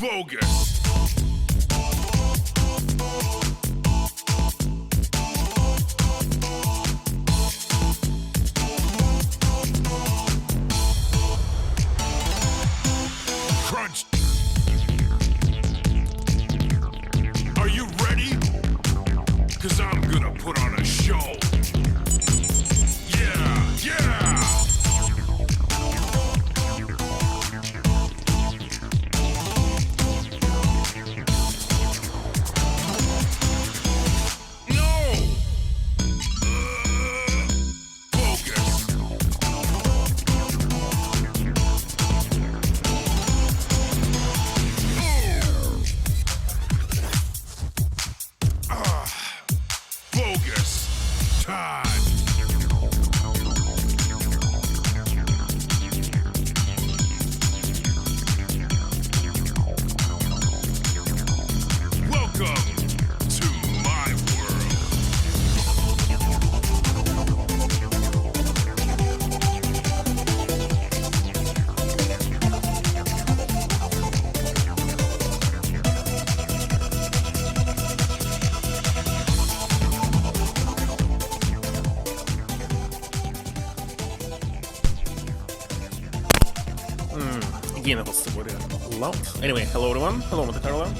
Bogus. Crunch. Are you ready? 'Cause I'm gonna put on a show. Yeah, yeah. Again, it was super loud. Anyway, hello everyone. Hello, Monte Carlo.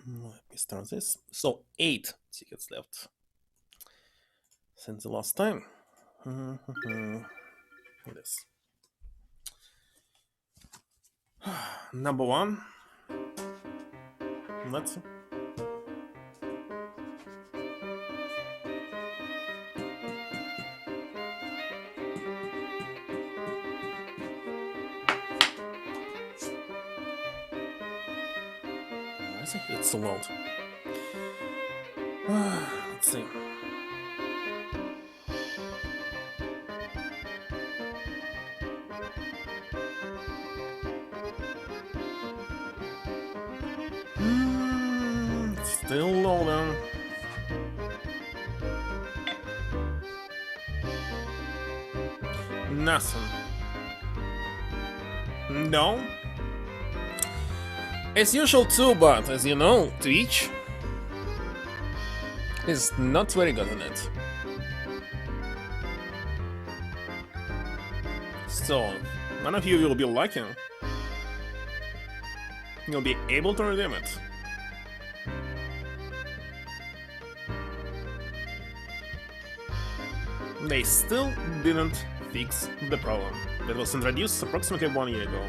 Let me start this. So, 8 tickets left since the last time. It is. Number 1. Let's see. It's so loud. Let's see. Still loading. Nothing. No. As usual too, but as you know, Twitch is not very good in it. So, none of you will be lucky. You'll be able to redeem it. They still didn't fix the problem that was introduced approximately 1 year ago.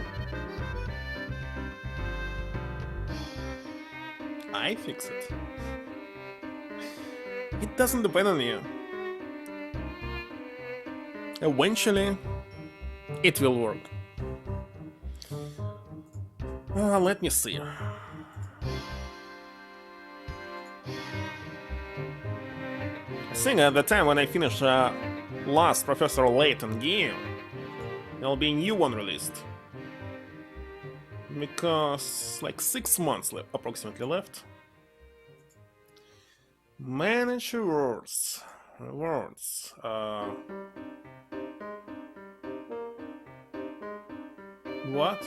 I fix it. It doesn't depend on you. Eventually, it will work. Let me see. I think at the time when I finish last Professor Layton game, there'll be a new one released. Because like 6 months approximately left. Manage rewards. What?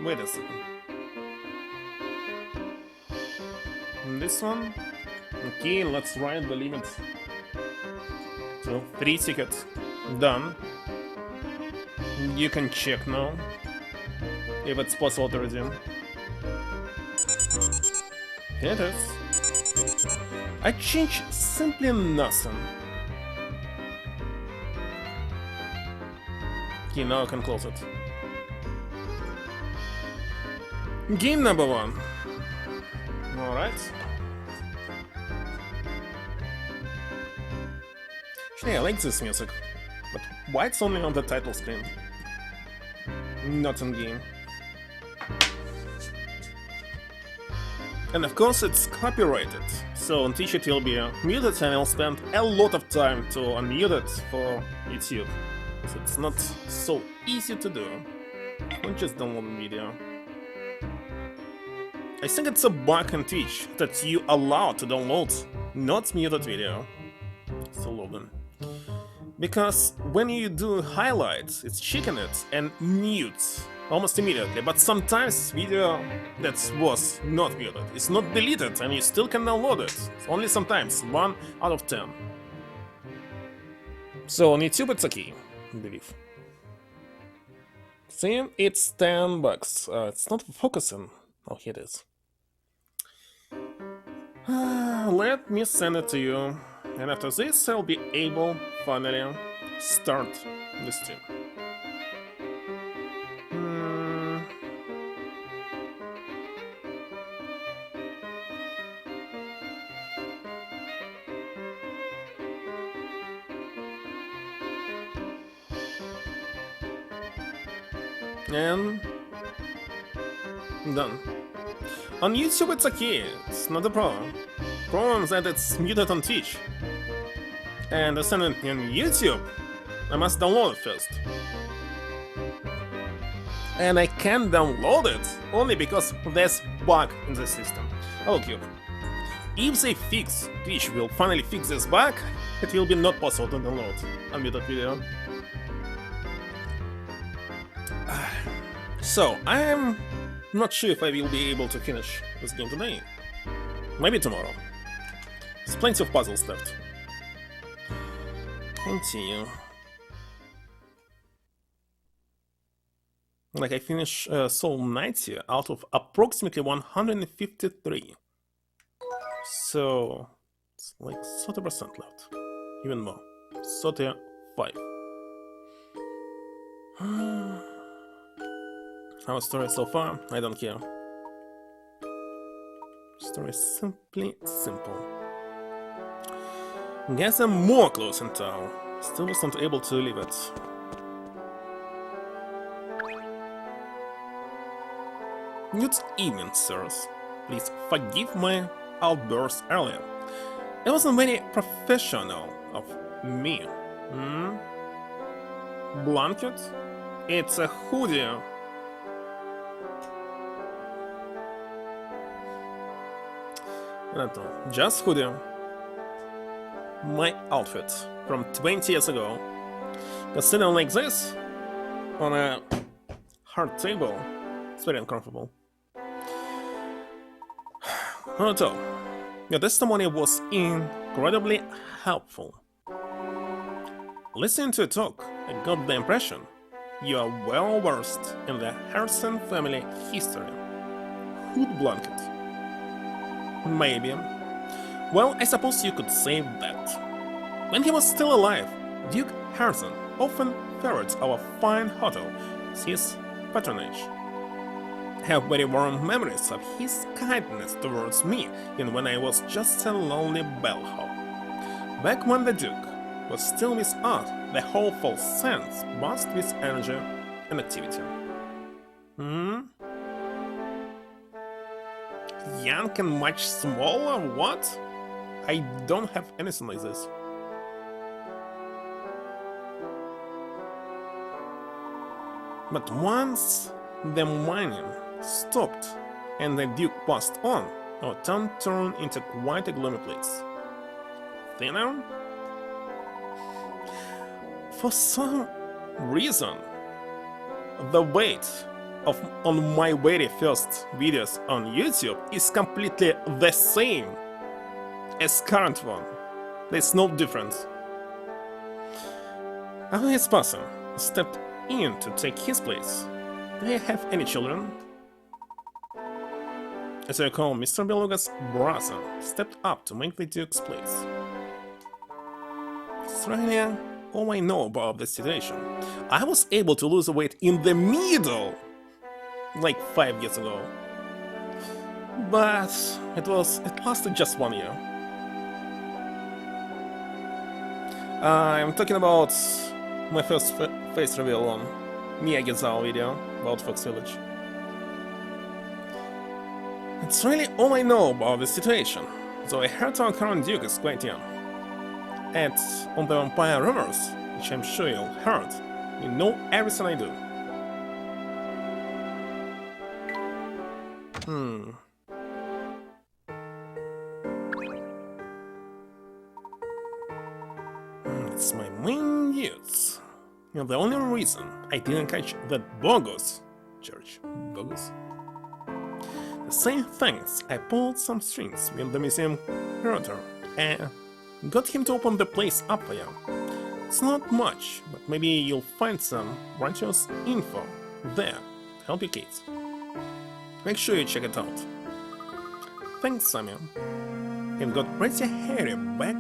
Wait a second. This one? Okay, let's write the limit. So, 3 tickets. Done. You can check now if it's possible to redeem. It is. I changed simply nothing. Okay, now I can close it. Game number 1. Alright. Actually, I like this music, but why it's only on the title screen? Not in game. And of course it's copyrighted, so on Twitch it will be muted and I'll spend a lot of time to unmute it for YouTube. So it's not so easy to do. Not just download video. I think it's a bug in Twitch that you allow to download not muted video. Still loading. Because when you do highlights, it's checking it and mutes almost immediately. But sometimes video that was not muted is not deleted and you still can download it. Only sometimes, 1 out of 10. So on YouTube it's okay, I believe. See, it's 10 bucks. It's not focusing. Oh, here it is. Let me send it to you. And after this, I'll be able, finally, start the stream. And done. On YouTube it's okay, it's not a problem. Problem is that it's muted on Twitch. And to send it on YouTube, I must download it first. And I can download it only because there's bug in the system. Okay. If they fix, Twitch will finally fix this bug, it will be not possible to download unmuted video. So, I'm not sure if I will be able to finish this game today. Maybe tomorrow. There's plenty of puzzles left. Continue. Like I finished Soul 90 out of approximately 153. So, it's like 30% left. Even more. 35. Our story so far, I don't care. Story is simply simple. Gather more clues in town. Still wasn't able to leave it. Good evening, sirs. Please forgive my outburst earlier. It wasn't very professional of me. Blanket? It's a hoodie. Just hoodie. My outfit from 20 years ago. Just sitting like this on a hard table. It's very uncomfortable. Not at all. Your testimony was incredibly helpful. Listening to you talk, I got the impression you are well versed in the Harrison family history. Hood blanket. Maybe. Well, I suppose you could say that. When he was still alive, Duke Harrison often ferreted our fine hotel as his patronage. I have very warm memories of his kindness towards me even when I was just a lonely bellhop. Back when the Duke was still with us, the whole false sense buzzed with energy and activity. Young and much smaller? What? I don't have anything like this. But once the mining stopped and the Duke passed on, our town turned into quite a gloomy place. Thinner? For some reason, the weight on my very first videos on YouTube is completely the same as current one. There's no difference. After his passing, I stepped in to take his place. Do I have any children? As I recall, Mr. Beluga's brother stepped up to make the Duke's place. It's really all I know about the situation. I was able to lose weight in the middle, like 5 years ago. But it lasted just 1 year. I'm talking about my first face reveal on Miyagizawa video about Fox Village. It's really all I know about the situation, though I heard our current Duke is quite young. And on the vampire rumors, which I'm sure you'll heard, you know everything I do. It's my main use. And the only reason I didn't catch that bogus church. Bogus? The same things I pulled some strings with the museum curator and got him to open the place up for you. It's not much, but maybe you'll find some righteous info there to help your kids. Make sure you check it out. Thanks, Samuel. It got pretty hairy back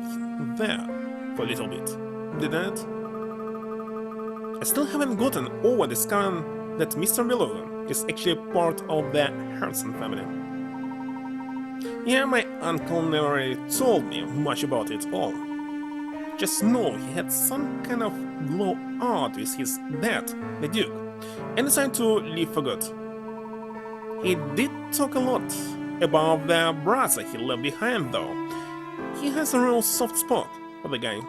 there for a little bit, didn't it? I still haven't gotten over discovering that Mr. Beluga is actually part of the Hanson family. Yeah, my uncle never really told me much about it all. Just know he had some kind of blowout with his dad, the Duke, and decided to leave for good. He did talk a lot about the brother he left behind though. He has a real soft spot for the guy.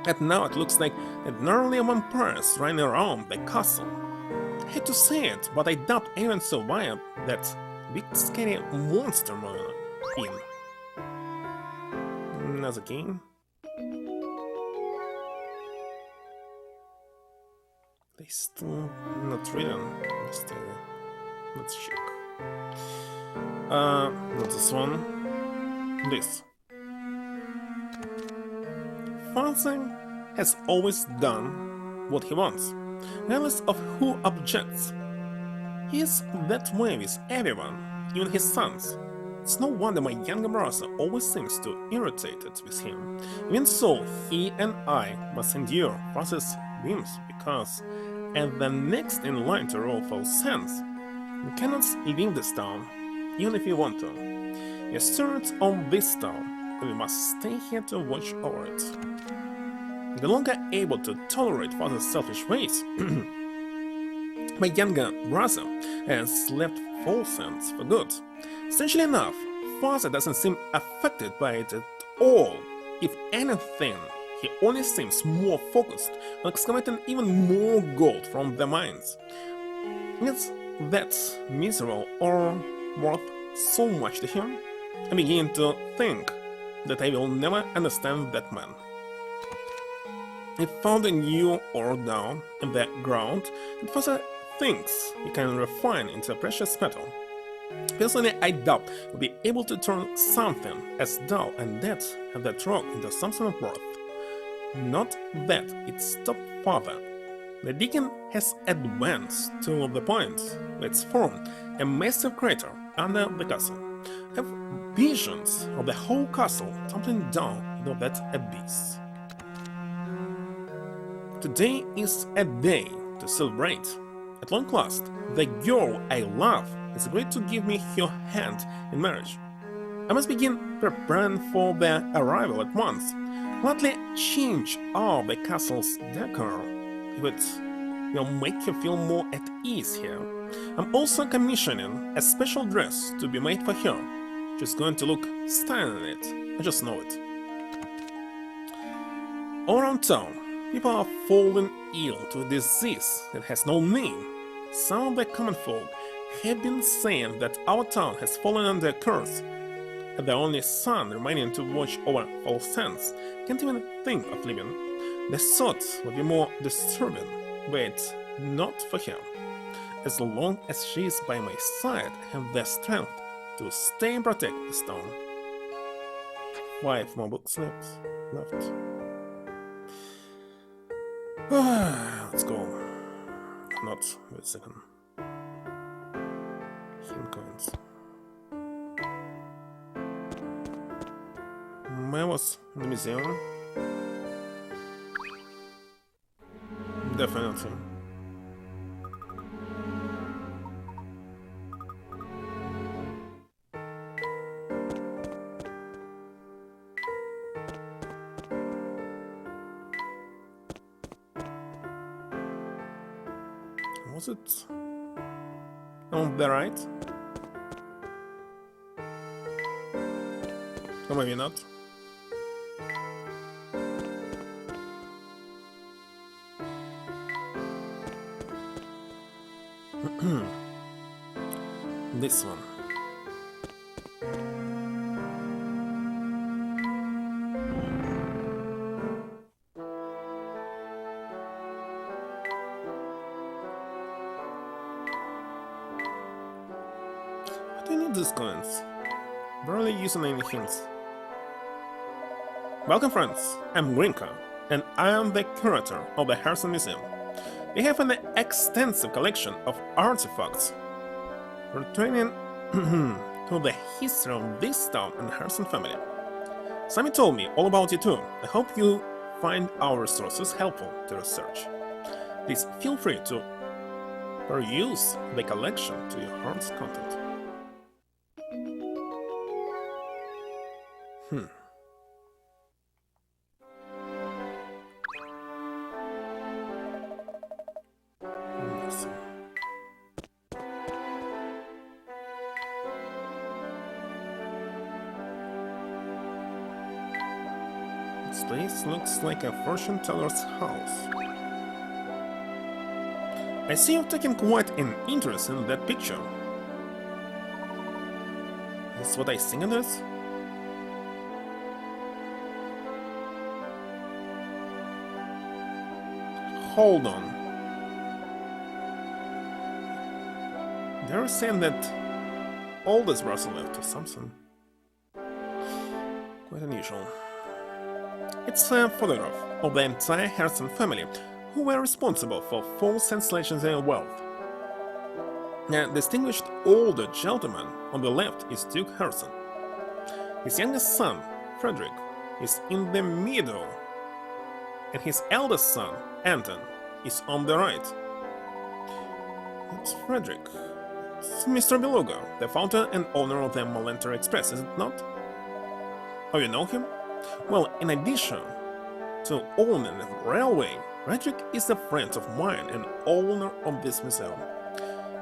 And now it looks like that gnarly vampires running around the castle. I hate to say it, but I doubt anyone survived that big scary monster moving in. Another game. They still not written this area. Let's check. Not this one. This. Father has always done what he wants, regardless of who objects. He is that way with everyone, even his sons. It's no wonder my younger brother always seems to irritate it with him. Even so, he and I must endure Father's whims because, as the next in line to rule for Sands, we cannot leave this town, even if we want to. We are stewards on this town, and we must stay here to watch over it. No longer able to tolerate Father's selfish ways, my younger brother has left Full Sands for good. Strangely enough, Father doesn't seem affected by it at all. If anything, he only seems more focused on excavating even more gold from the mines. Is that miserable or worth so much to him? I begin to think that I will never understand that man. He found a new ore down in the ground that Father thinks he can refine into a precious metal. Personally, I doubt we'll be able to turn something as dull and dead as that rock into something of worth. Not that it stopped Father. The digging has advanced to the point where it's formed a massive crater under the castle. I have visions of the whole castle tumbling down into that abyss. Today is a day to celebrate. At long last, the girl I love has agreed to give me her hand in marriage. I must begin preparing for their arrival at once. Gladly change all the castle's decor, if it will make you feel more at ease here. I'm also commissioning a special dress to be made for her. She's going to look styling in it, I just know it. All around town, people are falling ill to a disease that has no name. Some of the common folk have been saying that our town has fallen under a curse, and the only son remaining to watch over All Sands can't even think of leaving. The thought would be more disturbing, but not for him. As long as she is by my side, I have the strength to stay and protect this town. 5 more books left. Let's go. Not, wait a second. Hint coins. Where was the museum? Definitely. Was it on the right? Or maybe not. this one. Why do you need these coins? Barely using any hints. Welcome friends, I'm Grinka, and I am the curator of the Harrison Museum. We have an extensive collection of artifacts returning to the history of this town and Harrison family. Sammy told me all about it too. I hope you find our resources helpful to research. Please feel free to peruse the collection to your heart's content. Let's see. This place looks like a fortune teller's house. I see you've taken quite an interest in that picture. Is what I think it is? Hold on. They're saying that oldest brother left or something. Quite unusual. It's a photograph of the entire Harrison family, who were responsible for false translations and wealth. A distinguished older gentleman on the left is Duke Harrison. His youngest son, Frederick, is in the middle, and his eldest son, Anton, is on the right. It's Frederick. It's Mr. Beluga, the founder and owner of the Molenter Express, is it not? Oh, you know him? Well, in addition to owning a railway, Frederick is a friend of mine and owner of this museum.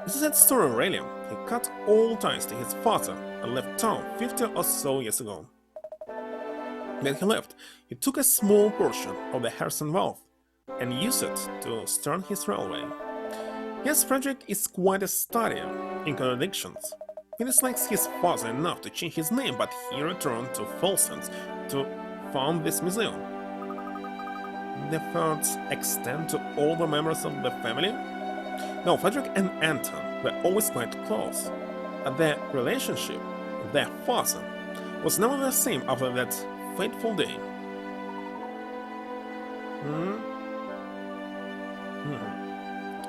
This is that story really. He cut all ties to his father and left town 50 or so years ago. When he left, he took a small portion of the Harrison wealth and used it to start his railway. Yes, Frederick is quite a study in contradictions. He dislikes his father enough to change his name, but he returned to Folsons to found this museum. The thoughts extend to all the members of the family? No, Frederick and Anton were always quite close. Their relationship, their father, was never the same after that fateful day.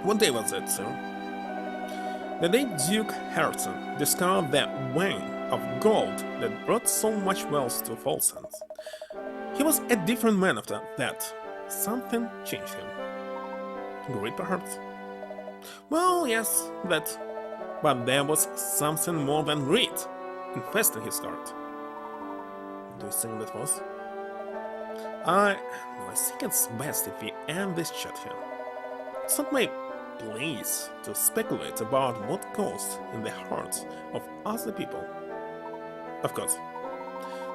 What day was it, sir? The day Duke Harrison discovered the vein of gold that brought so much wealth to Folsons. He was a different man after that. Something changed him. Greed, perhaps? Well, yes, that. But there was something more than greed infesting his heart. Do you think that was? I think it's best if we end this chat here. It's not my place to speculate about what goes in the hearts of other people. Of course.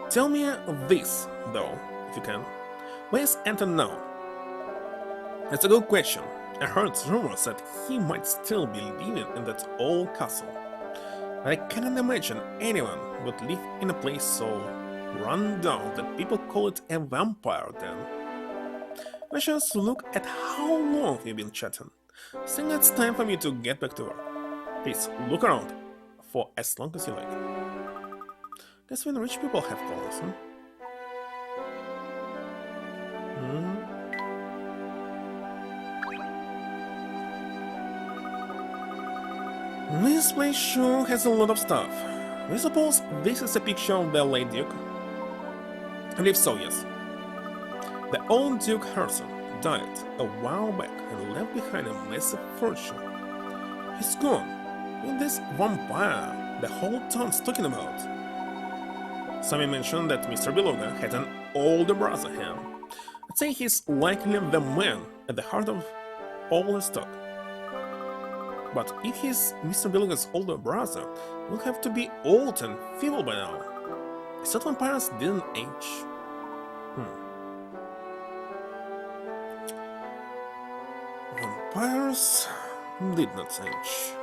Tell me this, though, if you can. Where's Anton now? It's a good question. I heard rumors that he might still be living in that old castle. But I cannot imagine anyone would live in a place so run down that people call it a vampire den. Let's just look at how long we've been chatting. I think it's time for me to get back to work. Please look around for as long as you like. Guess when rich people have clothes, huh? This place sure has a lot of stuff. I suppose this is a picture of the late Duke? I believe so, yes. The old Duke Harrison died a while back and left behind a massive fortune. He's gone. And this vampire the whole town's talking about. Sammy mentioned that Mr. Beluga had an older brother here. I'd say he's likely the man at the heart of all this talk. But if he's Mr. Beluga's older brother, he'll have to be old and feeble by now. I thought vampires didn't age. Vampires did not age.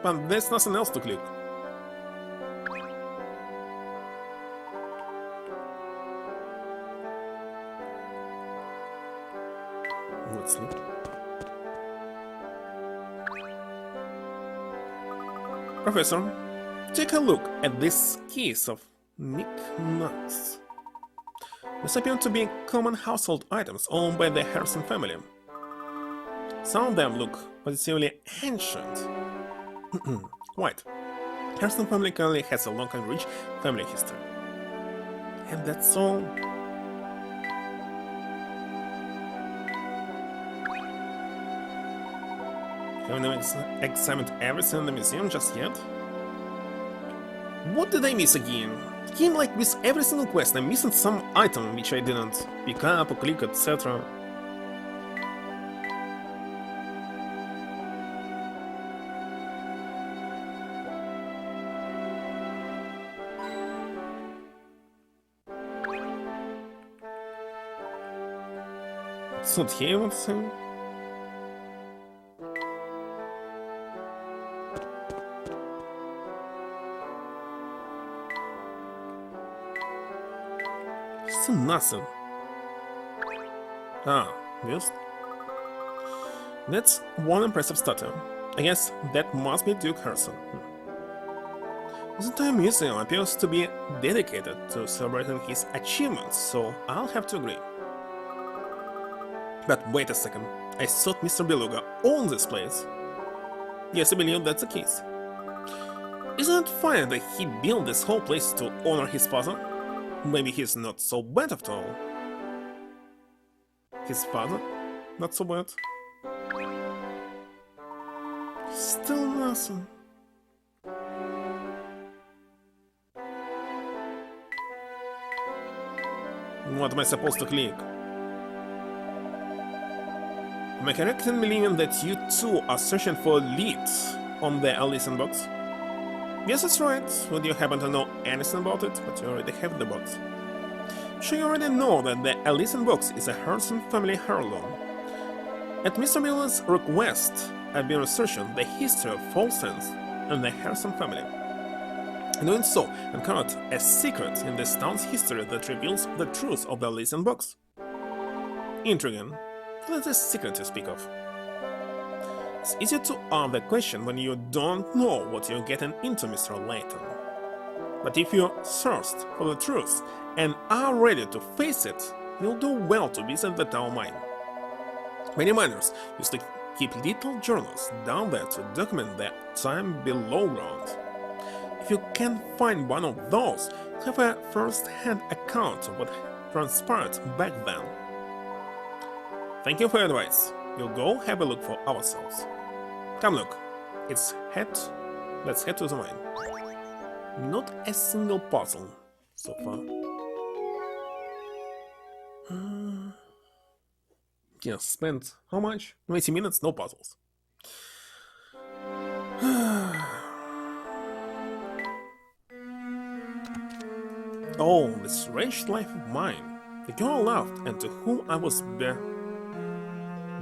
but there's nothing else to click. Let's see. Professor, take a look at this case of knickknacks. These appear to be common household items owned by the Harrison family. Some of them look positively ancient. Right. Harrison family clearly has a long and rich family history. And that's all. Haven't even examined everything in the museum just yet? What did I miss again? Game like with every single quest, I'm missing some item which I didn't pick up or click, etc. It's not here, what's saying? Still nothing. Ah, yes. That's one impressive statue. I guess that must be Duke Harrison. This entire museum appears to be dedicated to celebrating his achievements, so I'll have to agree. But wait a second, I thought Mr. Beluga owned this place. Yes, I believe that's the case. Isn't it funny that he built this whole place to honor his father? Maybe he's not so bad after all. His father? Not so bad. Still nothing. What am I supposed to click? Am I correct in believing that you two are searching for leads on the Elysian box? Yes, that's right. Would you happen to know anything about it? But you already have the box. Sure, you already know that the Elysian box is a Harrison family heirloom. At Mr. Miller's request, I've been researching the history of false sense and the Harrison family. In doing so, I uncovered a secret in this town's history that reveals the truth of the Elysian box. Intriguing. What is this secret you speak of? It's easier to ask the question when you don't know what you're getting into, Mr. Layton. But if you thirst for the truth and are ready to face it, you'll do well to visit the town mine. Many miners used to keep little journals down there to document their time below ground. If you can find one of those, you'll have a first-hand account of what transpired back then. Thank you for your advice. We'll go have a look for ourselves. Come look. Let's head to the mine. Not a single puzzle so far. Yeah, spent how much? 20 minutes, no puzzles. Oh, this wretched life of mine. The girl I loved and to whom I was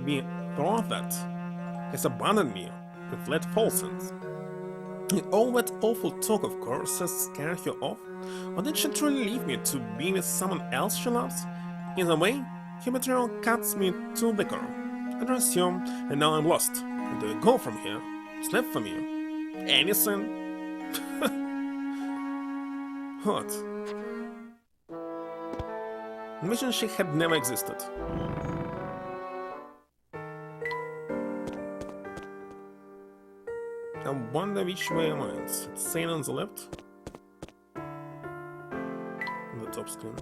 betrothed has abandoned me with fled falseness. All that awful talk, of course, has scared her off, or did she truly leave me to be with someone else she loves? Either way, her betrayal cuts me to the core. I trust you, and now I'm lost. Where do I go from here? What's left for me? Anything? What? Imagine she had never existed. I wonder which way am I? It's saying on the left? On the top screen.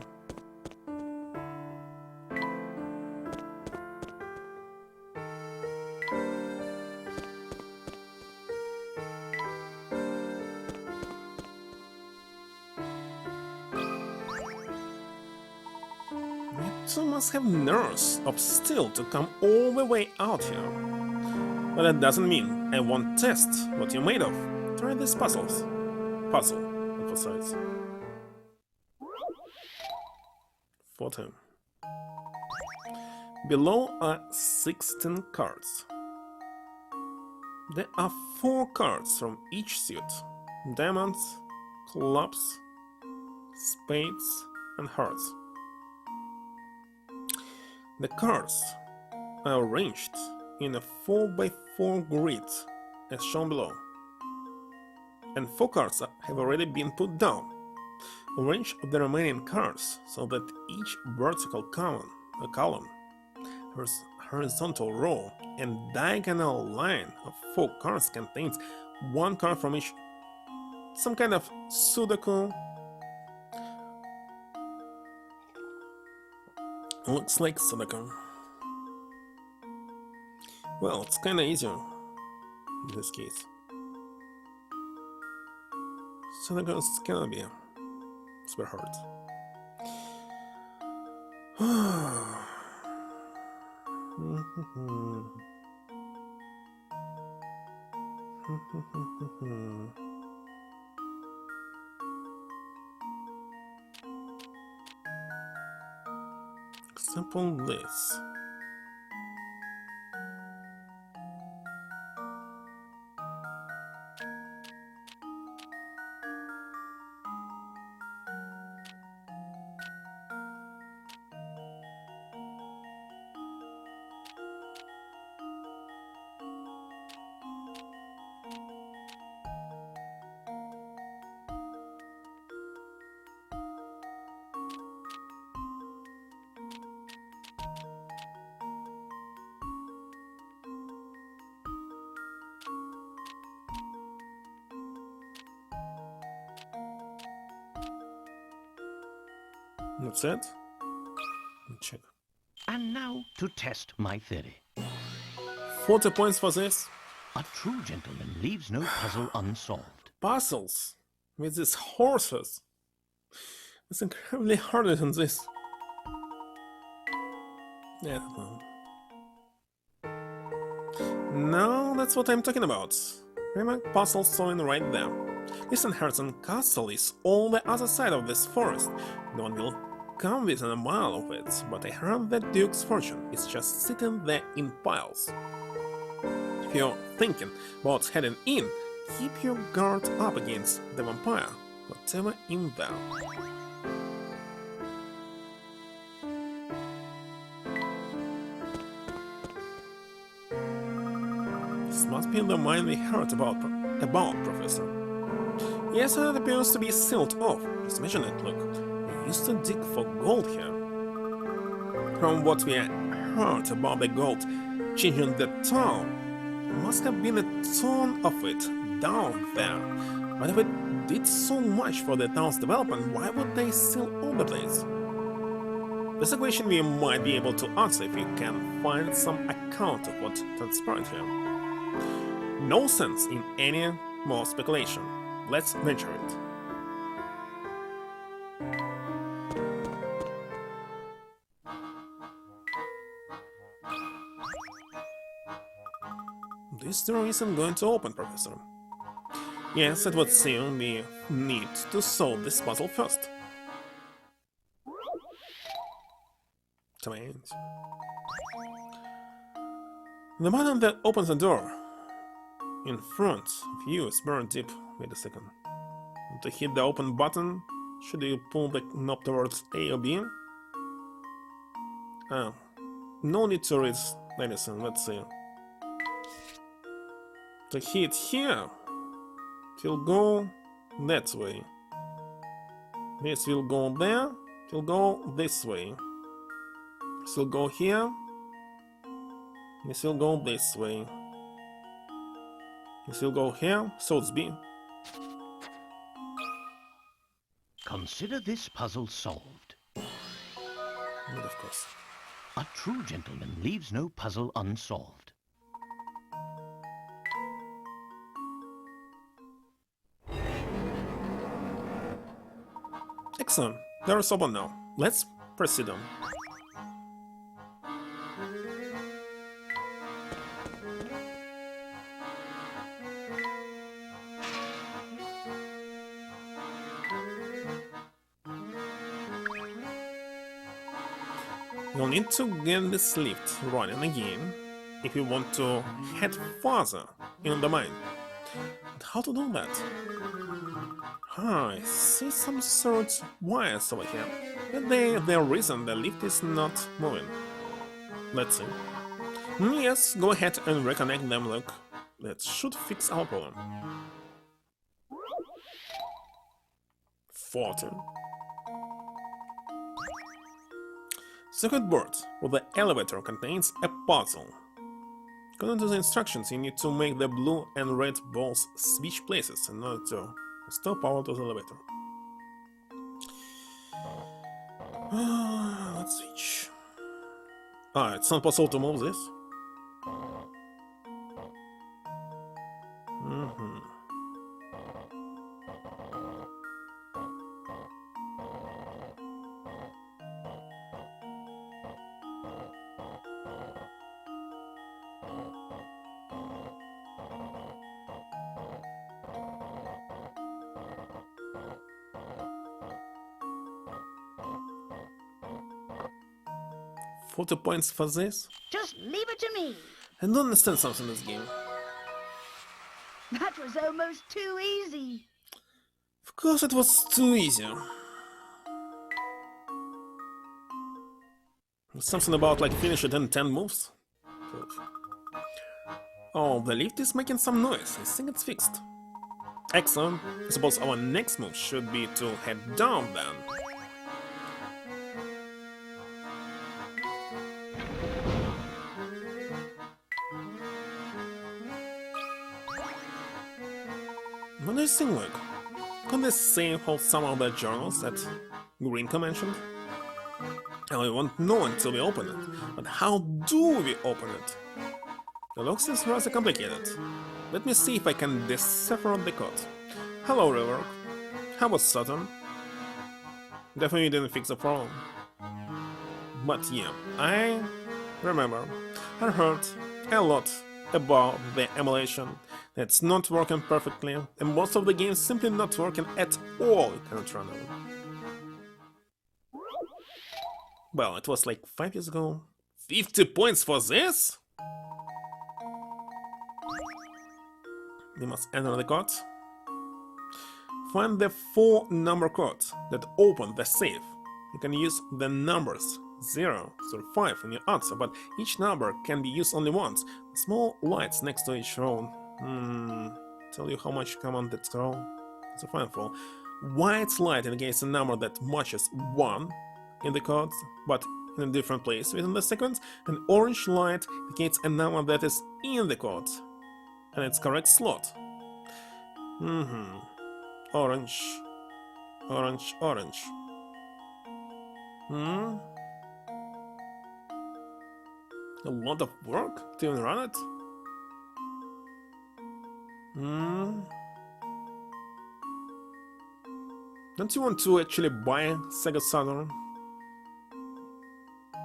You two must have nerves of steel to come all the way out here. But that doesn't mean I won't test what you're made of. Try these puzzles. Puzzle, emphasize. Photo. Below are 16 cards. There are 4 cards from each suit: diamonds, clubs, spades, and hearts. The cards are arranged in a 4x4 grid as shown below, and 4 cards have already been put down. Arrange the remaining cards so that each vertical column, horizontal row, and diagonal line of 4 cards contains 1 card from each. Some kind of Sudoku. Looks like Sudoku. Well, it's kinda easier in this case. Sudoku is gonna be super hard. Example this. That's it. Check. And now to test my theory. 40 points for this. A true gentleman leaves no puzzle unsolved. Puzzles with these horses. It's incredibly harder than this. Yeah. No, that's what I'm talking about. Remember puzzle solving right there. This inheritance castle is on the other side of this forest. No one will come within a mile of it, but I heard that Duke's fortune is just sitting there in piles. If you're thinking about heading in, keep your guard up against the vampire, whatever in there. This must be the mine we heard about, Professor. Yes, it appears to be sealed off. Just imagine it, look. We used to dig for gold here. From what we heard about the gold changing the town, there must have been a ton of it down there. But if it did so much for the town's development, why would they seal all the place? This is a question we might be able to answer if we can find some account of what transpired here. No sense in any more speculation. Let's venture it. This door isn't going to open, Professor. Yes, it would seem we need to solve this puzzle first. The button that opens the door in front of you is buried deep. Wait a second. To hit the open button, should you pull the knob towards A or B? No need to read medicine, let's see. To hit here, it will go that way. This will go there, it will go this way. This will go here. This will go this way. This will go here, so it's B. Consider this puzzle solved. And of course. A true gentleman leaves no puzzle unsolved. Excellent. There is open now. Let's proceed on. You'll need to get this lift running again if you want to head further in the mine. But how to do that? I see some sort of wires over here. But the reason the lift is not moving. Let's see. Yes, go ahead and reconnect them, look. That should fix our problem. 40. Circuit board with the elevator contains a puzzle. According to the instructions, you need to make the blue and red balls switch places in order to restore power to the elevator. Let's switch. It's not possible to move this. Mm-hmm. $40 points for this? Just leave it to me. I don't understand something in this game. That was almost too easy. Of course it was too easy. Something about like finish it in 10 moves. Oh, the lift is making some noise. I think it's fixed. Excellent. I suppose our next move should be to head down then. What do you think, like? Can this save hold some of the journals that Greenko mentioned? I won't know until we open it, but how do we open it? The looks is rather complicated. Let me see if I can decipher the code. Hello, River. How was Saturn? Definitely didn't fix the problem. But yeah, I remember I heard a lot about the emulation. It's not working perfectly, and most of the games simply not working at all. You cannot run them. Well, it was like 5 years ago. 50 points for this? We must enter the code. Find the 4-number code that opened the safe. You can use the numbers 0 through 5 in your answer, but each number can be used only once. Small lights next to each row. Tell you how much command that row. It's a fine for. White light indicates a number that matches 1 in the code, but in a different place within the sequence. An orange light indicates a number that is in the code, and its correct slot. Orange. Orange, orange. A lot of work to even run it? Don't you want to actually buy Sega Saturn?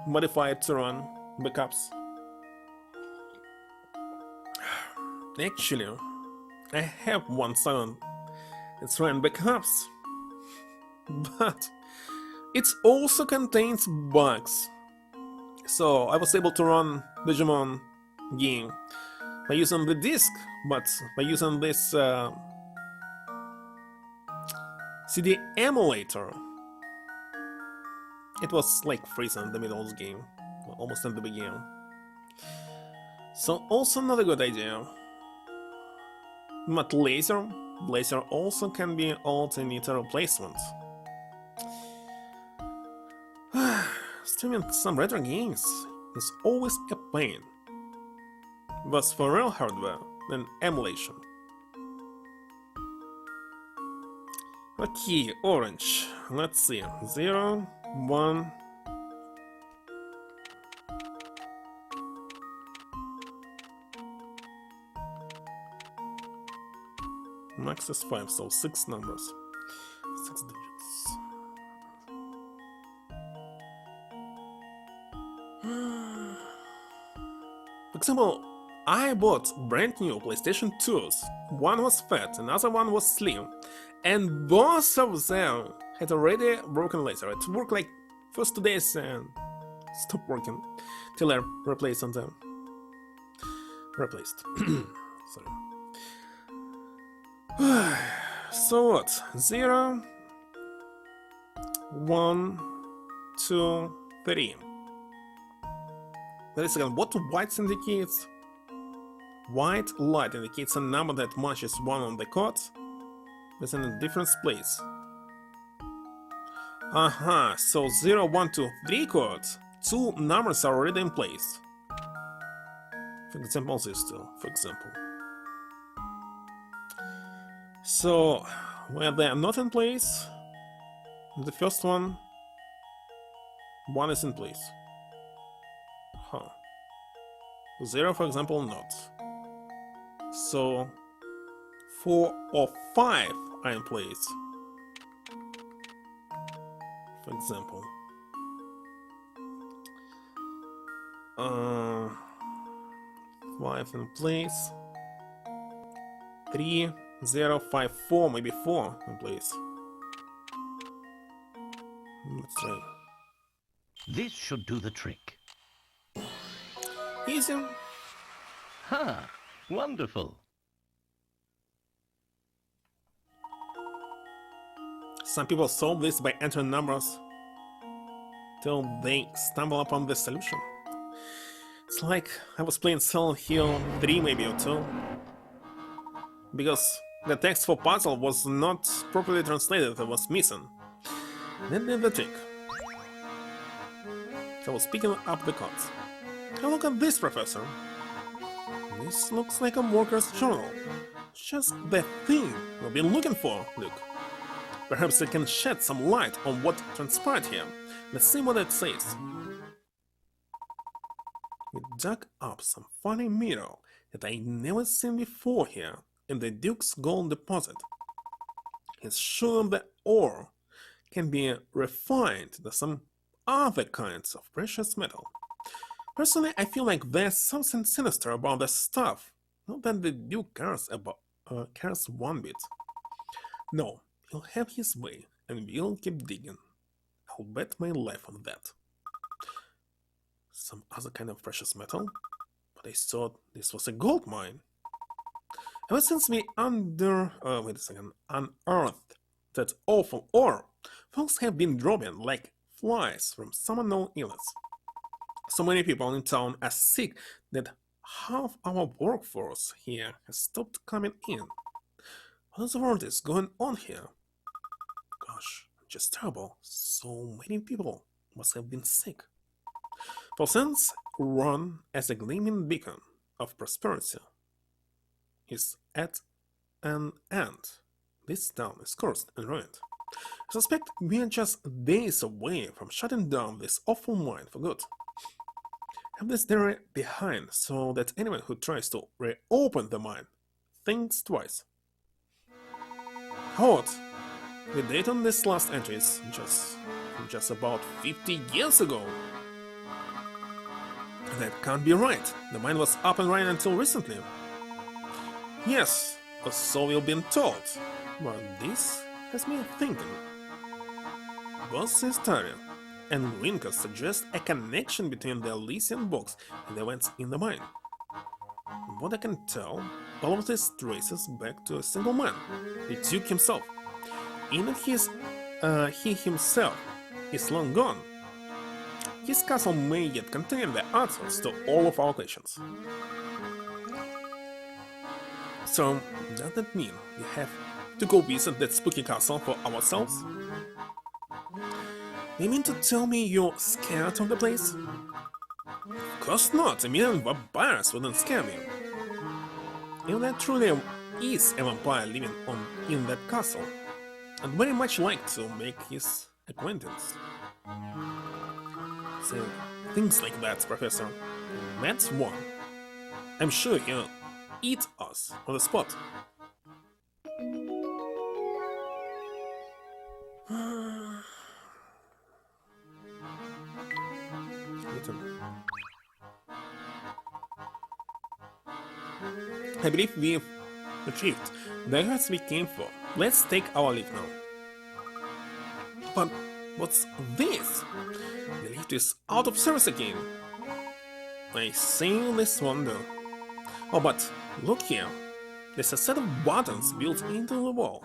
Modify it to run backups? Actually, I have one Saturn. It's running backups. But it also contains bugs. So I was able to run Digimon game by using the disc, but by using this CD emulator, it was like freezing in the middle of the game, almost in the beginning. So also not a good idea. But laser also can be alternator replacement. Streaming some retro games is always a pain. But for real hardware, then emulation. Okay, orange. Let's see. 0, 1. Max is 5, so 6 numbers. 6 digits. For example, I bought brand new PlayStation 2s. One was fat, another one was slim, and both of them had already broken laser. It worked like first 2 days and stopped working till I replaced them. Replaced. Sorry. So what? 0, 1, 2, 3. Wait a second, what white indicates? White light indicates a number that matches 1 on the card, but in a different place. Aha, so 0, 1, 2, 3 cards. 2 numbers are already in place. For example, these two, for example. So, where they are not in place, the first one is in place. Huh. 0, for example, not. So, 4 or 5 are in place. For example. 5 in place. 3, 0, 5, 4, maybe 4 in place. Let's try. This should do the trick. Easy. Ha! Wonderful. Some people solve this by entering numbers till they stumble upon the solution. It's like I was playing Silent Hill 3 maybe or 2. Because the text for puzzle was not properly translated, it was missing. That did the trick. So I was picking up the cards. Hey, look at this, Professor. This looks like a worker's journal. Just the thing we've been looking for, Luke. Perhaps it can shed some light on what transpired here. Let's see what it says. We dug up some funny mineral that I'd never seen before here in the Duke's gold deposit. It's sure the ore can be refined to some other kinds of precious metal. Personally, I feel like there's something sinister about this stuff. Not that the Duke cares one bit. No, he'll have his way, and we'll keep digging. I'll bet my life on that. Some other kind of precious metal? But I thought this was a gold mine. Ever since we unearthed that awful ore, folks have been dropping like flies from some unknown illness. So many people in town are sick that half our workforce here has stopped coming in. What in the world is going on here? Gosh, just terrible. So many people must have been sick. For since run as a gleaming beacon of prosperity is at an end, this town is cursed and ruined. I suspect we are just days away from shutting down this awful mine for good. Have this diary behind so that anyone who tries to reopen the mine thinks twice. Howard, the date on this last entry is just about 50 years ago. That can't be right. The mine was up and running until recently. Yes, or so we've been told. But this has me thinking. Both this story and Winker suggest a connection between the Elysian box and the events in the mine. What I can tell, all of this traces back to a single man, the Duke himself. Even he himself is long gone. His castle may yet contain the answers to all of our questions. So, does that mean we have to go visit that spooky castle for ourselves? You mean to tell me you're scared of the place? Of course not, a million vampires wouldn't scare me. If there truly is a vampire living in that castle, I'd very much like to make his acquaintance. So, things like that, Professor. That's one. I'm sure he'll eat us on the spot. I believe we've achieved the heights we came for. Let's take our leave now. But what's this? The lift is out of service again. I see this wonder. Oh, but look here. There's a set of buttons built into the wall.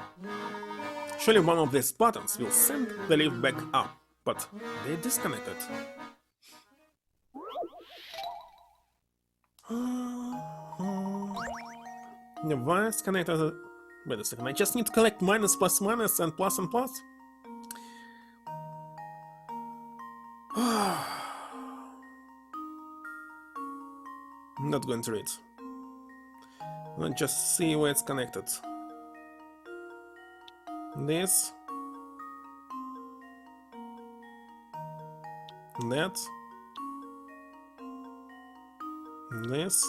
Surely one of these buttons will send the lift back up, but they're disconnected. The wires connected. Wait a second, I just need to collect minus, plus, minus, and plus and plus. I'm not going to read. Let's just see where it's connected. This. That. This.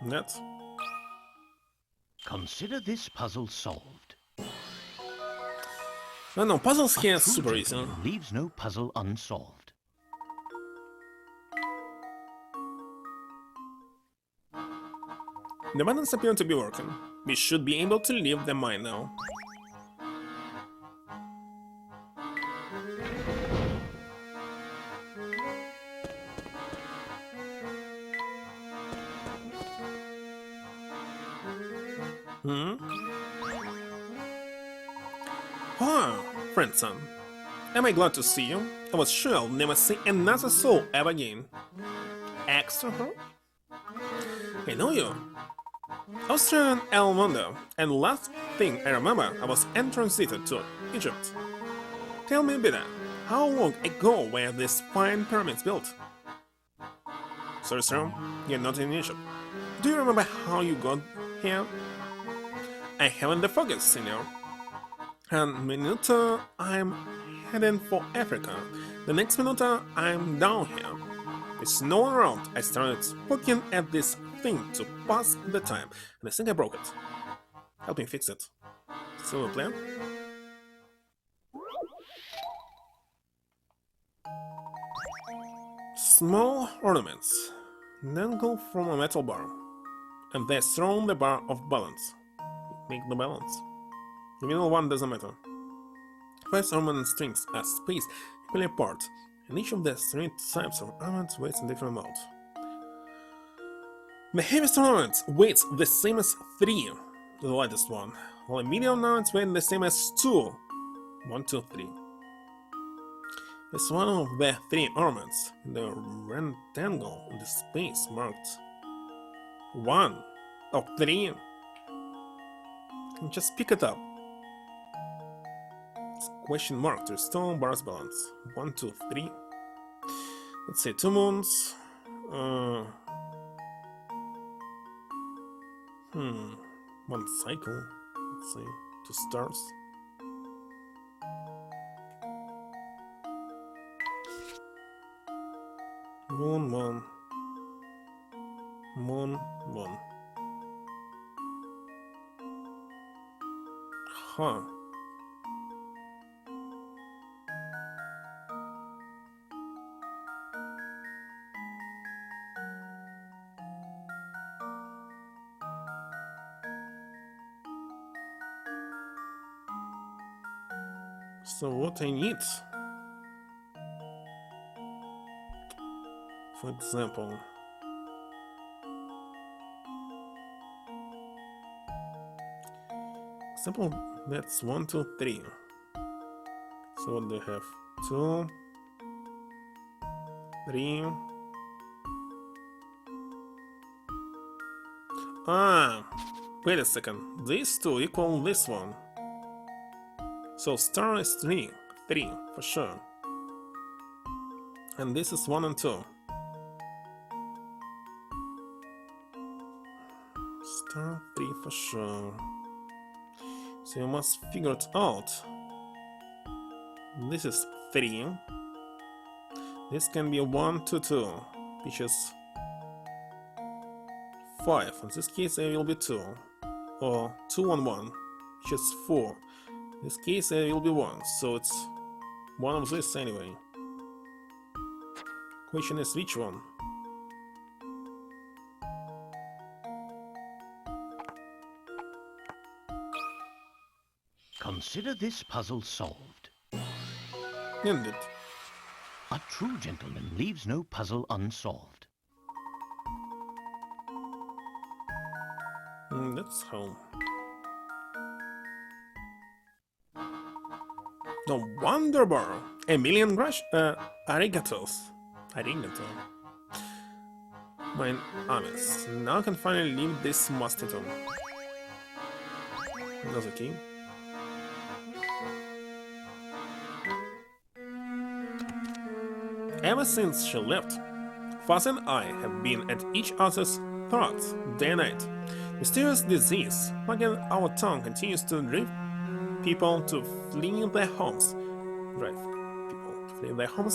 That. Consider this puzzle solved. Oh no, puzzles here are True super easy. gentleman leaves no puzzle unsolved. The buttons appear to be working. We should be able to leave the mine now. Oh, friend son. Am I glad to see you? I was sure I'll never see another soul ever again. Extra, huh? I know you. Australian El Mundo, and last thing I remember, I was transited to Egypt. Tell me, Bida, how long ago were these fine pyramids built? Sorry, sir, you're not in Egypt. Do you remember how you got here? I haven't the foggiest, senor. And minute I'm heading for Africa. The next minute I'm down here. There's no one around. I started poking at this thing to pass the time, and I think I broke it. Help me fix it. Still a plan? Small ornaments. Then go from a metal bar. And they surround the bar of balance. Make the balance. The middle one doesn't matter. 5 ornament strings are spaced equally apart, and each of the 3 types of ornaments weighs a different amount. The heaviest ornament weighs the same as 3, the lightest one, while the medium ornaments weigh the same as 2. 1, 2, 3. It's one of the 3 ornaments in the rectangle in the space marked 1 of 3. And just pick it up. It's question mark to restore bar's balance. 1, 2, 3. Let's say 2 moons. One cycle. Let's say 2 stars. Moon 1. Moon 1. Huh. So what I need, for example, that's 1, 2, 3. So what do they have? 2, 3. Wait a second. These 2 equal this one. So star is 3 for sure. And this is 1 and 2. Star 3 for sure. So you must figure it out. This is 3. This can be a 1, 2, 2, which is 5. In this case, it will be 2. Or 2, 1, 1, which is 4. In this case, it will be 1. So it's one of this anyway. Question is which one? Consider this puzzle solved. Indeed. A true gentleman leaves no puzzle unsolved. It's home. No wonder bar. A million arigatos. Arigato. Mine honest. Now I can finally leave this mosquito. That's a key. Ever since she left, Fuzz and I have been at each other's throats day and night. Mysterious disease, like our tongue, continues to drive people to flee their homes.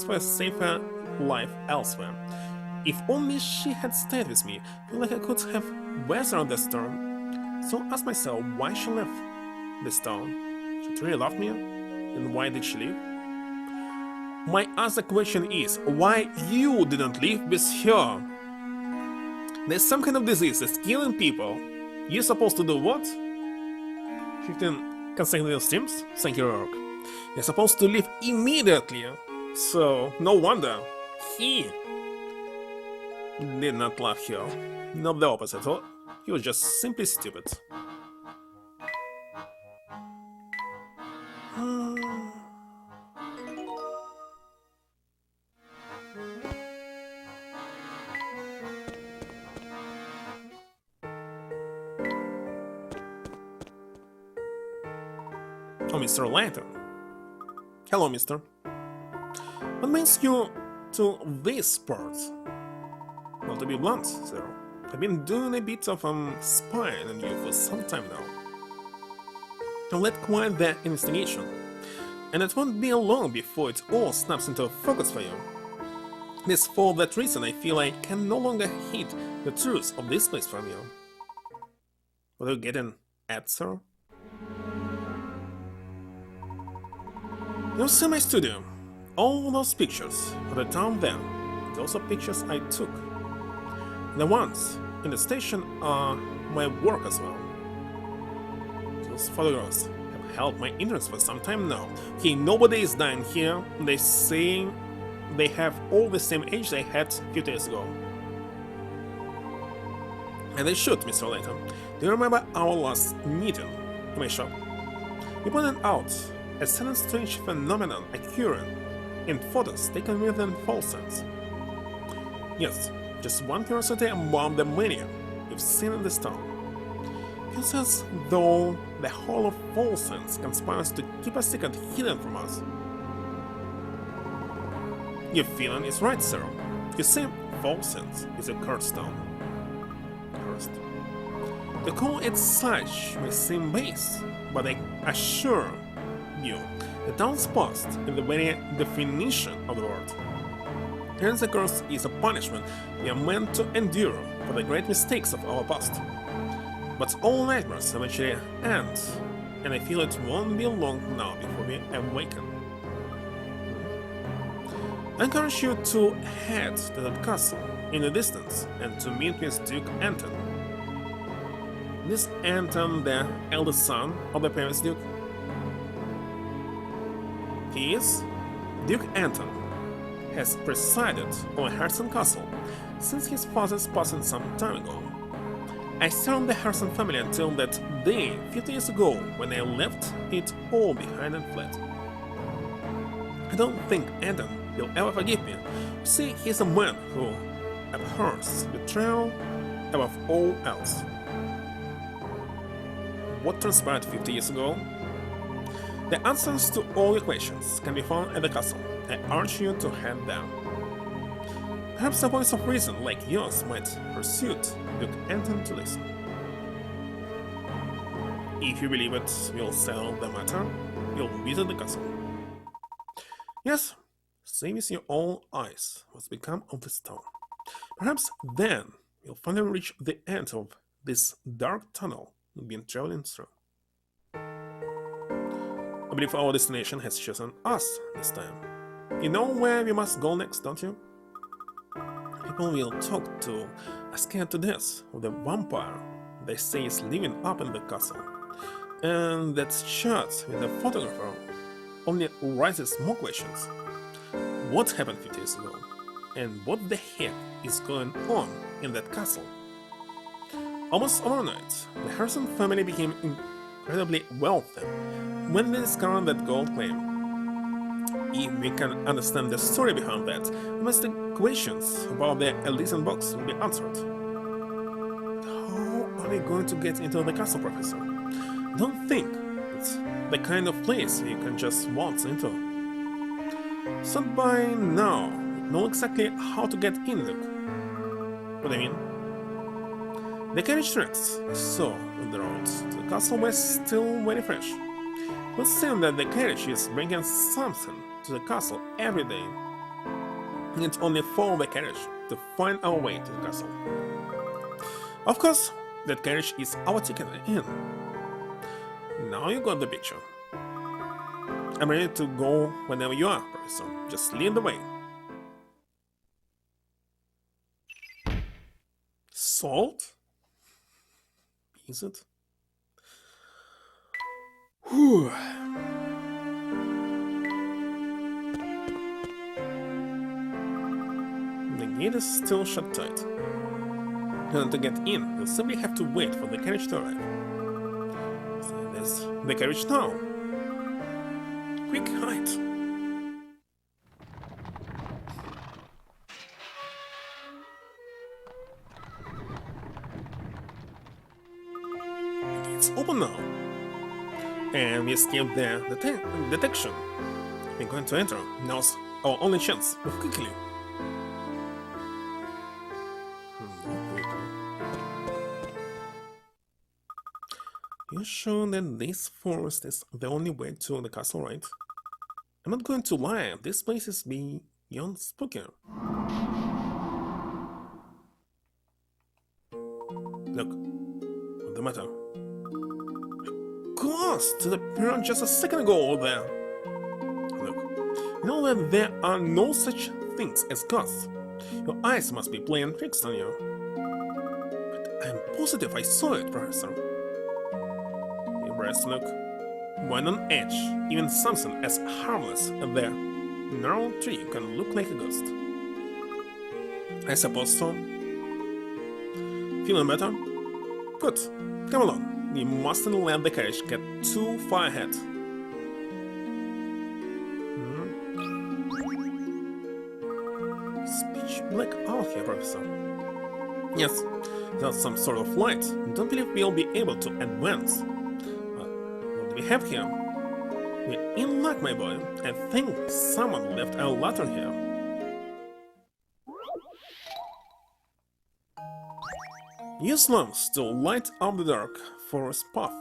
For a safer life elsewhere. If only she had stayed with me, I feel like I could have weathered the storm. So I asked myself why she left this town. She truly loved me? And why did she leave? My other question is, why you didn't leave with her? There's some kind of disease that's killing people. You're supposed to do what? 15 consecutive steams? Thank you, Rourke. You're supposed to leave immediately. So, no wonder he did not love her. Not the opposite. He was just simply stupid. Oh, Mr. Layton. Hello, mister. What brings you to this part? Well, to be blunt, sir, I've been doing a bit of spying on you for some time now. I've led quite the investigation, and it won't be long before it all snaps into focus for you. It is for that reason I feel I can no longer hide the truth of this place from you. What are you getting at, sir? You see my studio. All those pictures of the town then, those are pictures I took. The ones in the station are my work as well. Those photographs have held my interest for some time now. Okay, nobody is dying here. They say they have all the same age they had 50 years ago. And they should, Mr. Layton. Do you remember our last meeting in my shop? You pointed out a certain strange phenomenon occurring in photos taken within Folsen's. Yes, just one curiosity among the many you've seen in this town. It feels as though the whole of Folsen's conspires to keep a secret hidden from us. Your feeling is right, sir. You see, Folsen's is a cursed town. Cursed. To call it such may seem base, but I assure you, the town's past is the very definition of the word. And the curse is a punishment we are meant to endure for the great mistakes of our past. But all nightmares eventually end, and I feel it won't be long now before we awaken. I encourage you to head to that castle in the distance and to meet with Duke Anton. This Anton, the eldest son of the previous Duke? He is Duke Anton, has presided over Harrison Castle since his father's passing some time ago. I served the Harrison family until that day 50 years ago when I left it all behind and fled. I don't think Anton will ever forgive me. See, he's a man who abhors betrayal above all else. What transpired 50 years ago? The answers to all your questions can be found at the castle. I urge you to head there. Perhaps a voice of reason like yours might persuade Duke Anton to listen. If you believe it will settle the matter, you'll visit the castle. Yes, see with your own eyes what's become of this town. Perhaps then you'll finally reach the end of this dark tunnel we've been traveling through. I believe our destination has chosen us this time. You know where we must go next, don't you? People will talk to are scared to death of the vampire they say is living up in the castle. And that shot with the photographer only raises more questions. What happened 50 years ago? And what the heck is going on in that castle? Almost overnight, the Harrison family became incredibly wealthy when they discovered that gold claim. If we can understand the story behind that, most the questions about the Elysian box will be answered. How are we going to get into the castle, Professor? Don't think it's the kind of place you can just waltz into. So by now, we know exactly how to get in, Luke. What do you mean? The carriage tracks I saw on the road to the castle were still very fresh. It would seem that the carriage is bringing something to the castle every day. It's only follow the carriage to find our way to the castle. Of course, that carriage is our ticket in. Now you got the picture. I'm ready to go whenever you are, Professor. Just lead the way. Salt? Is it? Whew. The gate is still shut tight. And to get in, you'll simply have to wait for the carriage to arrive. So there's the carriage now. Quick hide. It's open now. And we escaped the detection. We're going to enter. Now's our only chance. Move quickly. You're sure that this forest is the only way to the castle, right? I'm not going to lie, this place is beyond spooky. Look, what's the matter? Ghost to the pyramid just a second ago over there. Look, you know that there are no such things as ghosts. Your eyes must be playing tricks on you. But I'm positive I saw it, Professor. Your breast, look. One on edge, even something as harmless as the gnarled tree can look like a ghost. I suppose so. Feeling better? Good. Come along. We mustn't let the carriage get too far ahead. It's pitch black out here, Professor. Yes, there's some sort of light. Don't believe we'll be able to advance. What do we have here? We're in luck, my boy. I think someone left a lantern here. Use lamps to light up the dark forest path.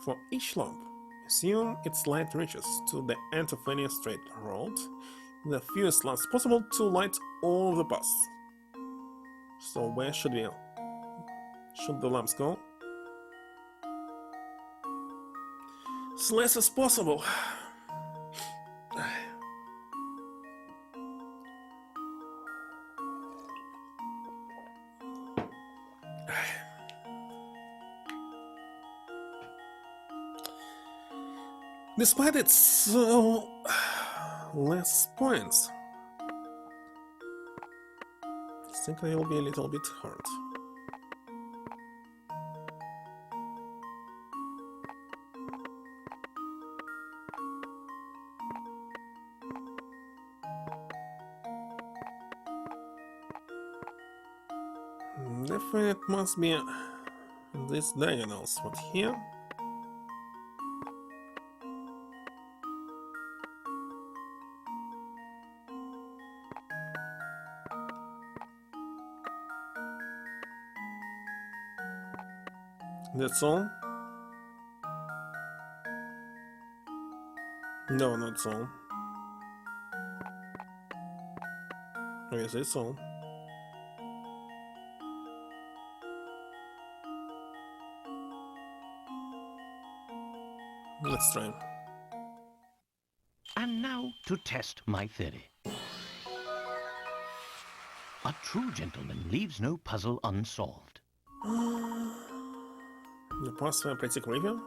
For each lamp, assume its light reaches to the end of any straight road, with the fewest lamps possible to light all the paths. So where should the lamps go? As less as possible. Despite its less points, I think I will be a little bit hurt. Definitely it must be this diagonal spot here. That's all? No, not all. I guess it's all. Let's try. And now to test my theory. A true gentleman leaves no puzzle unsolved. The password pretty review.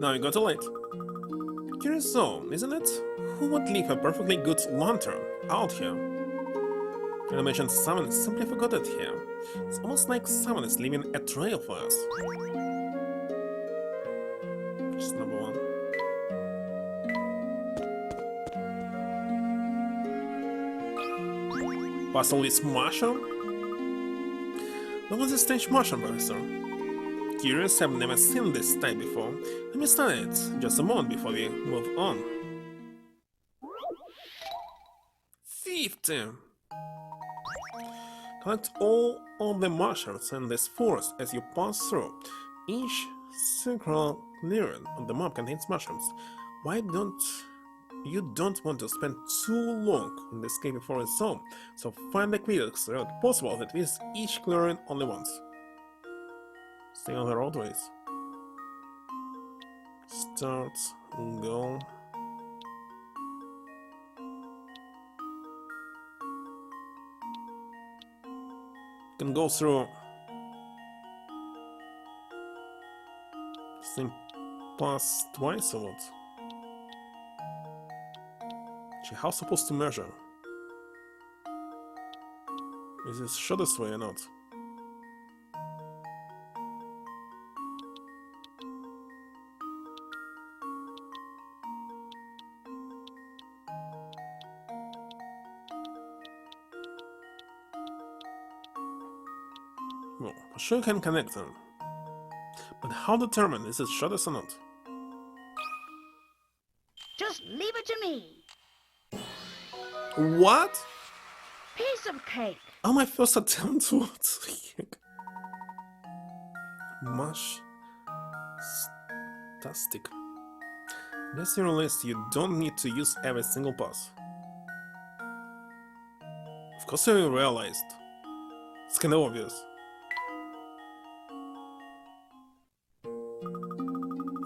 Now we got a light. Curious zone, isn't it? Who would leave a perfectly good lantern out here? Can imagine someone simply forgot it here. It's almost like someone is leaving a trail for us. Just number one. Puzzle with mushroom? What was this strange mushroom, Professor? Curious, I've never seen this type before. Let me study it just a moment before we move on. 50! Collect all of the mushrooms in this forest as you pass through. Each circular clearing on the map contains mushrooms. Why don't want to spend too long in the escaping forest zone, so find the quickest route possible that visits each clearing only once. Stay on the roadways. Start, go. Can go through same pass twice or what? Gee, how supposed to measure? Is this shortest way or not? Well, for sure can connect them. But how determine is it shortest or not? Just leave it to me. What? Piece of cake. Oh, my first attempt, what the heck? Mush. Tastic. Guess you realized you don't need to use every single pass. Of course you realized. It's kinda obvious.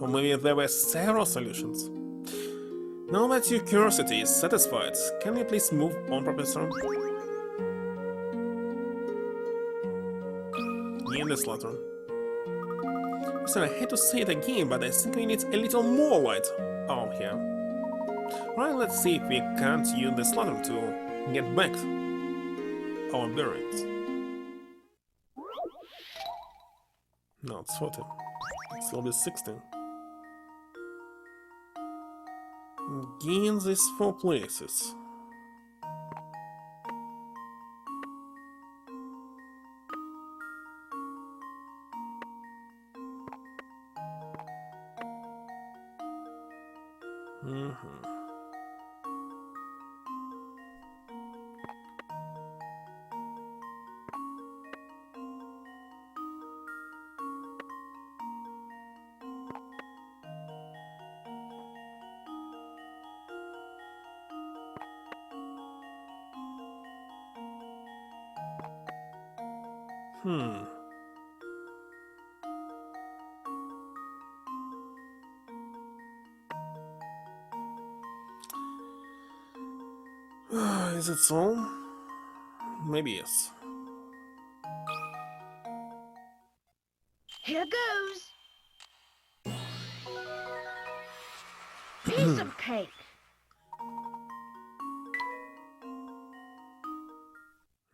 Or maybe there were several solutions. Now that your curiosity is satisfied, can you please move on, Professor? In this letter. So I hate to say it again, but I think we need a little more light out here. Right, let's see if we can't use this letter to get back our bearings. No, it's 40. It's still be 16. Gain these 4 places. Is it so? Maybe yes. Here goes. Piece of cake.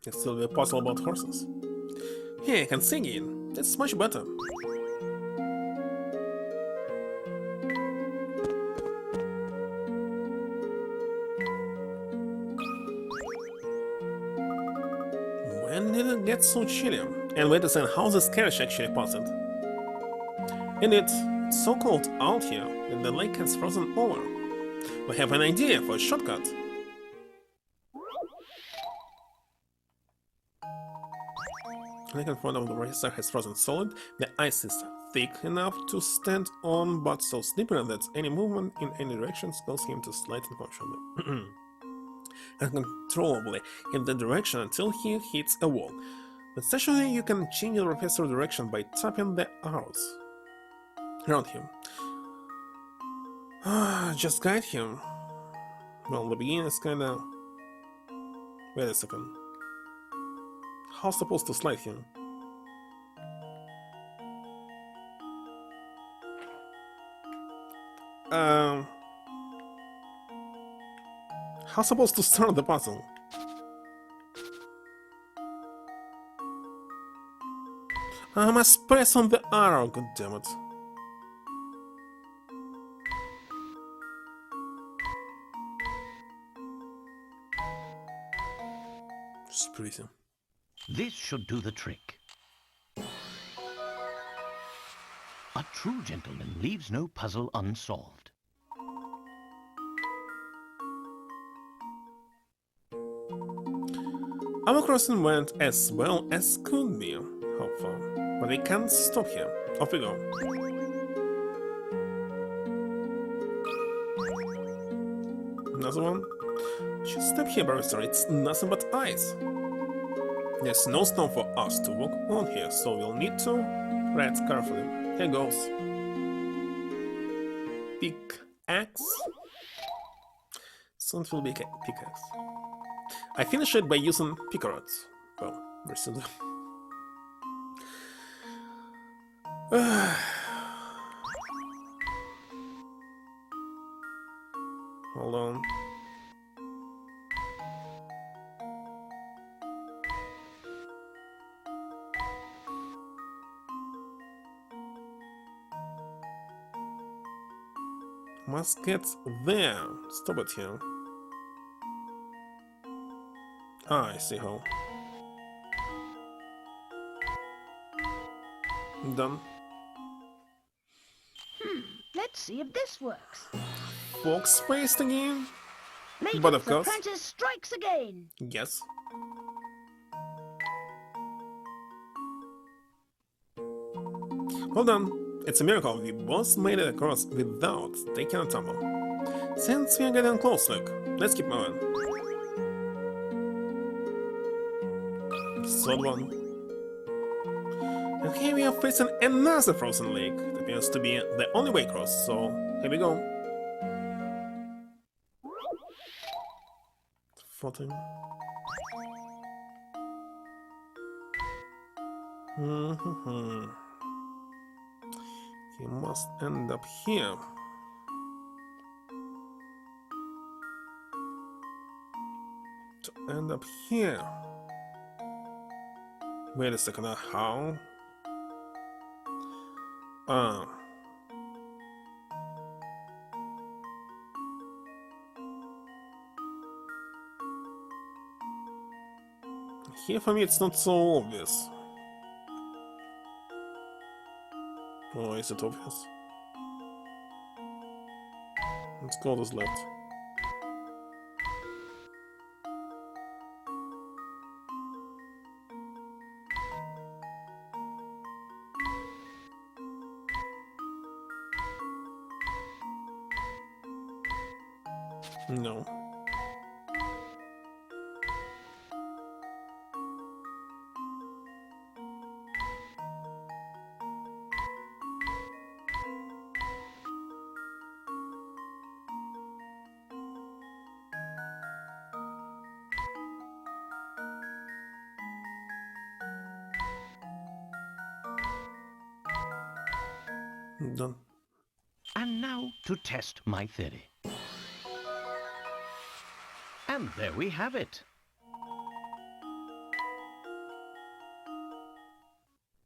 It's still a puzzle about horses. Hey, I can sing in. That's much better. When did it get so chilly? And wait a second, how this carriage actually passed? Indeed, it's so cold out here that the lake has frozen over. We have an idea for a shortcut. The lake in front of the racer has frozen solid. The ice is thick enough to stand on, but so slippery that any movement in any direction causes him to slide uncontrollably. Uncontrollably in that direction until he hits a wall. But essentially you can change the professor's direction by tapping the arrows around him. Just guide him. Well, the beginning is kinda... Wait a second. How supposed to slide him? How supposed to start the puzzle? I must press on the arrow, goddammit. It's pretty. This should do the trick. A true gentleman leaves no puzzle unsolved. Our crossing went as well as could be, how far? But we can't stop here. Off we go. Another one. Just step here, barrister. It's nothing but ice. There's no stone for us to walk on here, so we'll need to tread carefully. Here goes. Pickaxe. Soon it will be a pickaxe. I finished it by using picarots. Well, recently. Hold on. Must get there. Stop it here. Ah, I see how. Done. Let's see if this works. Fox faced again? Layton's But of course. apprentice strikes again. Yes. Hold on. It's a miracle we both made it across without taking a tumble. Since we are getting close, look, let's keep moving. Third one. And here we are facing another frozen lake. It appears to be the only way across, so here we go. 14. He must end up here. To end up here. Wait a second, how? Here for me it's not so obvious. Or is it obvious? Let's go this left. No. Done. And now to test my theory. And there we have it.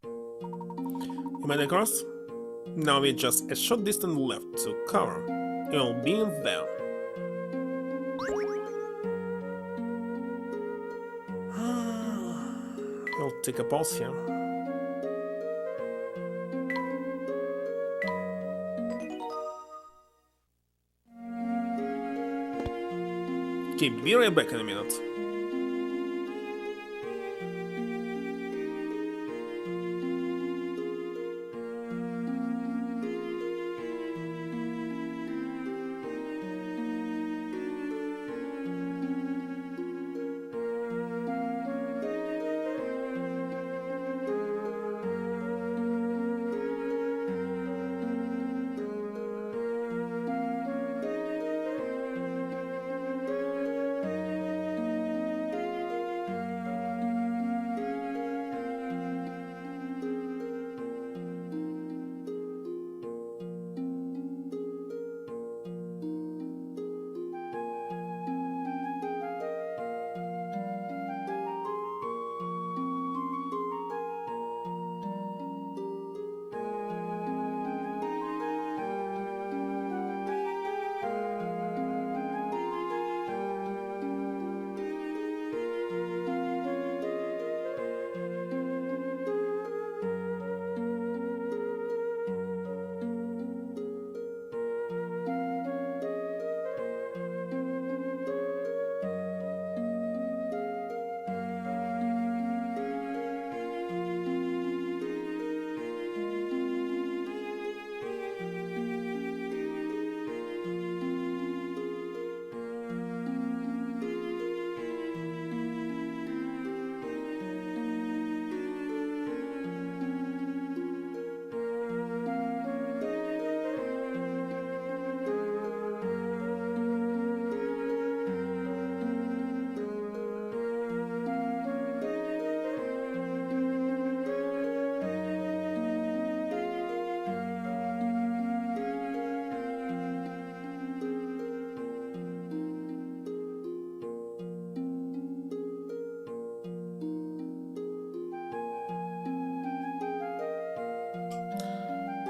You made it across? Now we're just a short distance left to cover. You'll be in there. We'll take a pause here. Okay, be right back in a minute.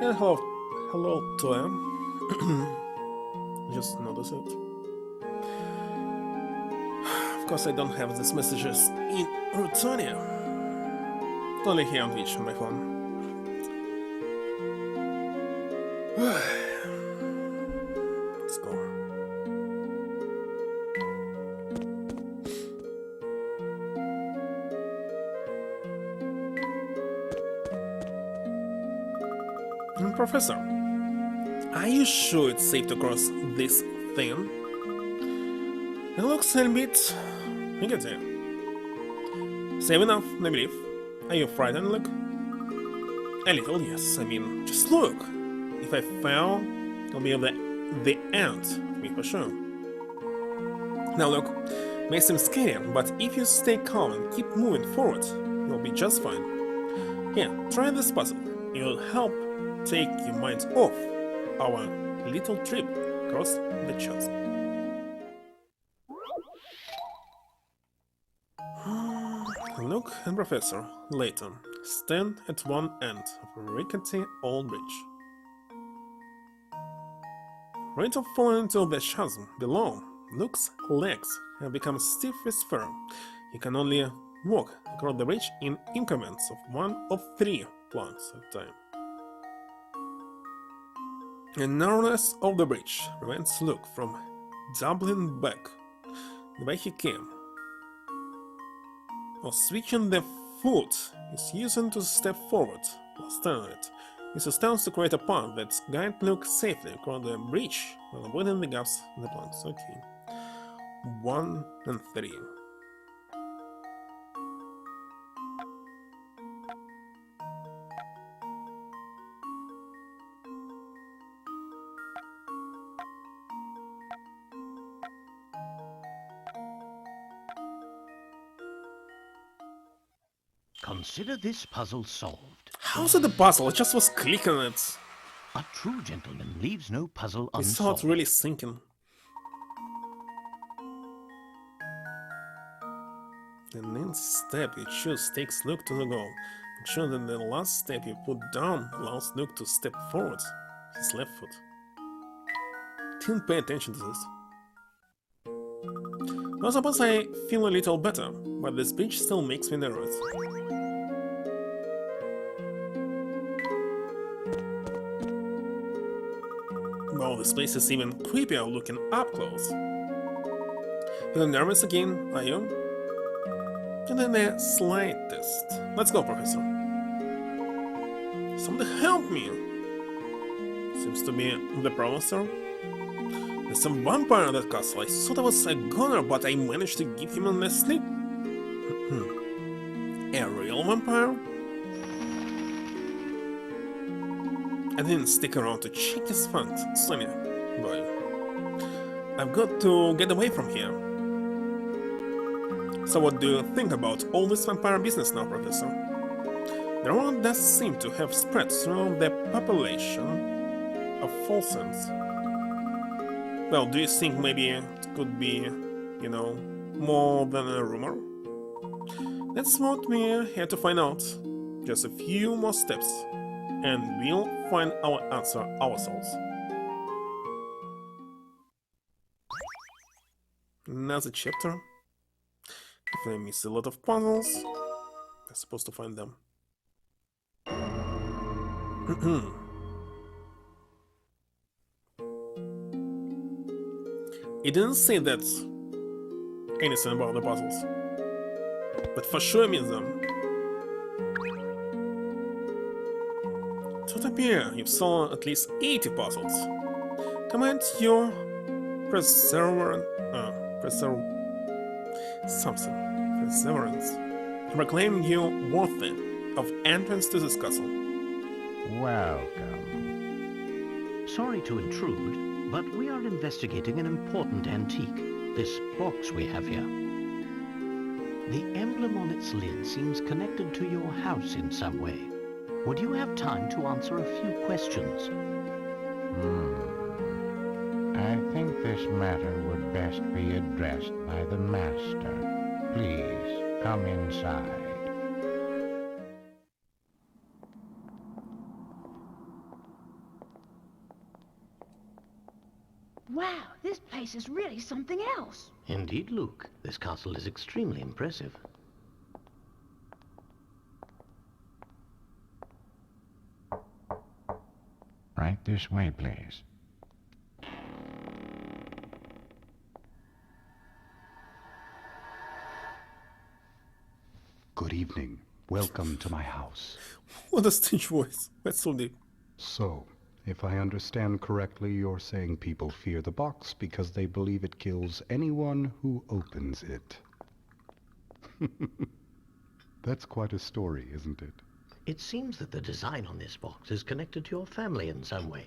And hello, Toya. Just notice it. Of course, I don't have these messages in Rutonia. Only here on Twitch on my phone. Let's go. Professor, are you sure it's safe to cross this thing? It looks a bit... You can say. Safe enough, I believe. Are you frightened, look? A little, yes. I mean, just look. If I fail, it'll be the end of me for sure. Now look, may seem scary, but if you stay calm and keep moving forward, you'll be just fine. Here, try this puzzle. It'll help take your mind off our little trip across the chasm. Luke and Professor Layton stand at one end of a rickety old bridge. Ready to fall into the chasm below, Luke's legs have become stiff with fear. He can only walk across the bridge in increments of 1 of 3 planks at a time. The narrowness of the bridge prevents Luke from doubling back the way he came, or switching the foot is used to step forward while standing on it. This stands to create a path that guides Luke safely across the bridge while avoiding the gaps in the planks. Okay. 1 and 3. Consider this puzzle solved. How's it a puzzle? I just was clicking it. A true gentleman leaves no puzzle I saw it unsolved. really sinking. The next step you choose takes Luke to the goal. Ensure that the last step you put down allows Luke to step forward his left foot. Didn't pay attention to this. I suppose I feel a little better, but this bridge still makes me nervous. Wow, this place is even creepier looking up close. Feeling nervous again, are you? And then the slightest. Let's go, Professor. Somebody help me! Seems to be the professor. There's some vampire in that castle. I thought I was a goner, but I managed to get him in the sleep. A real vampire? I didn't stick around to check his front, Sonia. Boy. I've got to get away from here. So what do you think about all this vampire business now, Professor? The rumor does seem to have spread through the population of Folsons. Well, do you think maybe it could be, you know, more than a rumor? That's what we're here to find out. Just a few more steps, and we'll find our answer ourselves. Another chapter. If I miss a lot of puzzles, I'm supposed to find them. It didn't say that anything about the puzzles, but for sure means them. It would appear you've solved at least 80 puzzles. Command your perseverance, proclaim you worthy of entrance to this castle. Welcome. Sorry to intrude, but we are investigating an important antique. This box we have here. The emblem on its lid seems connected to your house in some way. Would you have time to answer a few questions? I think this matter would best be addressed by the master. Please, come inside. place is really something else. Indeed, Luke. This castle is extremely impressive. Right this way, please. Good evening. Welcome to my house. What a strange voice. That's so deep. So, if I understand correctly, you're saying people fear the box because they believe it kills anyone who opens it. That's quite a story, isn't it? It seems that the design on this box is connected to your family in some way.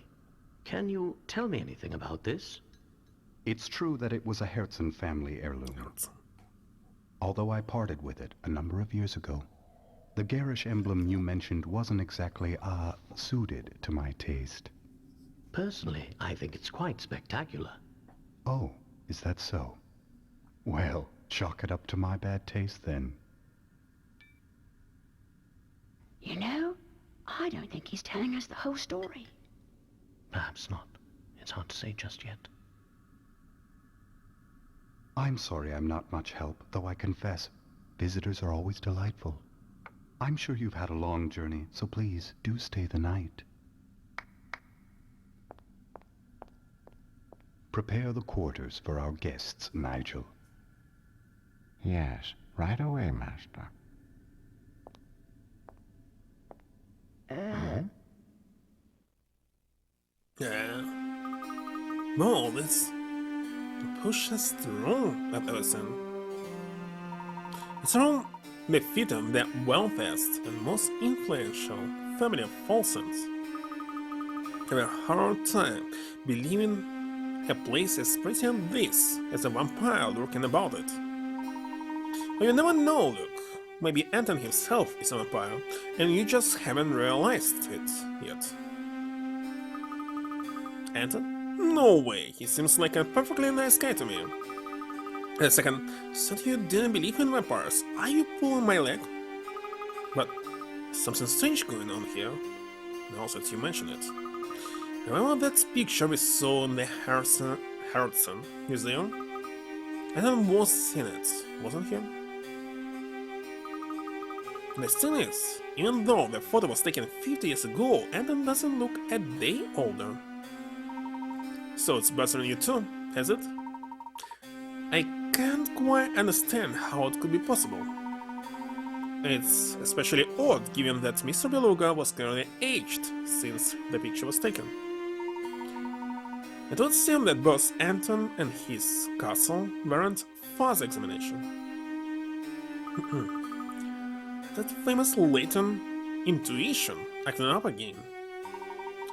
Can you tell me anything about this? It's true that it was a Herzen family heirloom. Although I parted with it a number of years ago, the garish emblem you mentioned wasn't exactly, suited to my taste. Personally, I think it's quite spectacular. Oh, is that so? Well, chalk it up to my bad taste then. You know, I don't think he's telling us the whole story. Perhaps not. It's hard to say just yet. I'm sorry I'm not much help, though I confess, visitors are always delightful. I'm sure you've had a long journey, so please do stay the night. Prepare the quarters for our guests, Nigel. Yes, right away, Master. Yeah. No, this push is strong, I've ever seen. It's around defeating the wealthiest and most influential family of Folsons. Have a hard time believing a place as pretty as this has a vampire lurking about it. But you never know, Luke. Maybe Anton himself is a vampire, and you just haven't realized it yet. Anton? No way, he seems like a perfectly nice guy to me. A second, said you didn't believe in vampires. Are you pulling my leg? But something strange going on here, now that you mention it. Remember that picture we saw in the Herzen Museum? Anton was in it, wasn't he? The thing is, even though the photo was taken 50 years ago, Anton doesn't look a day older. So it's better than you too, has it? I can't quite understand how it could be possible. It's especially odd given that Mr. Beluga was clearly aged since the picture was taken. It would seem that both Anton and his castle weren't further examination. That famous Layton intuition acting up again.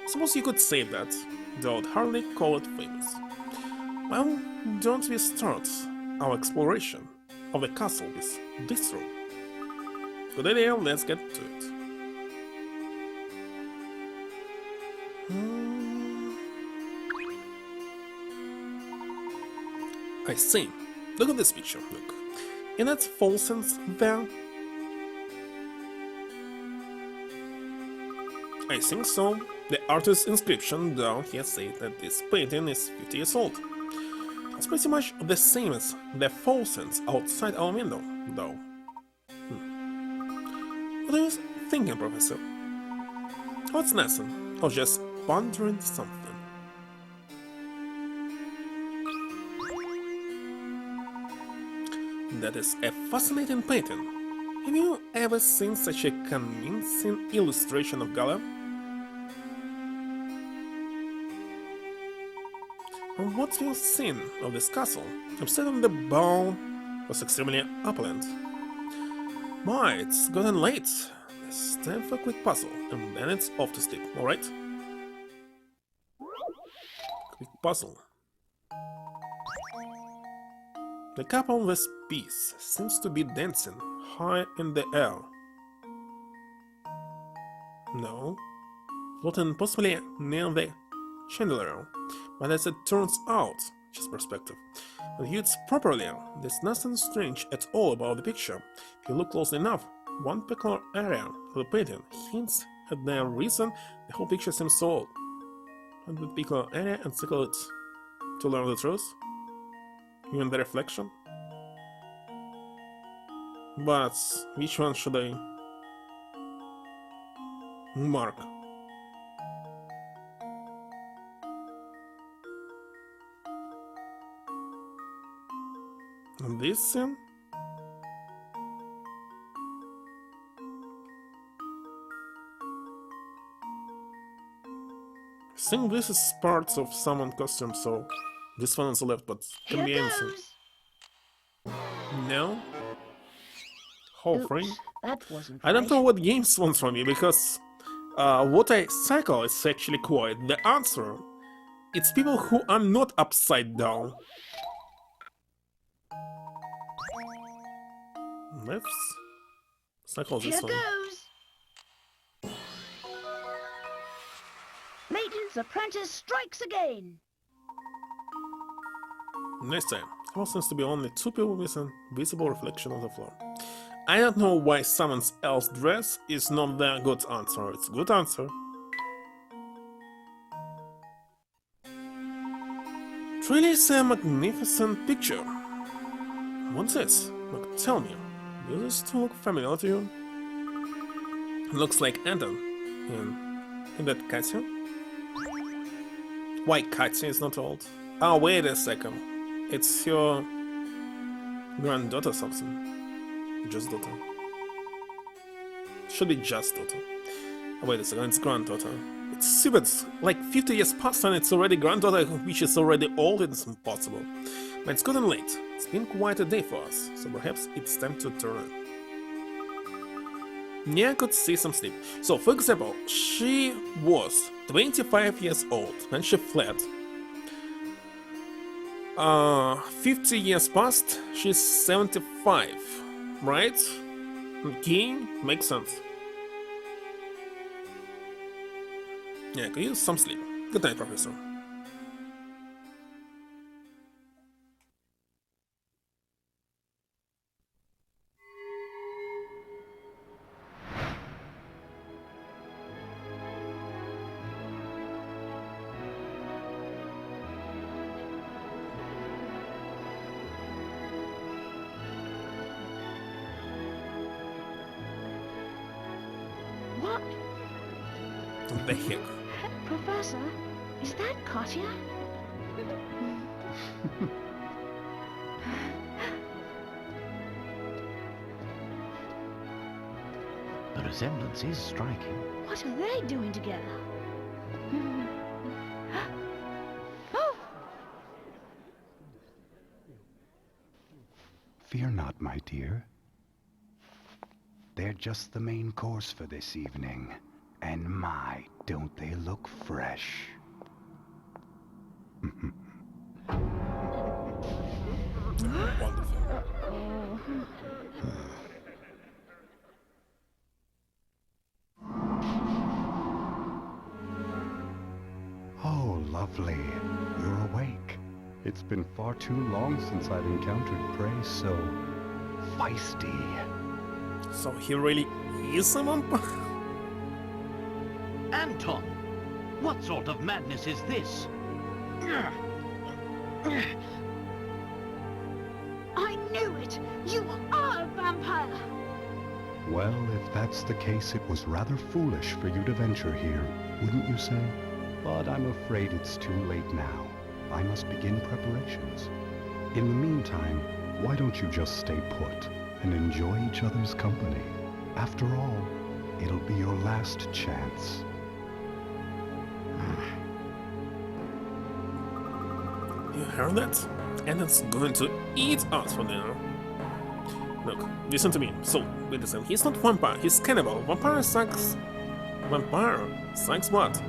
Suppose you could say that, though I'd hardly call it famous. Well, don't we start our exploration of the castle with this room? Good idea, let's get to it. I see. Look at this picture, look. In that Folsons there? I think so. The artist's inscription down here says that this painting is 50 years old. It's pretty much the same as the Folsons outside our window, though. What are you thinking, Professor? Oh, it's nothing. I was just pondering something. That is a fascinating painting. Have you ever seen such a convincing illustration of Gala? From what you've seen of this castle, I'm certain the ball was extremely opulent. My, it's gotten late. It's time for a quick puzzle, and then it's off to sleep, alright? Quick puzzle. The cup on this piece seems to be dancing high in the air. No, floating possibly near the chandelier, but as it turns out, just perspective, when viewed properly, there's nothing strange at all about the picture. If you look closely enough, one peculiar area of the painting hints at the reason the whole picture seems so old. Find the peculiar area and circle it to learn the truth. Even the reflection? But which one should I mark? This scene? I think this is part of someone's costume, so this one on the left, but can be Here anything. goes. No? Whole frame? Oops, that wasn't I don't right. know what games wants from me, because what I cycle is actually quite the answer. It's people who are not upside down. Let's cycle Here this one. goes. Layton's apprentice strikes again. Next time, house seems to be only two people with a visible reflection on the floor. I don't know why someone else's dress is not the good answer. It's a good answer. It really is a magnificent picture. What's this? Look, tell me. Does this look familiar to you? It looks like Anton in that Katya. Why Katya is not old? Oh, wait a second. It's your granddaughter something. Just daughter. Should be just daughter. Oh, wait a second, it's granddaughter. It's stupid. Like 50 years past and it's already granddaughter, which is already old. It's impossible. But it's gotten late. It's been quite a day for us, so perhaps it's time to turn in. Yeah, I could see some sleep. So, for example, she was 25 years old when she fled. 50 years past, she's 75, right? Okay, makes sense. Yeah, I could use some sleep. Good night, Professor. What? What the heck? Professor, is that Katya? The resemblance is striking. What are they doing together? Oh! Fear not, my dear. They're just the main course for this evening. And my, don't they look fresh? Wonderful. Oh, lovely. You're awake. It's been far too long since I've encountered prey so feisty. So he really is a vampire? Anton! What sort of madness is this? I knew it! You are a vampire! Well, if that's the case, it was rather foolish for you to venture here, wouldn't you say? But I'm afraid it's too late now. I must begin preparations. In the meantime, why don't you just stay put and enjoy each other's company? After all, it'll be your last chance. You heard that? And it's going to eat us for dinner. Look, listen to me. So, wait a second. He's not vampire, he's cannibal. Vampire sucks. Vampire sucks what?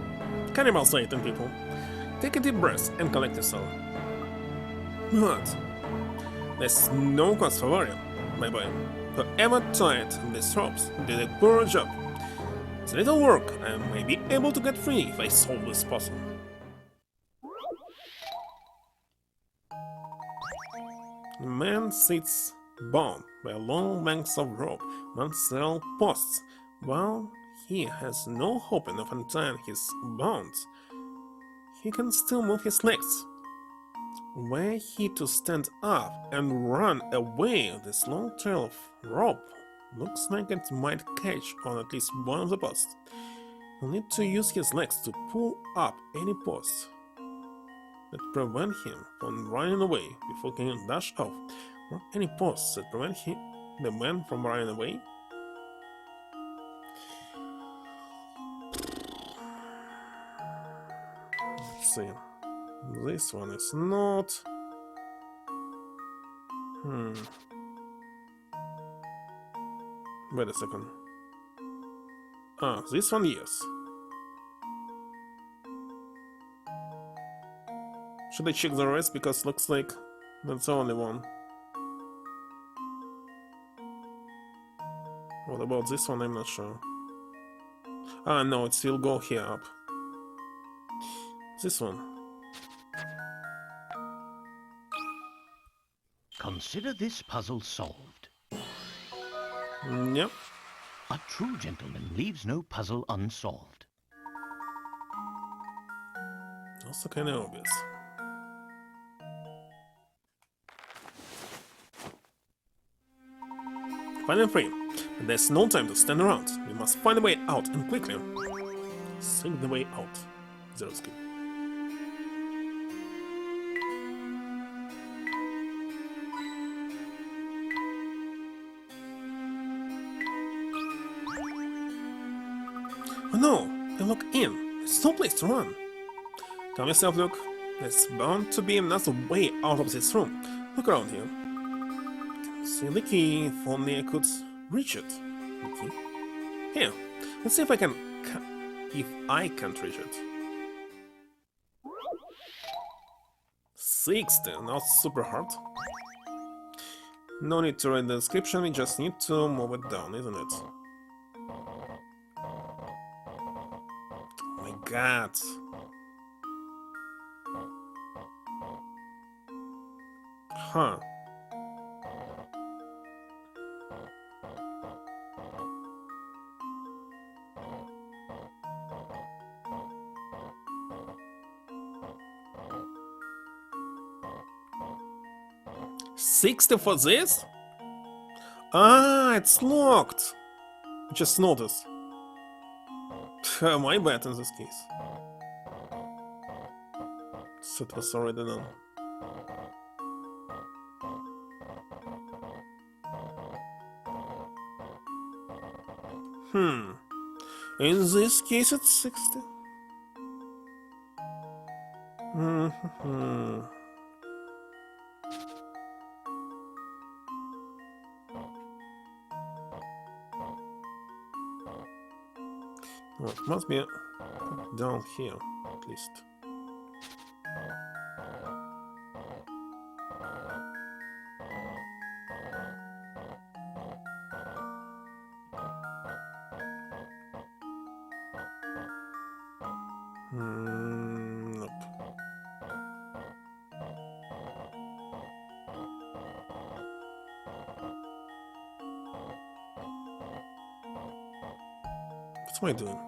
Cannibals are eating people. Take a deep breath and collect yourself. What? There's no cause for worry, my boy. Whoever tied these ropes did a poor job. It's a little work. I may be able to get free if I solve this puzzle. The man sits bound by long lengths of rope on several posts. While he has no hope of untying his bonds, he can still move his legs. Were he to stand up and run away, this long trail of rope looks like it might catch on at least one of the posts. He'll need to use his legs to pull up any posts that prevent him from running away before he can dash off, or any posts that prevent the man from running away. Let's see. This one is not. Wait a second. Ah, this one, yes. Should I check the rest, because looks like that's the only one. What about this one? I'm not sure. Ah, no, it still go here up. This one. Consider this puzzle solved. Yep. A true gentleman leaves no puzzle unsolved. Also kinda obvious. Final frame. But there's no time to stand around. We must find a way out, and quickly. Seek the way out. Zeroski. Oh no! I look in. There's no place to run. Calm yourself, Luke. There's bound to be another way out of this room. Look around here. See the key, if only I could reach it. The key? Here, let's see if I can... if I can't reach it. 60, not super hard. No need to read the description, we just need to move it down, isn't it? Oh my god. Huh. $60 for this? Ah, it's locked. Just noticed. My bad in this case. So it was already done. In this case it's 60. Well, it must be down here, at least. Nope. What am I doing?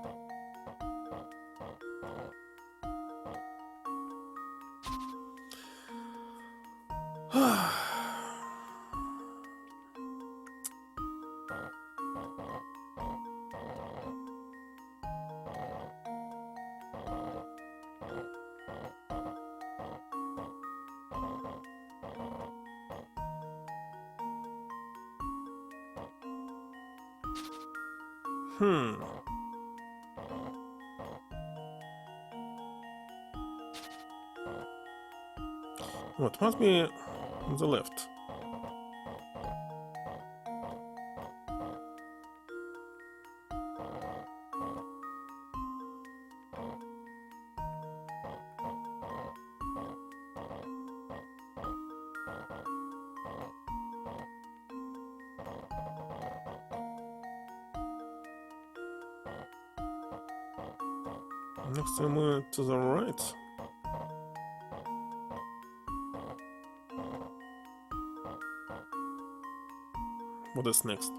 Oh, it must be on the left. Next time to the right. What is next?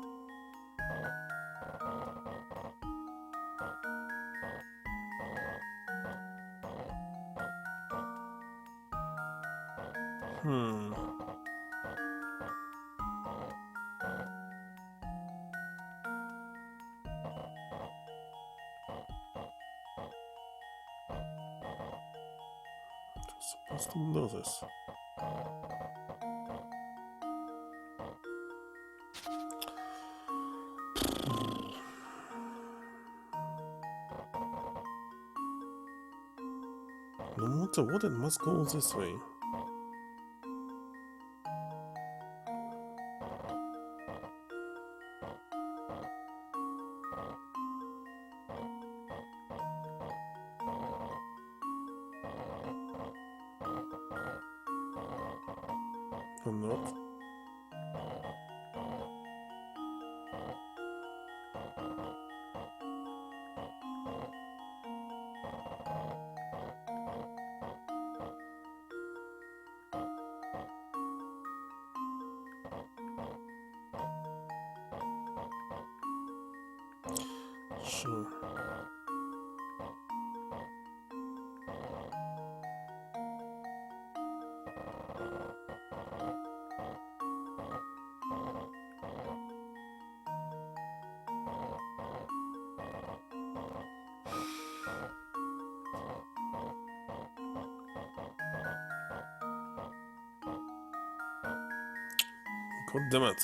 Hmm. Supposed to know this. No matter what, it must go this way. Or not. Sure. God damn it.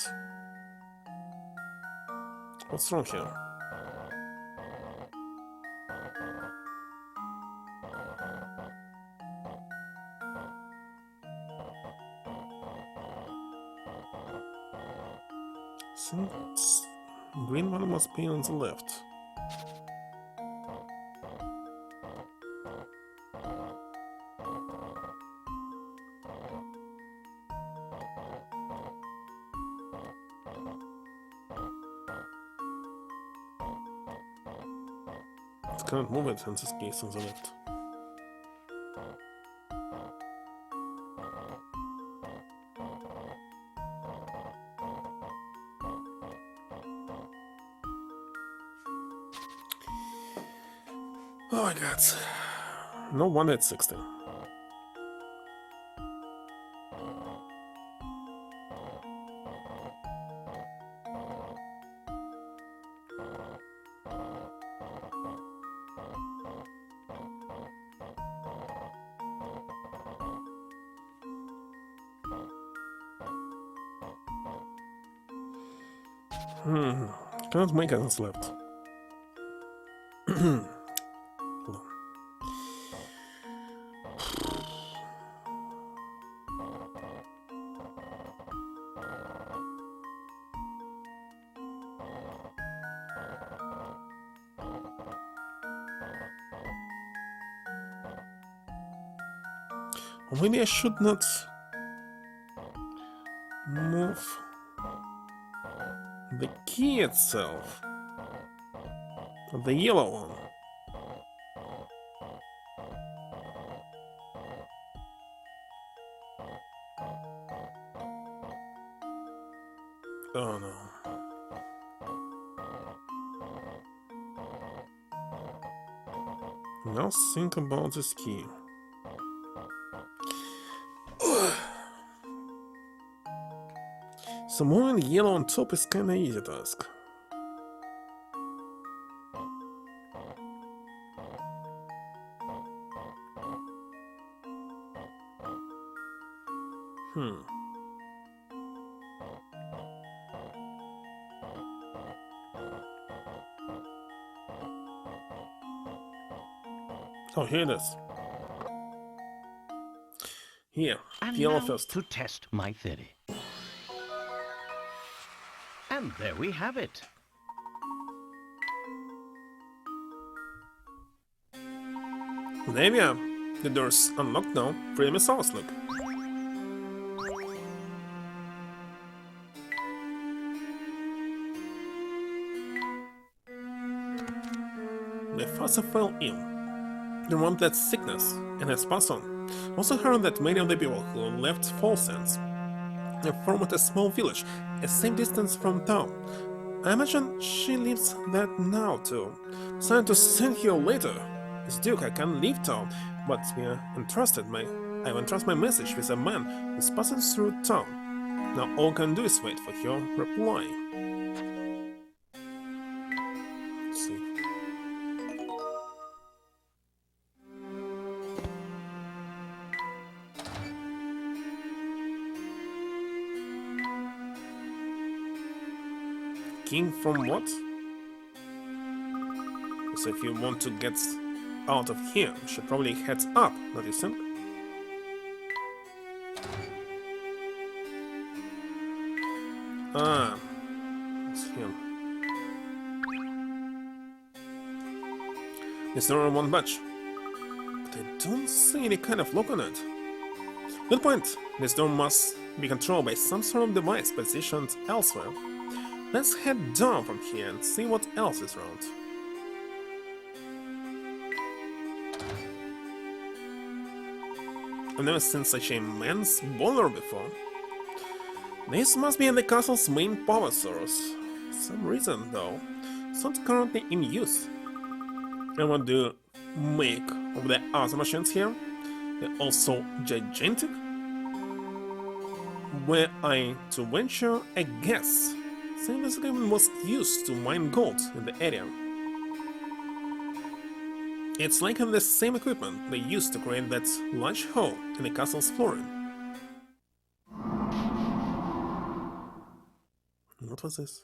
What's wrong here? Since green one must be on the left. It can't move it in this case on the left. Oh my god. No one at 16. Cannot make it left. Or maybe I should not move the key itself. The yellow one. Oh no. Now think about this key. So moving yellow on top is kinda easy task. Oh, here it is. Here, And yellow now first. to test my theory. And there we have it. There we are. The door's unlocked now. Free missiles, look. My father fell ill. The one that sickness and has passed on. Also heard that many of the people who left Falsense formed a small village, a safe distance from town. I imagine she lives that now too. Decided to send here later. As Duke, I can't leave town, but we are entrusted my I will trust my message with a man who's passing through town. Now all I can do is wait for her reply. Let's see. King from what? So if you want to get out of here, you should probably head up, don't you think? Ah, it's here. There's only one badge, but I don't see any kind of lock on it. Good point. This door must be controlled by some sort of device positioned elsewhere. Let's head down from here and see what else is around. I've never seen such a immense boulder before. This must be in the castle's main power source. For some reason, though, it's not currently in use. And what do you make of the other machines here? They're also gigantic? Were I to venture a guess, saying this equipment was used to mine gold in the area. It's like the same equipment they used to create that large hole in the castle's flooring. What was this?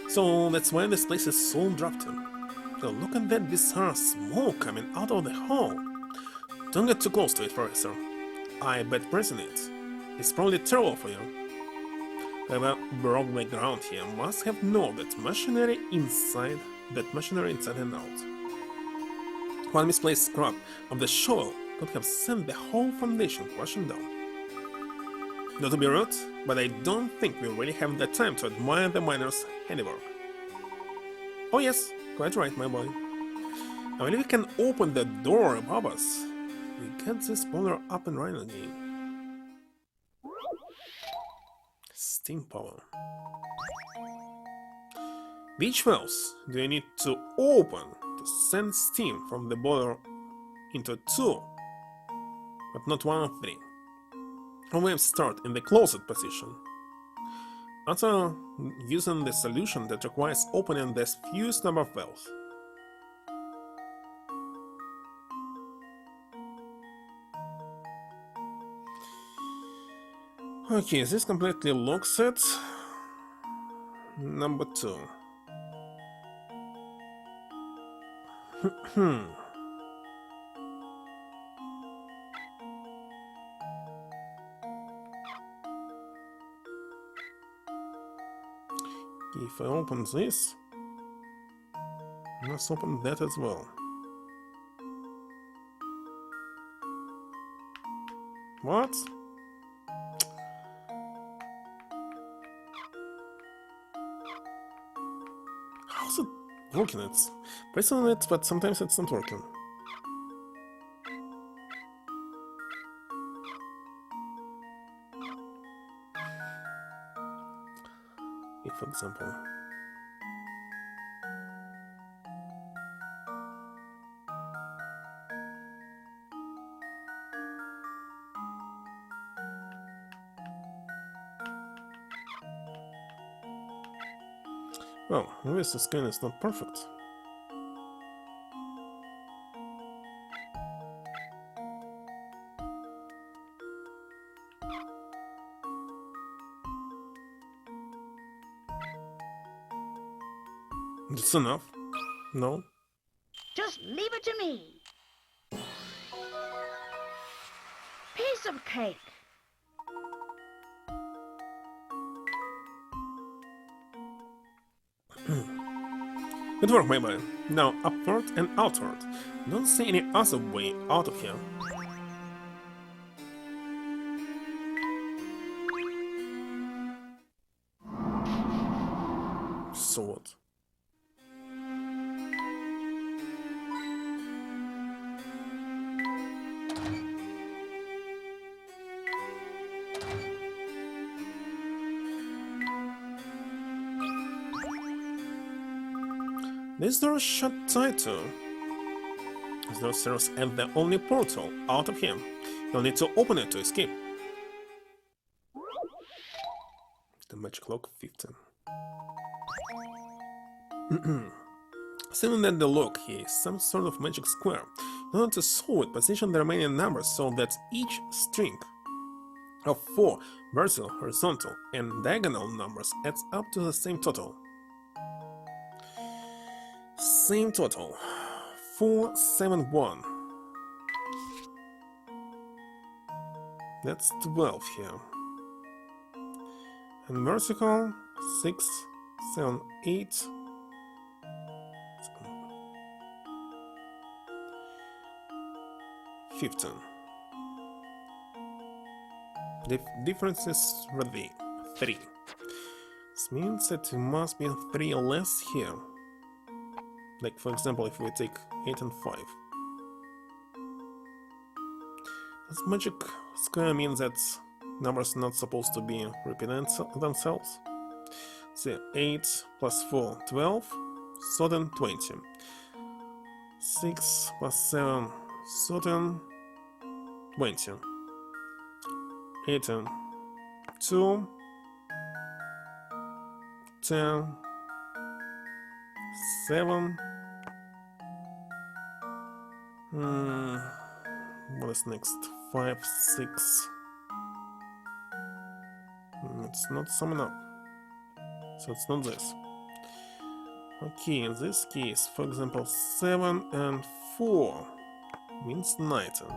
So that's why this place is so drafty. So look at that bizarre smoke coming out of the hole. Don't get too close to it, Professor. I bet pressing it is probably terrible for you. Whoever broke the ground here must have known that machinery inside and out. One misplaced scrap of the shovel could have sent the whole foundation crashing down. Not to be rude, but I don't think we really have the time to admire the miners' handiwork. Oh yes, quite right, my boy. I believe we can open the door above us. We get this boiler up and running again. Steam power. Which valves do you need to open to send steam from the boiler into 2, but not 1 or 3? Always start in the closest position. Also, using the solution that requires opening this fewest number of valves. Okay, this completely locks it. Number 2. If I open this, let's open that as well. What? How's it working? It's pressing on it, but sometimes it's not working. For example. Well, obviously the scan is not perfect. That's enough. No? Just leave it to me. Piece of cake. Good work, my boy. Now upward and outward. Don't see any other way out of here. So what? This door is shut tight too. This door serves as the only portal out of here. You'll need to open it to escape. The magic lock 15. Assuming that the lock here is some sort of magic square, in order to solve it, position the remaining numbers so that each string of 4 vertical, horizontal, and diagonal numbers adds up to the same total. Same total. 471. That's 12 here. And vertical 6, 7, 8. 15. The difference is really 3. This means that it must be 3 less here. Like, for example, if we take 8 and 5. This magic square means that numbers not supposed to be repeating themselves. So 8 plus 4, 12, so then 20. 6 plus 7, so then 20. 18, 2, 10, 7. What is next? 5, 6. It's not summing up, so it's not this. Okay, in this case, for example, 7 and 4 means 19.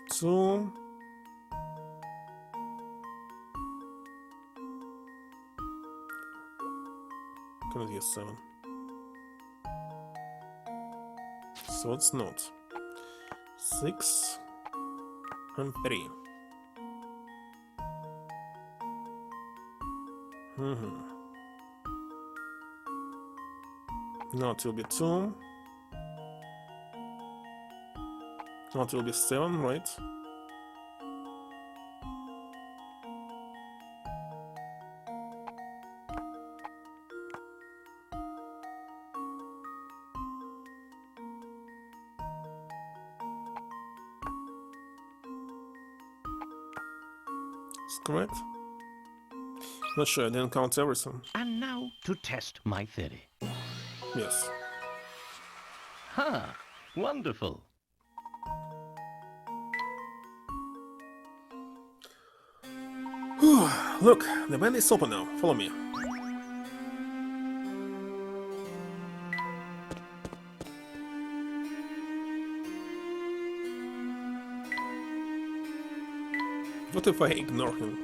2. Cannot use 7. So it's not. 6 and 3. Now it will be 2. Now it will be 7, right? That's correct. Not sure, I didn't count everything. And now to test my theory. Yes. Ha! Wonderful. Look, the band is open now. Follow me. What if I ignore him?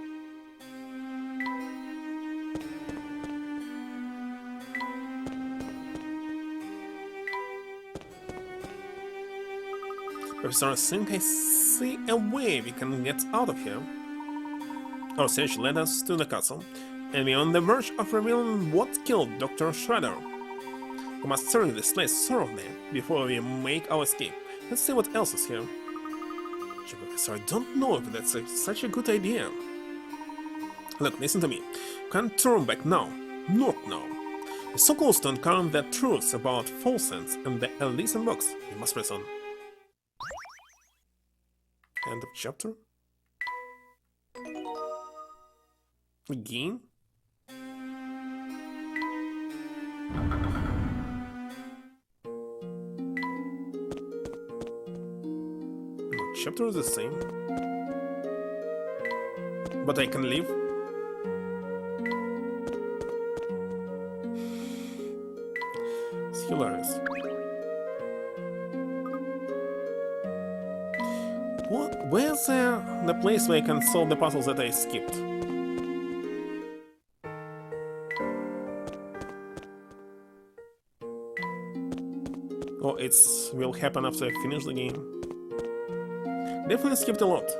Professor, I think I see a way we can get out of here. Our sage led us to the castle, and we are on the verge of revealing what killed Dr. Shredder. We must search this place thoroughly before we make our escape. Let's see what else is here. Professor, I don't know if that's such a good idea. Look, listen to me. You can't turn back now. Not now. We're so close to uncovering the truth about Falsense and the Elysian box. We must press on. End of chapter? Again? The chapter is the same. But I can leave. It's hilarious. Where's the place where I can solve the puzzles that I skipped? Oh, will happen after I finish the game. Definitely skipped a lot.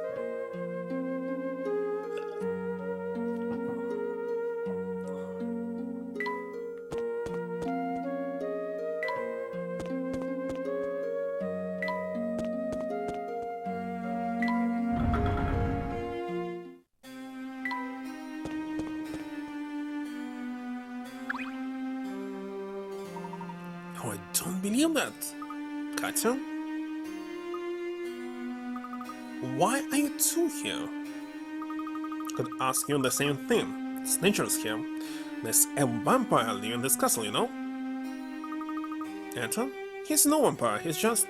Oh, I don't believe that, Katya. Why are you two here? Could ask you the same thing. It's dangerous here. There's a vampire living in this castle, you know? Anton? He's no vampire, he's just...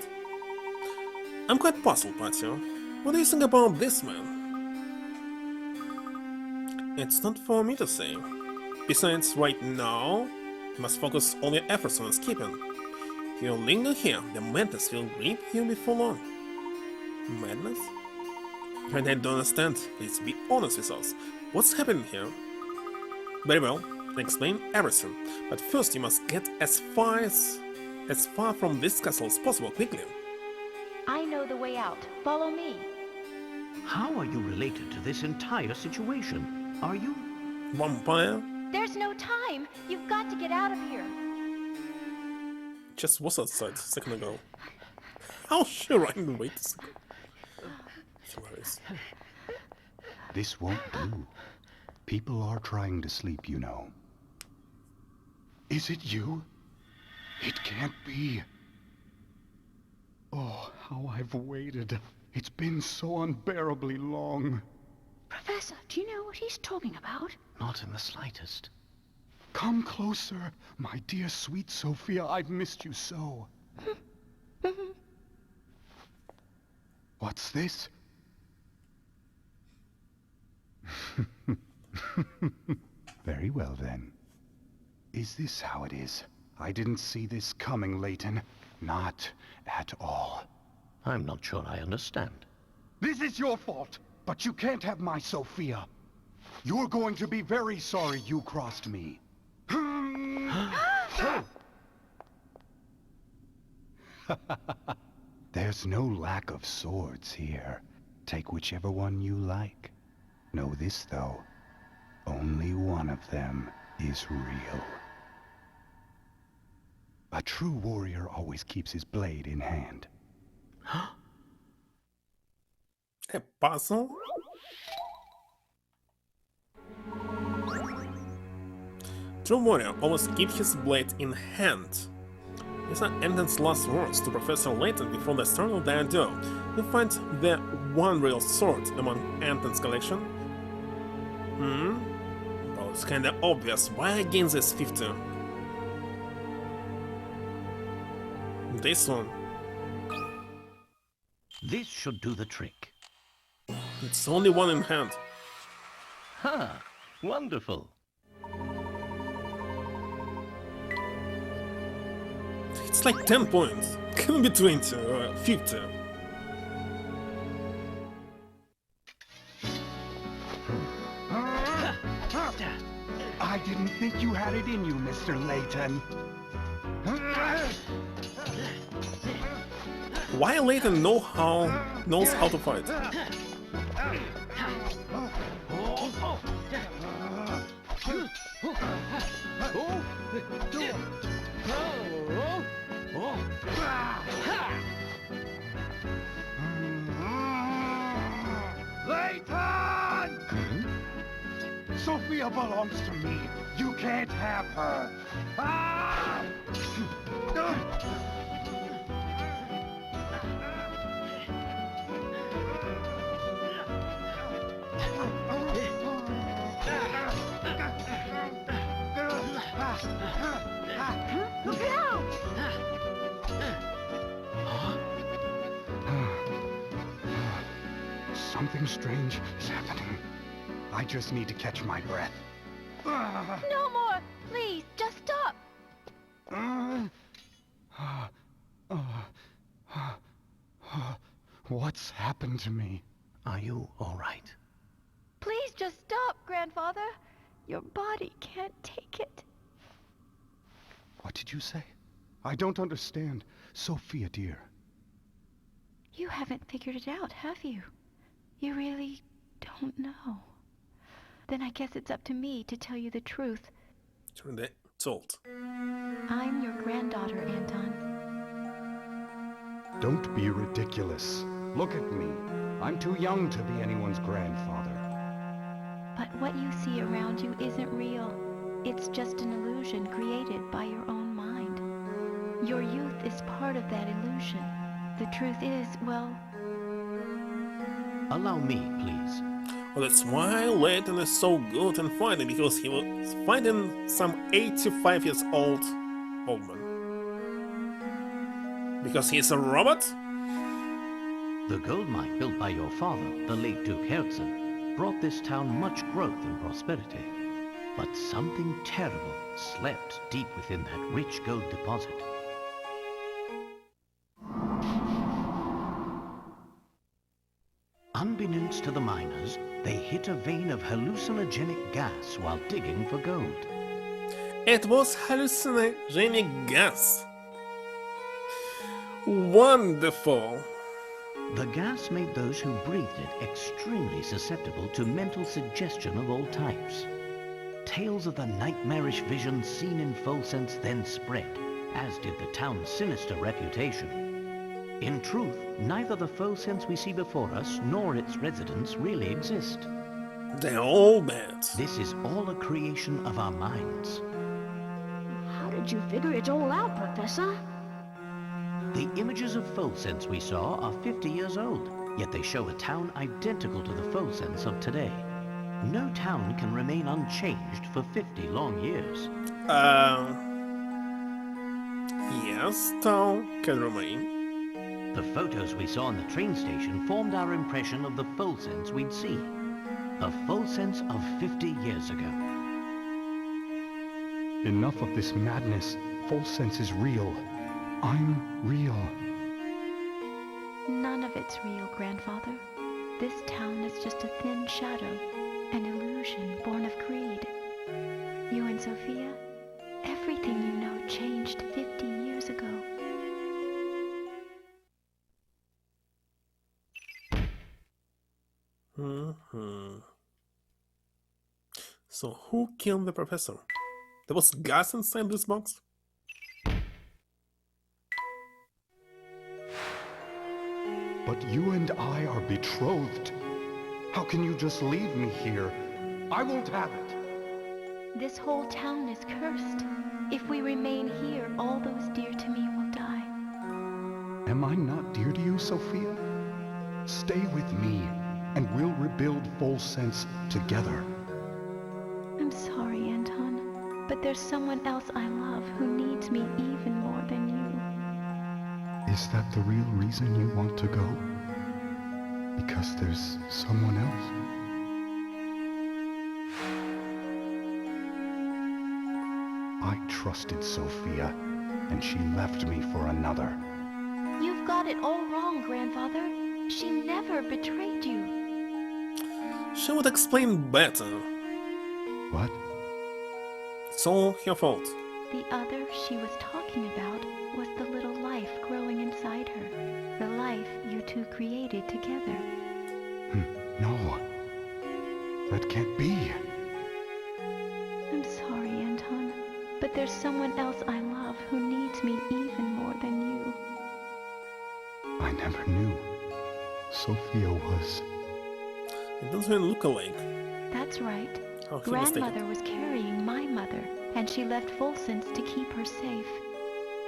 I'm quite puzzled, Patio. What do you think about this man? It's not for me to say. Besides, right now, you must focus all your efforts on escaping. If you linger here, the madness will grip you before long. Madness? And I don't understand. Please be honest with us. What's happening here? Very well, I'll explain everything. But first you must get as far from this castle as possible quickly. I know the way out. Follow me. How are you related to this entire situation? Are you? Vampire? There's no time. You've got to get out of here. Just was outside a second ago. How sure I can wait a second. Hilarious. This won't do. People are trying to sleep, you know. Is it you? It can't be. Oh, how I've waited. It's been so unbearably long. Professor, do you know what he's talking about? Not in the slightest. Come closer, my dear sweet Sophia. I've missed you so. What's this? Very well, then. Is this how it is? I didn't see this coming, Layton. Not at all. I'm not sure I understand. This is your fault, but you can't have my Sophia. You're going to be very sorry you crossed me. There's no lack of swords here. Take whichever one you like. Know this, though. Only one of them is real. A true warrior always keeps his blade in hand. A puzzle? True warrior always keeps his blade in hand. These are Anton's last words to Professor Layton before the start of their duel. You find the one real sword among Anton's collection. Well, it's kinda obvious. Why against this 50? This one. This should do the trick. It's only one in hand. Ha! Wonderful. It's like 10 points. Can be 20 or 50. I didn't think you had it in you, Mr. Layton. Why Layton knows how to fight? Layton! Sophia belongs to me. You can't have her. Ah! Look out! Something strange is happening. I just need to catch my breath. No more! Please, just stop! What's happened to me? Are you all right? Please just stop, Grandfather. Your body can't take it. What did you say? I don't understand. Sophia, dear. You haven't figured it out, have you? You really don't know. Then I guess it's up to me to tell you the truth. Turn the salt. I'm your granddaughter, Anton. Don't be ridiculous. Look at me. I'm too young to be anyone's grandfather. But what you see around you isn't real. It's just an illusion created by your own mind. Your youth is part of that illusion. The truth is, well... Allow me, please. Well, that's why Layton is so good in fighting, because he was fighting some 85 years old man. Because he's a robot? The gold mine built by your father, the late Duke Herzen, brought this town much growth and prosperity. But something terrible slept deep within that rich gold deposit. Unbeknownst to the miners, they hit a vein of hallucinogenic gas while digging for gold. It was hallucinogenic gas. Wonderful. The gas made those who breathed it extremely susceptible to mental suggestion of all types. Tales of the nightmarish visions seen in Folsense then spread, as did the town's sinister reputation. In truth, neither the Folsense we see before us nor its residents really exist. They're all bad. This is all a creation of our minds. How did you figure it all out, Professor? The images of Folsense we saw are 50 years old, yet they show a town identical to the Folsense of today. No town can remain unchanged for 50 long years. Yes, town can remain. The photos we saw in the train station formed our impression of the Folsense we'd see. The Folsense of 50 years ago. Enough of this madness. Folsense is real. I'm real. None of it's real, Grandfather. This town is just a thin shadow, an illusion born of greed. You and Sophia, everything you know changed 50 years ago. So who killed the professor? There was gas inside this box? But you and I are betrothed. How can you just leave me here? I won't have it. This whole town is cursed. If we remain here, all those dear to me will die. Am I not dear to you, Sophia? Stay with me, and we'll rebuild Folsense together. I'm sorry, Anton, but there's someone else I love who needs me even more than you. Is that the real reason you want to go? Because there's someone else? I trusted Sophia, and she left me for another. You've got it all wrong, Grandfather. She never betrayed you. She would explain better. What? It's all your fault. The other she was talking about was the little life growing inside her. The life you two created together. No. That can't be. I'm sorry, Anton, but there's someone else I love who needs me even more than you. I never knew. Sophia was... It doesn't even look alike. That's right. How he mistaken. Grandmother was carrying my mother, and she left Folsense to keep her safe.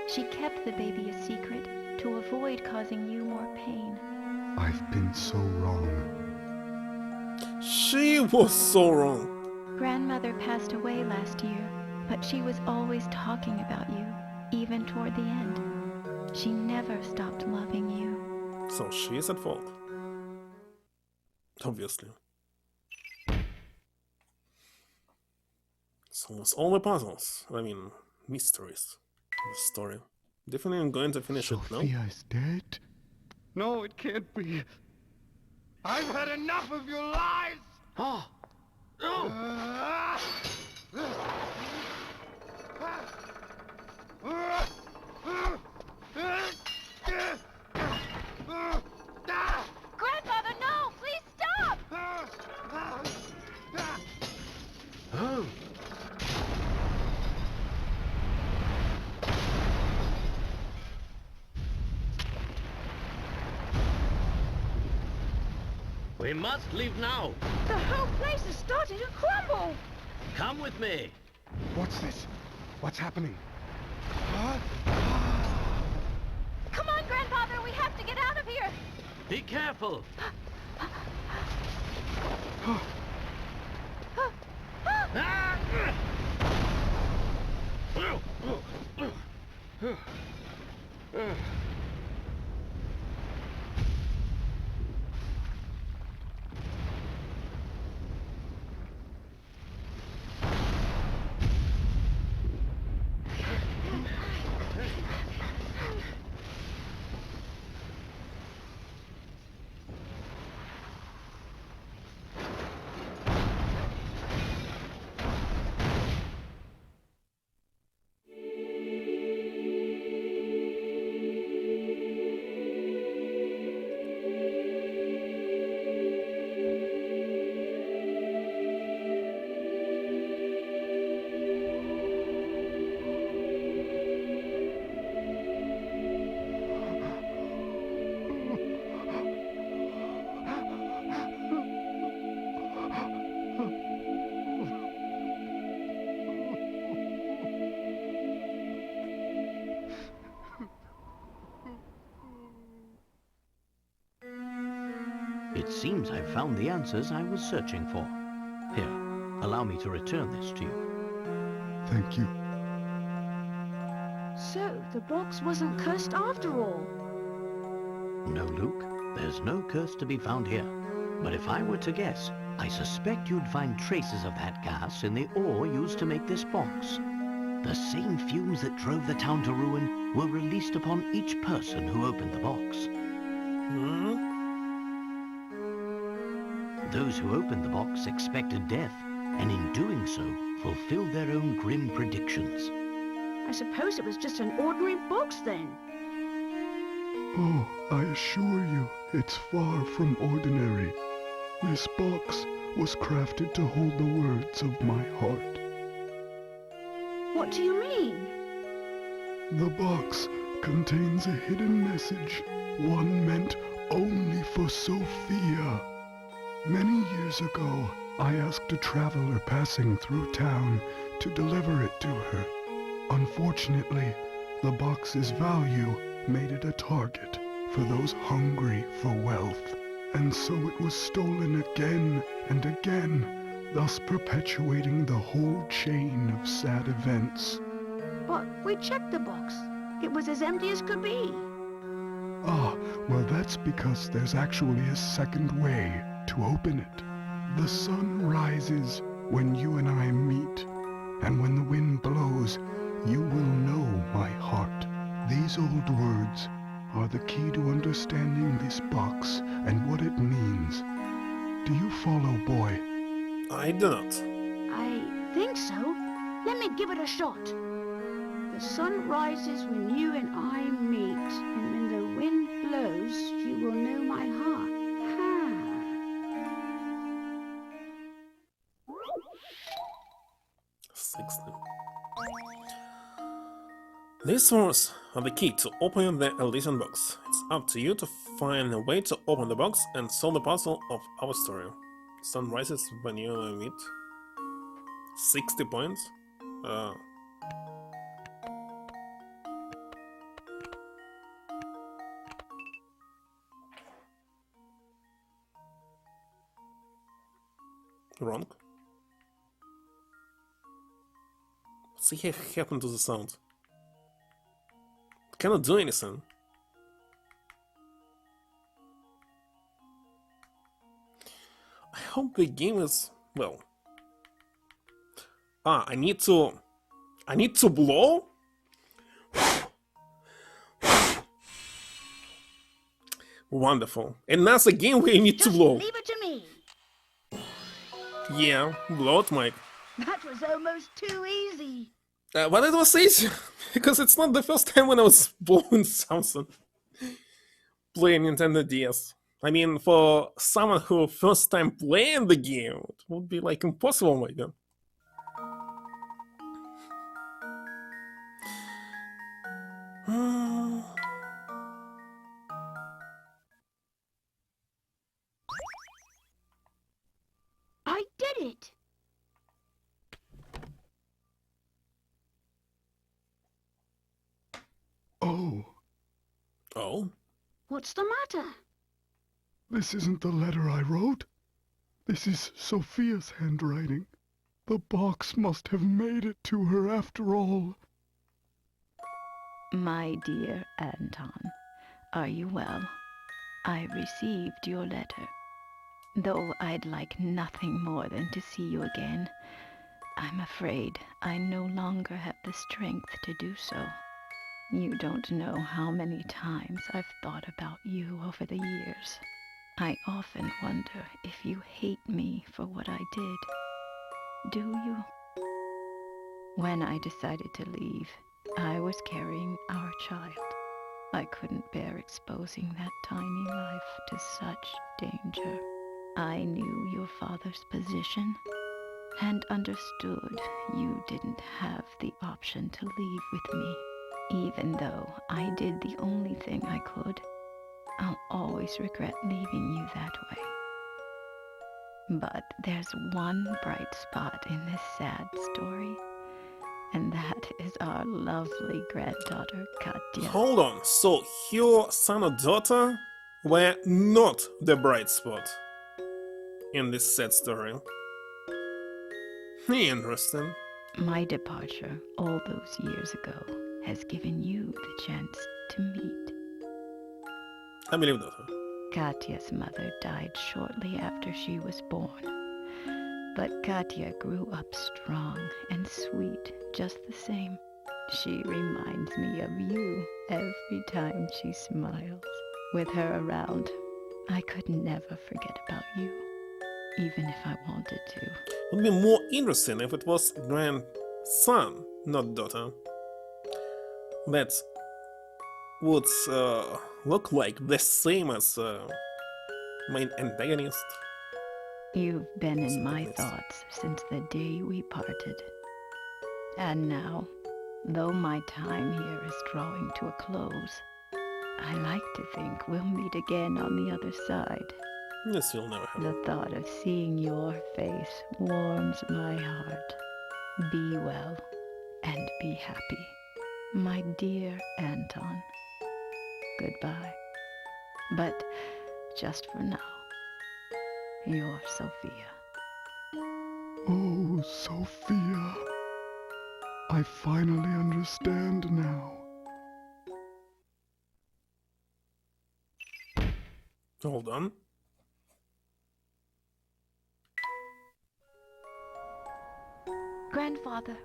She kept the baby a secret to avoid causing you more pain. I've been so wrong. She was so wrong. Grandmother passed away last year, but she was always talking about you, even toward the end. She never stopped loving you. So she is at fault. Obviously. Solves all the puzzles. I mean, mysteries. The story. Definitely I'm going to finish it, no? Sophia is dead? No, it can't be. I've had enough of your lies! Oh! No! Grandfather, no! Please stop! Oh! We must leave now. The whole place is starting to crumble! Come with me. What's this? What's happening? Huh? We have to get out of here! Be careful! It seems I've found the answers I was searching for. Here, allow me to return this to you. Thank you. So, the box wasn't cursed after all. No, Luke, there's no curse to be found here. But if I were to guess, I suspect you'd find traces of that gas in the ore used to make this box. The same fumes that drove the town to ruin were released upon each person who opened the box. Those who opened the box expected death, and in doing so, fulfilled their own grim predictions. I suppose it was just an ordinary box then. Oh, I assure you, it's far from ordinary. This box was crafted to hold the words of my heart. What do you mean? The box contains a hidden message, one meant only for Sophia. Many years ago, I asked a traveler passing through town to deliver it to her. Unfortunately, the box's value made it a target for those hungry for wealth, and so it was stolen again and again, thus perpetuating the whole chain of sad events. But we checked the box. It was as empty as could be. Ah, well, that's because there's actually a second way to open it. The sun rises when you and I meet, and when the wind blows, you will know my heart. These old words are the key to understanding this box and what it means. Do you follow, boy? I do not. I think so. Let me give it a shot. The sun rises when you and I meet, and when the wind blows, you will know my heart. Sixthly. These words are the key to opening the Elysian box. It's up to you to find a way to open the box and solve the puzzle of our story. Sun rises when you meet. 60 points? Wrong. See what happened to the sound. Cannot do anything. I hope the game is well. I need to blow? Wonderful. And that's a game where you need to Just blow. leave it to me. Yeah, blow it, Mike. That was almost too easy. But it was easy, because it's not the first time when I was blowing something. Playing Nintendo DS. I mean, for someone who first time playing the game, it would be like impossible, maybe. I did it. Oh, Oh? What's the matter? This isn't the letter I wrote. This is Sophia's handwriting. The box must have made it to her after all. My dear Anton, are you well? I received your letter. Though I'd like nothing more than to see you again, I'm afraid I no longer have the strength to do so. You don't know how many times I've thought about you over the years. I often wonder if you hate me for what I did. Do you? When I decided to leave, I was carrying our child. I couldn't bear exposing that tiny life to such danger. I knew your father's position and understood you didn't have the option to leave with me. Even though I did the only thing I could, I'll always regret leaving you that way. But there's one bright spot in this sad story, and that is our lovely granddaughter, Katya. Hold on, so your son or daughter were not the bright spot in this sad story. Interesting. My departure all those years ago has given you the chance to meet. I believe that. Katya's mother died shortly after she was born. But Katya grew up strong and sweet just the same. She reminds me of you every time she smiles. With her around, I could never forget about you, even if I wanted to. It would be more interesting if it was grandson, not daughter. That would look like the same as main antagonist. You've been in my thoughts since the day we parted. And now, though my time here is drawing to a close, I like to think we'll meet again on the other side. This will never happen. The thought of seeing your face warms my heart. Be well and be happy, my dear Anton. Goodbye. But just for now, your Sophia. Oh, Sophia. I finally understand now. Hold on. Grandfather.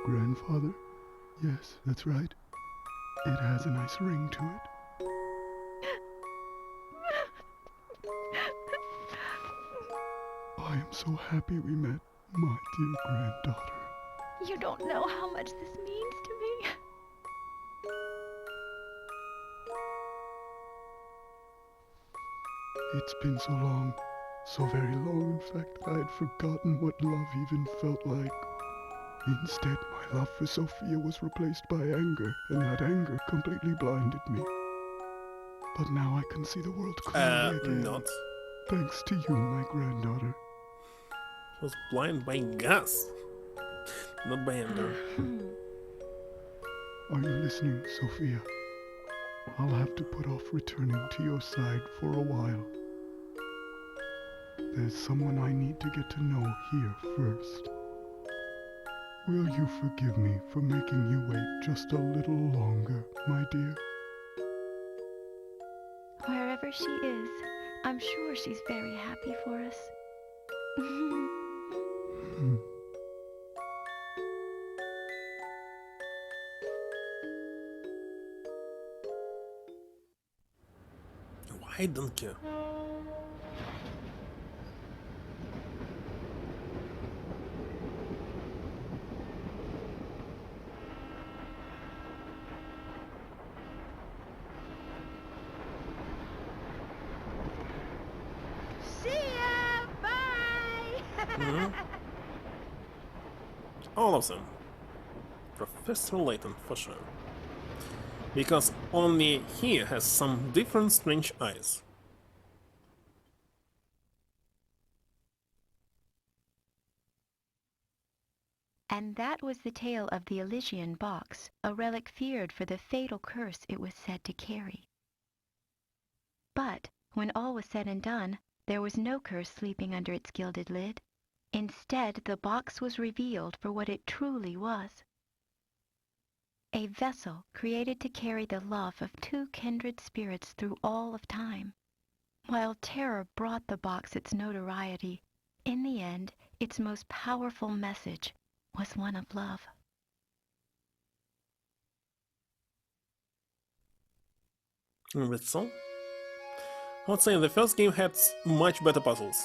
Grandfather? Yes, that's right. It has a nice ring to it. I am so happy we met, my dear granddaughter. You don't know how much this means to me. It's been so long, so very long, in fact, that I had forgotten what love even felt like. Instead, my love for Sophia was replaced by anger, and that anger completely blinded me. But now I can see the world clearly again. Not. Thanks to you, my granddaughter. Was blind by gas, not by anger. Are you listening, Sophia? I'll have to put off returning to your side for a while. There's someone I need to get to know here first. Will you forgive me for making you wait just a little longer, my dear? Wherever she is, I'm sure she's very happy for us. Why don't you? See ya! Bye! All of them. Professor Layton, for sure. Because only he has some different strange eyes. And that was the tale of the Elysian box, a relic feared for the fatal curse it was said to carry. But when all was said and done, there was no curse sleeping under its gilded lid. Instead, the box was revealed for what it truly was. A vessel created to carry the love of two kindred spirits through all of time. While terror brought the box its notoriety, in the end, its most powerful message was one of love. That's all. I would say the first game had much better puzzles.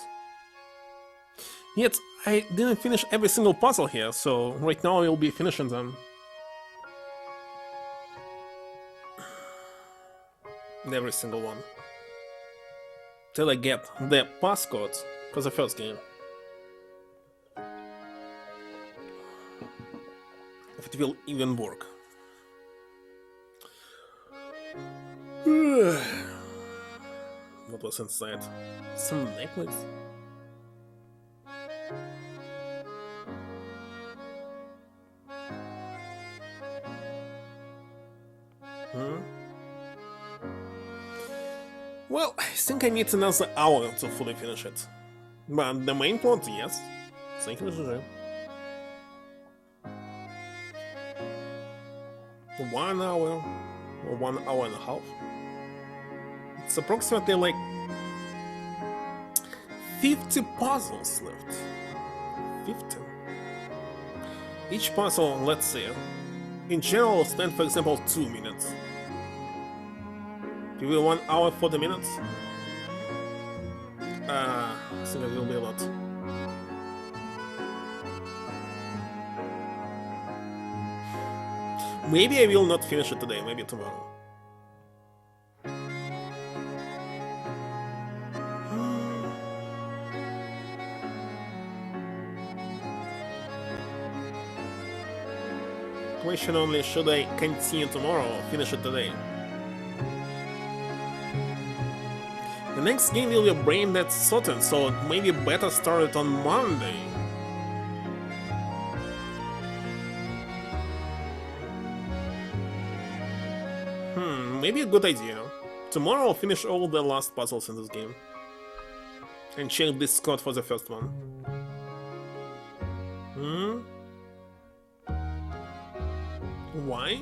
Yet, I didn't finish every single puzzle here, so right now I will be finishing them. Every single one. Till I get the passcode for the first game. If it will even work. What was inside? Some necklace? Well, I think I need another hour to fully finish it. But the main plot, yes. Thank you, GG. 1 hour or 1 hour and a half. It's approximately like 50 puzzles left. 50. Each puzzle, let's see, in general will spend, for example, 2 minutes. Give me 1 hour 40 minutes. I think it will be a lot. Maybe I will not finish it today, maybe tomorrow. Question only, should I continue tomorrow or finish it today? The next game will be Brain Dead Sutton, so it may be better start it on Monday. Maybe a good idea. Tomorrow I'll finish all the last puzzles in this game. And check this code for the first one. Why?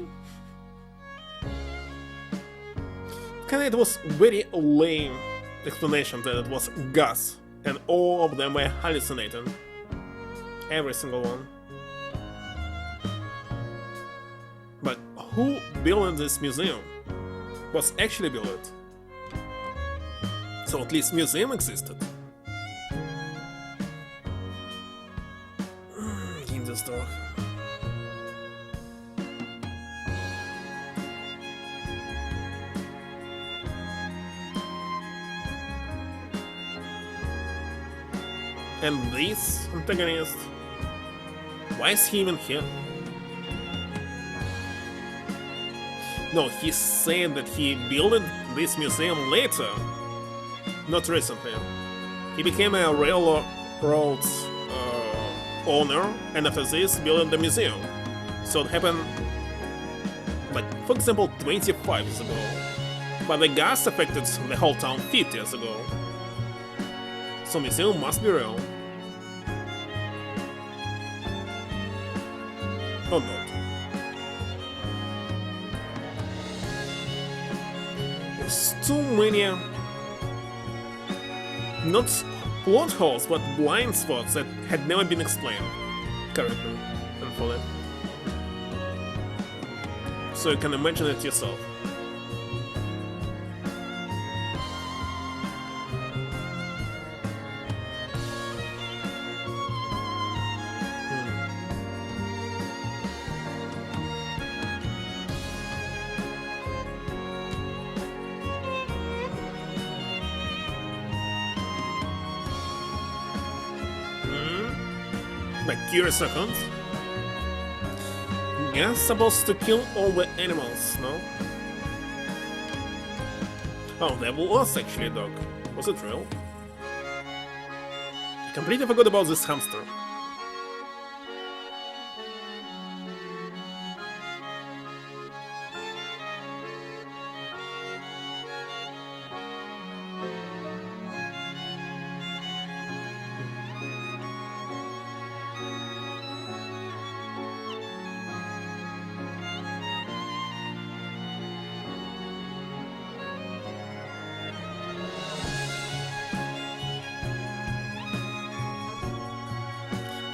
Kinda it was very lame explanation that it was gas and all of them were hallucinating. Every single one. But who built this museum? Was actually built? So at least museum existed. In the store. And this antagonist? Why is he even here? No, he said that he built this museum later, not recently. He became a railroads owner, and after this built the museum. So it happened, like, for example, 25 years ago. But the gas affected the whole town 50 years ago. So museum must be real. Or not. There's too many, not plot holes, but blind spots that had never been explained correctly and fully. So you can imagine it yourself. Here a second. You're supposed to kill all the animals, no? Oh, there was actually a dog. Was it real? I completely forgot about this hamster.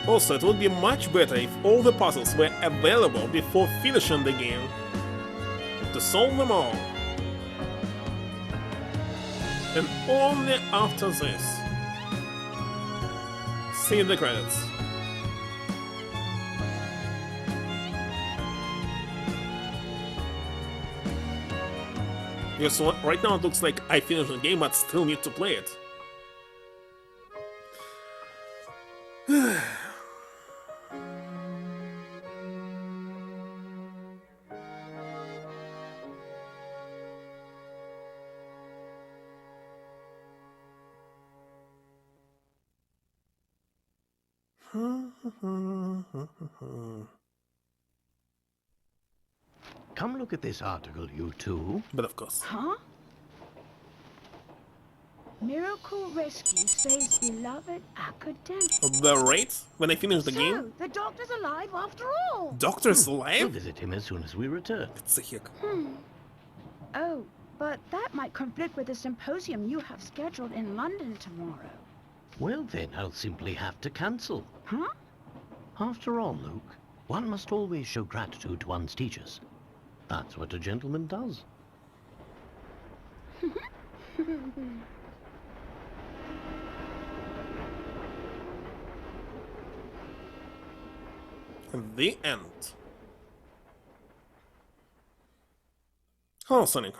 Also, it would be much better if all the puzzles were available before finishing the game, to solve them all. And only after this, see the credits. Because right now it looks like I finished the game but still need to play it. Come look at this article, you two. But of course. Huh? Miracle Rescue saves beloved academic. The rate when I finish the So, game? the doctor's alive after all. Doctor's We'll alive? visit him as soon as we return. What the heck? Oh, but that might conflict with the symposium you have scheduled in London tomorrow. Well then, I'll simply have to cancel. Huh? After all, Luke, one must always show gratitude to one's teachers. That's what a gentleman does. The end. Hello, Sonic.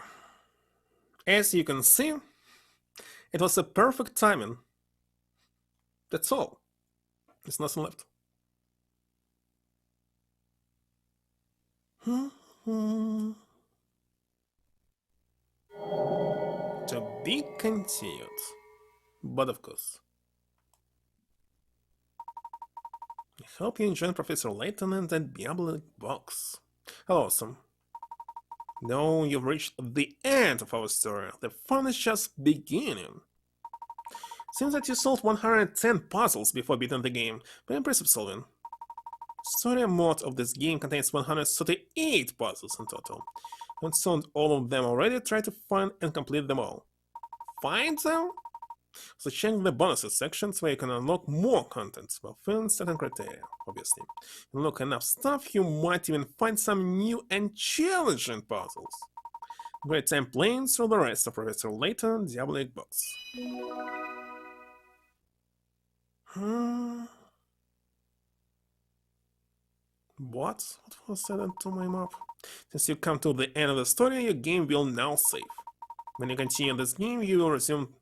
As you can see, it was a perfect timing. That's all. There's nothing left. To be continued. But of course. I hope you enjoyed Professor Layton and that Diabolical box. Hello, awesome. Now you've reached the end of our story. The fun is just beginning. Seems that you solved 110 puzzles before beating the game. Very impressive solving. Story mode of this game contains 138 puzzles in total. And solved all of them already. Try to find and complete them all. Find them? So check the bonuses sections where you can unlock more content while filling certain criteria, obviously. Unlock enough stuff, you might even find some new and challenging puzzles. Great time playing through the rest of Professor Layton Diabolical box. What was said to my map? Since you come to the end of the story, your game will now save. When you continue this game, you will resume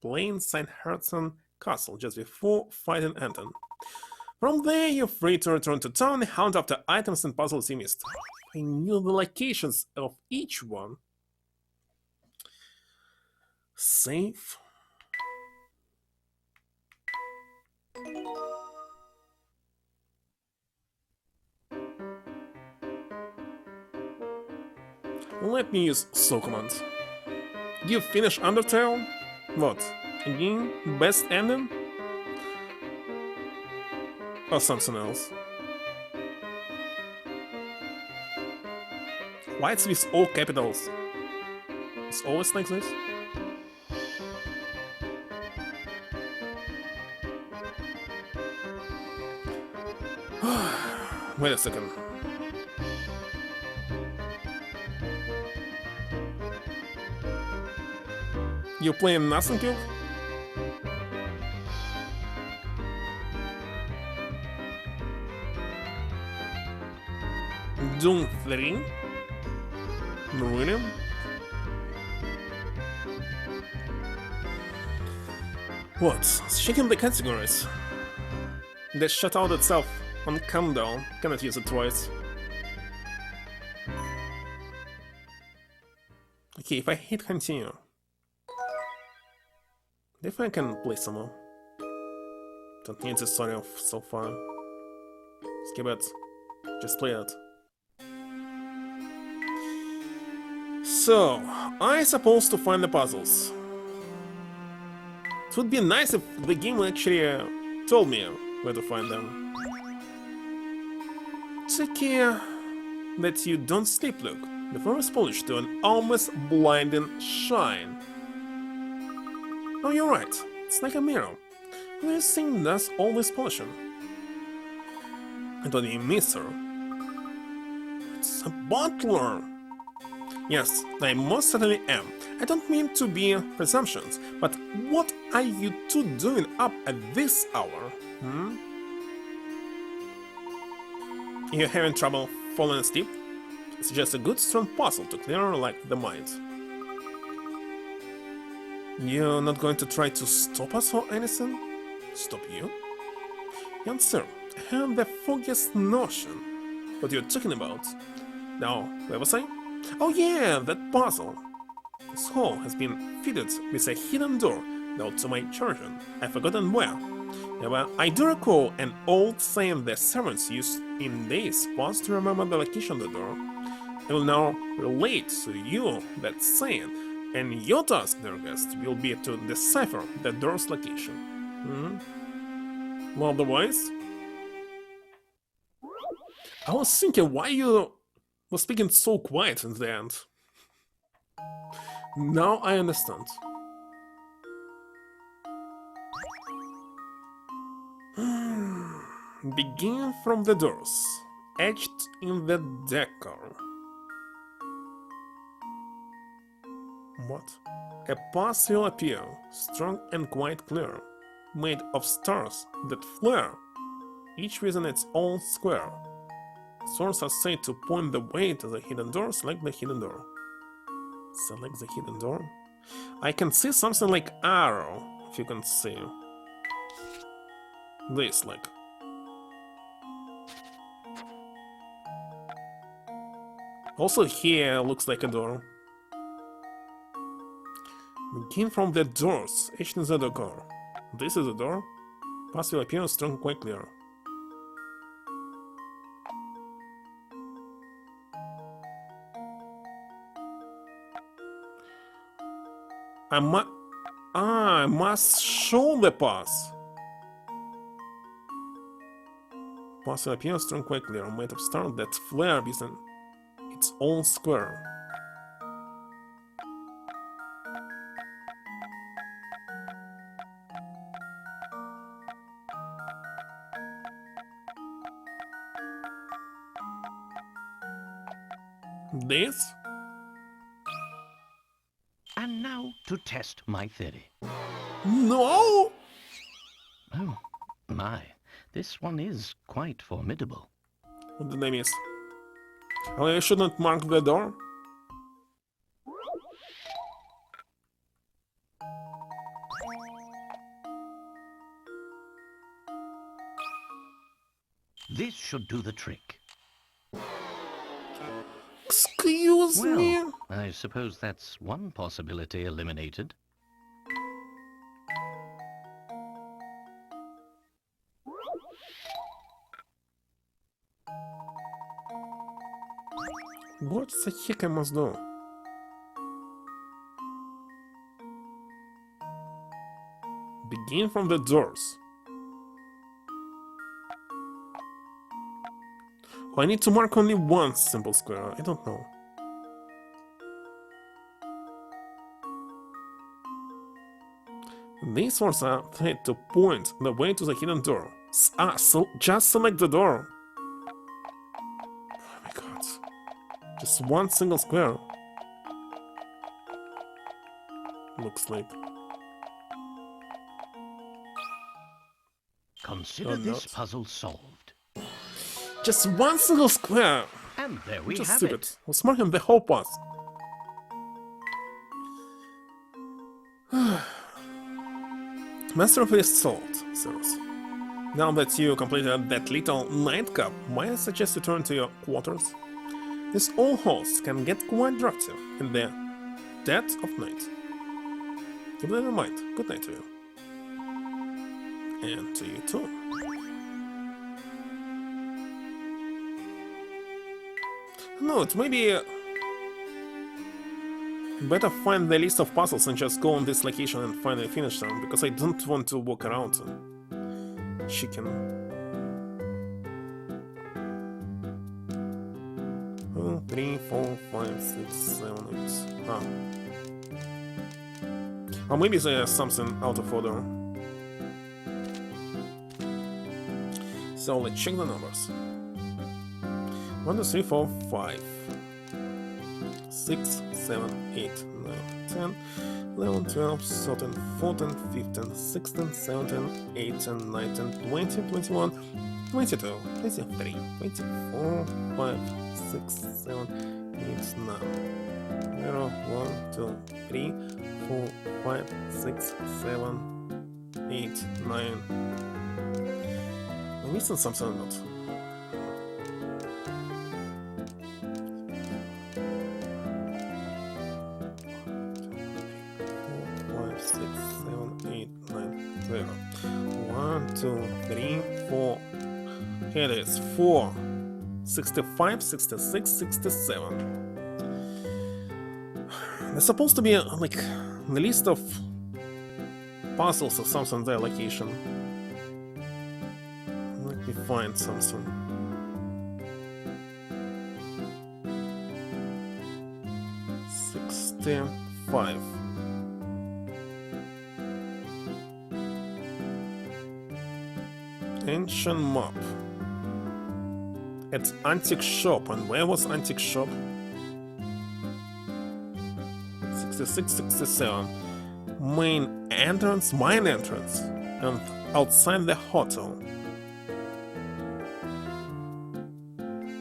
playing St. Herzen Castle just before fighting Anton. From there, you're free to return to town and hunt after items and puzzles you missed. I knew the locations of each one. Save. Let me use so command. You finish Undertale? What? Again? Best ending? Or something else? Why it's with all capitals? It's always like this? Wait a second. You playing nothing, Cube? Doom 3? Really? What? Checking the categories. That shut out itself on countdown. Cannot use it twice. Okay, if I hit continue. If I can play some more. Don't need the story of so far. Skip it. Just play it. So, I supposed to find the puzzles. It would be nice if the game actually told me where to find them. Take care that you don't sleep, Luke, before it's polished to an almost blinding shine. Oh, you're right. It's like a mirror. This thing does always polishing. Anthony Mister. It's a butler. Yes, I most certainly am. I don't mean to be presumptuous, but what are you two doing up at this hour? You having trouble falling asleep? It's just a good strong puzzle to clear like the mind. You're not going to try to stop us or anything? Stop you? Young sir, I have the foggiest notion what you're talking about. Now, where was I? Oh yeah, that puzzle. This hall has been fitted with a hidden door down to my children. I've forgotten where. However, I do recall an old saying the servants used in days past to remember the location of the door. I will now relate to you that saying, and your task, dear guest, will be to decipher the door's location. Well, otherwise, I was thinking why you were speaking so quiet in the end. Now I understand. Begin from the doors, etched in the decor. What? A path will appear, strong and quite clear, made of stars that flare, each within its own square. Swords are said to point the way to the hidden door. Select the hidden door. Select the hidden door? I can see something like arrow, if you can see. This, like. Also here looks like a door. Begin from the doors, etched in the decor. This is a door. Path will appear strong, quite clear. I must show the path. Path will appear strong, quite clear, made of stars that flare within its own square. This? And now to test my theory. No! Oh, my. This one is quite formidable. What did I miss? Oh, I shouldn't mark the door? This should do the trick. Excuse me? Well, I suppose that's one possibility eliminated. What the heck I must do? Begin from the doors. Oh, I need to mark only one simple square. I don't know. These ones are said to point the way to the hidden door. So just select the door. Oh my god. Just one single square. Looks like. Consider this puzzle solved. Just one single square. And there we Just have stupid. it. Let's mark him the whole path. Master of the Salt, sirs. Now that you completed that little nightcap, might I suggest you turn to your quarters? These old halls can get quite drafty in the dead of night. Keep that in mind. Good night to you. And to you too. No, it may be better find the list of puzzles and just go on this location and finally finish them, because I don't want to walk around chicken. 3, 4, 5, 6, 7, 8. Ah. Or maybe there's something out of order. So let's check the numbers. 1, 2, 3, 4, 5, 6, 7, 8, 9, 10, 11, 12, 13, 14, 15, 16, 17, 18, 19, 20, 21, 22, 23, 24, 5, 6, 7, 8, 9. 0, 1, 2, 3, 4, 5, 6, 7, 8, 9. I'm missing something or not? 1, 2, 3, 4. Here it is. 4, 65, 66, 67. There's supposed to be like the list of puzzles or something there, location. Let me find something. $65. Ancient map. It's antique shop. And where was antique shop? 66, 67. Main entrance, and outside the hotel.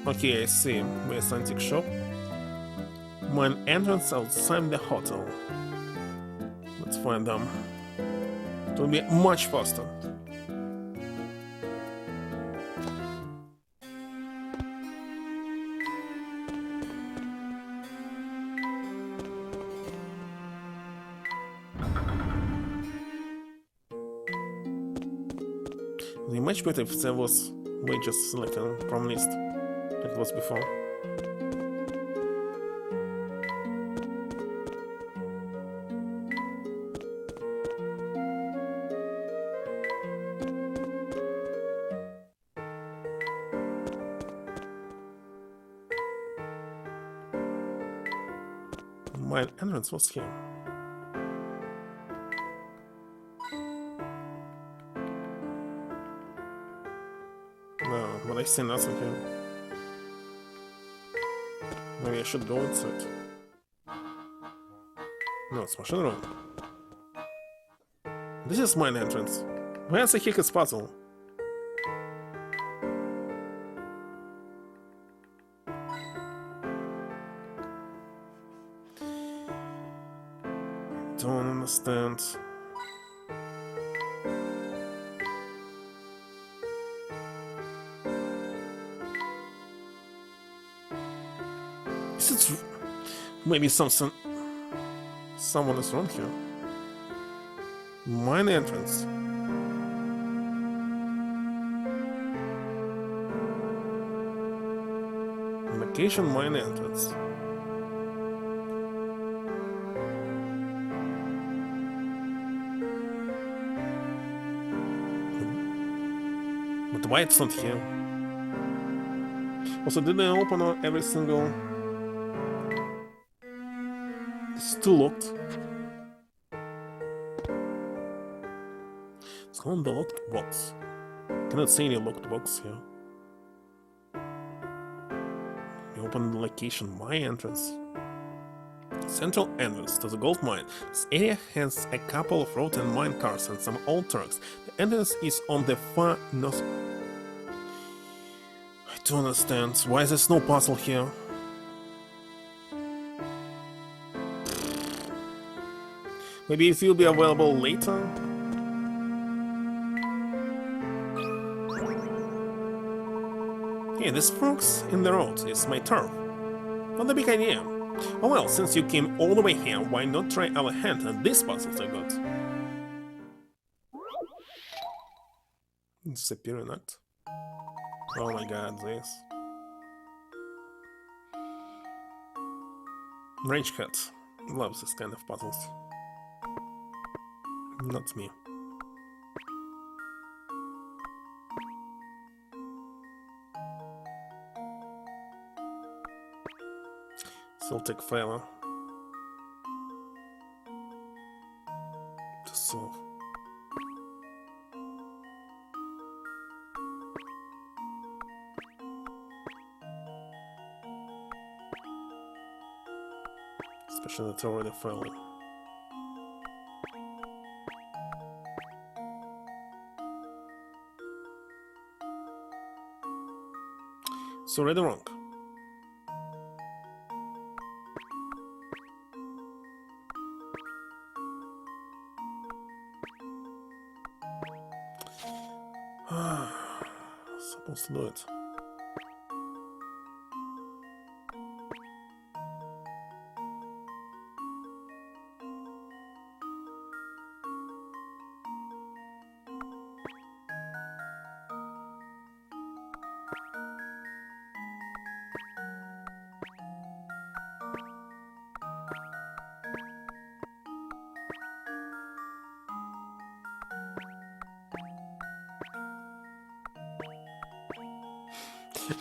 Okay, I see. Where's antique shop? Main entrance outside the hotel. Let's find them. It will be much faster. It'd be much better if there was way just selected from list, like it was before. My entrance was here. No, but I see nothing here. Maybe I should go inside. No, it's machine room. This is my entrance. Where's the heck is puzzle? Don't understand. Is it maybe someone is wrong here? Mine entrance. Location mine entrance. But why it's not here? Also, did I open every single... It's still locked. It's on the locked box. Cannot see any locked box here. You open the location, my entrance. Central entrance to the gold mine. This area has a couple of road and mine cars and some old trucks. The entrance is on the far north. I don't understand. Why there's no puzzle here? Maybe it will be available later? Hey, this frogs in the road is my turf. Not a big idea. Oh well, since you came all the way here, why not try our hand at this puzzle I got? Disappearing act. Oh my god, this. Rage Cat loves this kind of puzzles. Not me. Celtic failure to solve. Especially that it's already failing. It's already wrong. Supposed to do it.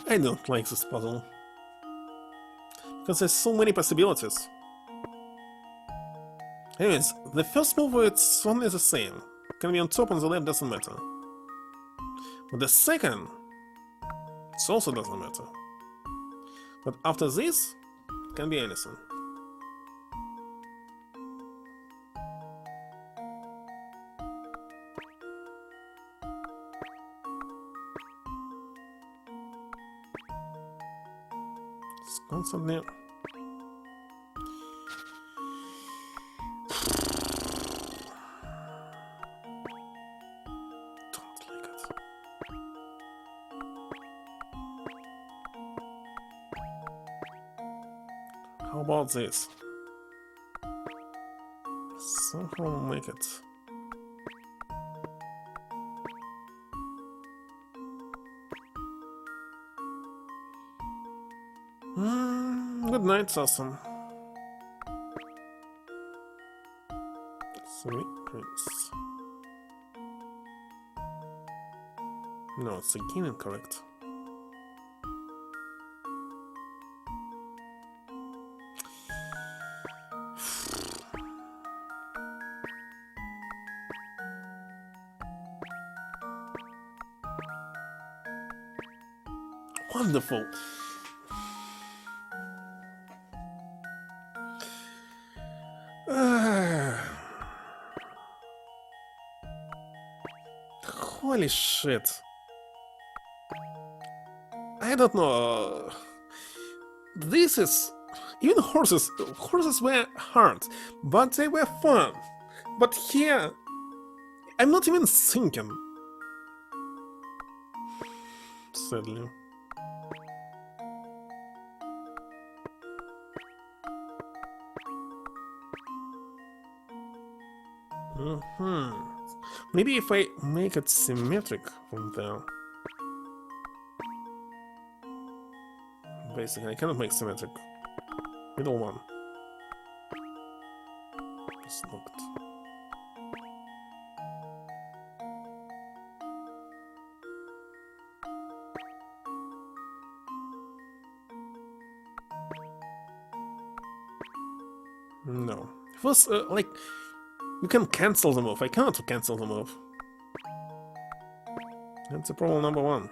I don't like this puzzle. Because there's so many possibilities. Anyways, the first move, it's only the same. Can be on top, on the left, doesn't matter. But the second, it also doesn't matter. But after this, it can be anything. It's constantly... How about this? Somehow make it. Good night, Sassen. Sweet Prince. No, it's again incorrect. Wonderful. Holy shit. I don't know. This is... Even horses were hard, but they were fun. But here, I'm not even thinking. Sadly. Maybe if I make it symmetric from there. Basically, I cannot make symmetric. Middle one. It's locked. No. It was like... You can cancel the move. I cannot cancel the move. That's a problem number one.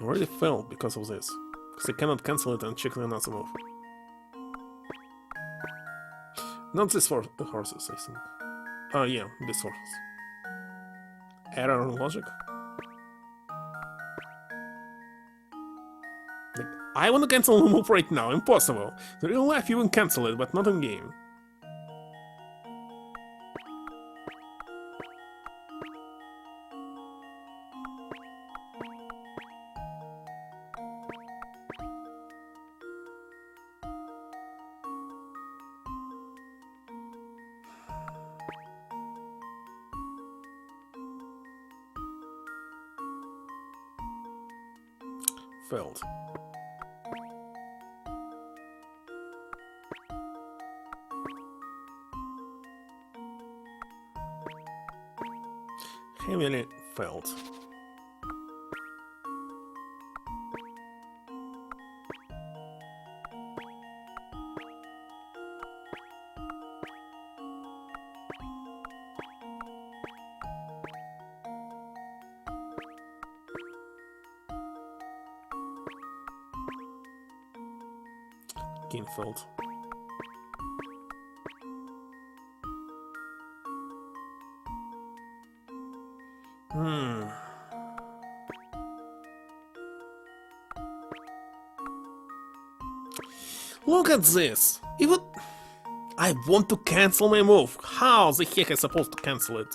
I already failed because of this. Because I cannot cancel it and check the another move. Not this for the horses, I think. Oh yeah, this horses. Error on logic? Like, I want to cancel the move right now, impossible. In real life you can cancel it, but not in game. Failed. Heavily failed. Gain filled. Look at this! Even I want to cancel my move. How the heck am I supposed to cancel it?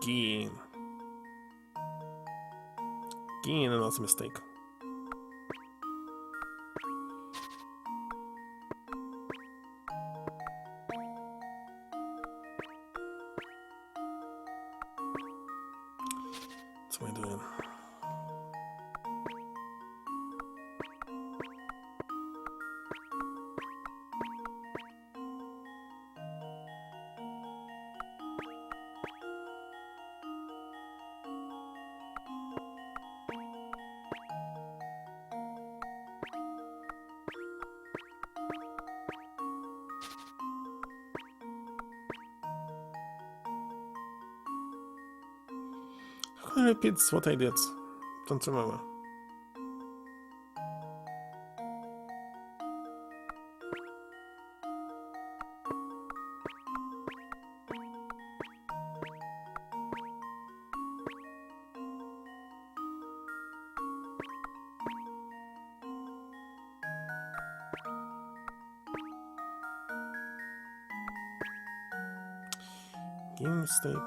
Gain. Gain, and that's a mistake. What's am I doing? I repeat what I did. Don't remember. Game mistake.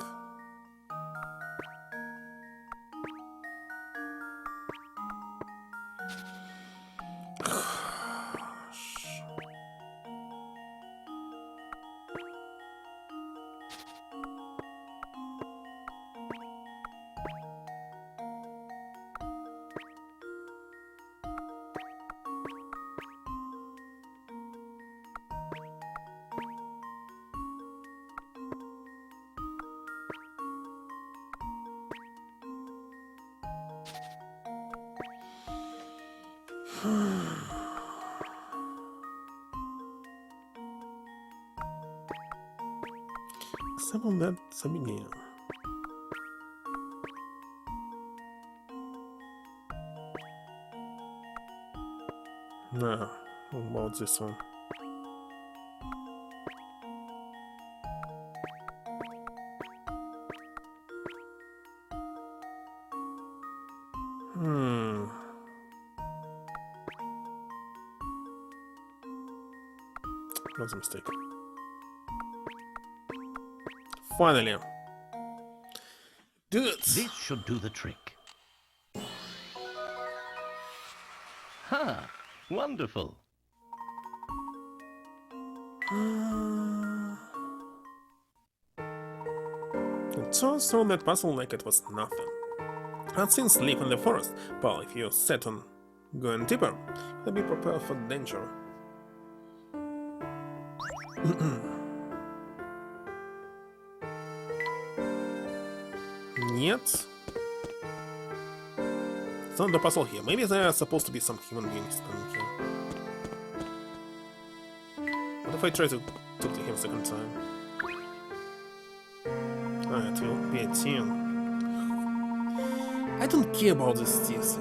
Самым над заменяем. No, what about this one? That's a mistake. Finally. Do it! This should do the trick. Ha! Wonderful. It turns through that puzzle like it was nothing. Unseen sleep in the forest, but if you set on going deeper, you'll be prepared for danger. Нет. It's not the puzzle here. Maybe there are supposed to be some human beings standing here. What if I try to talk to him a second time? Ah, it will be a team. I don't care about this sticks.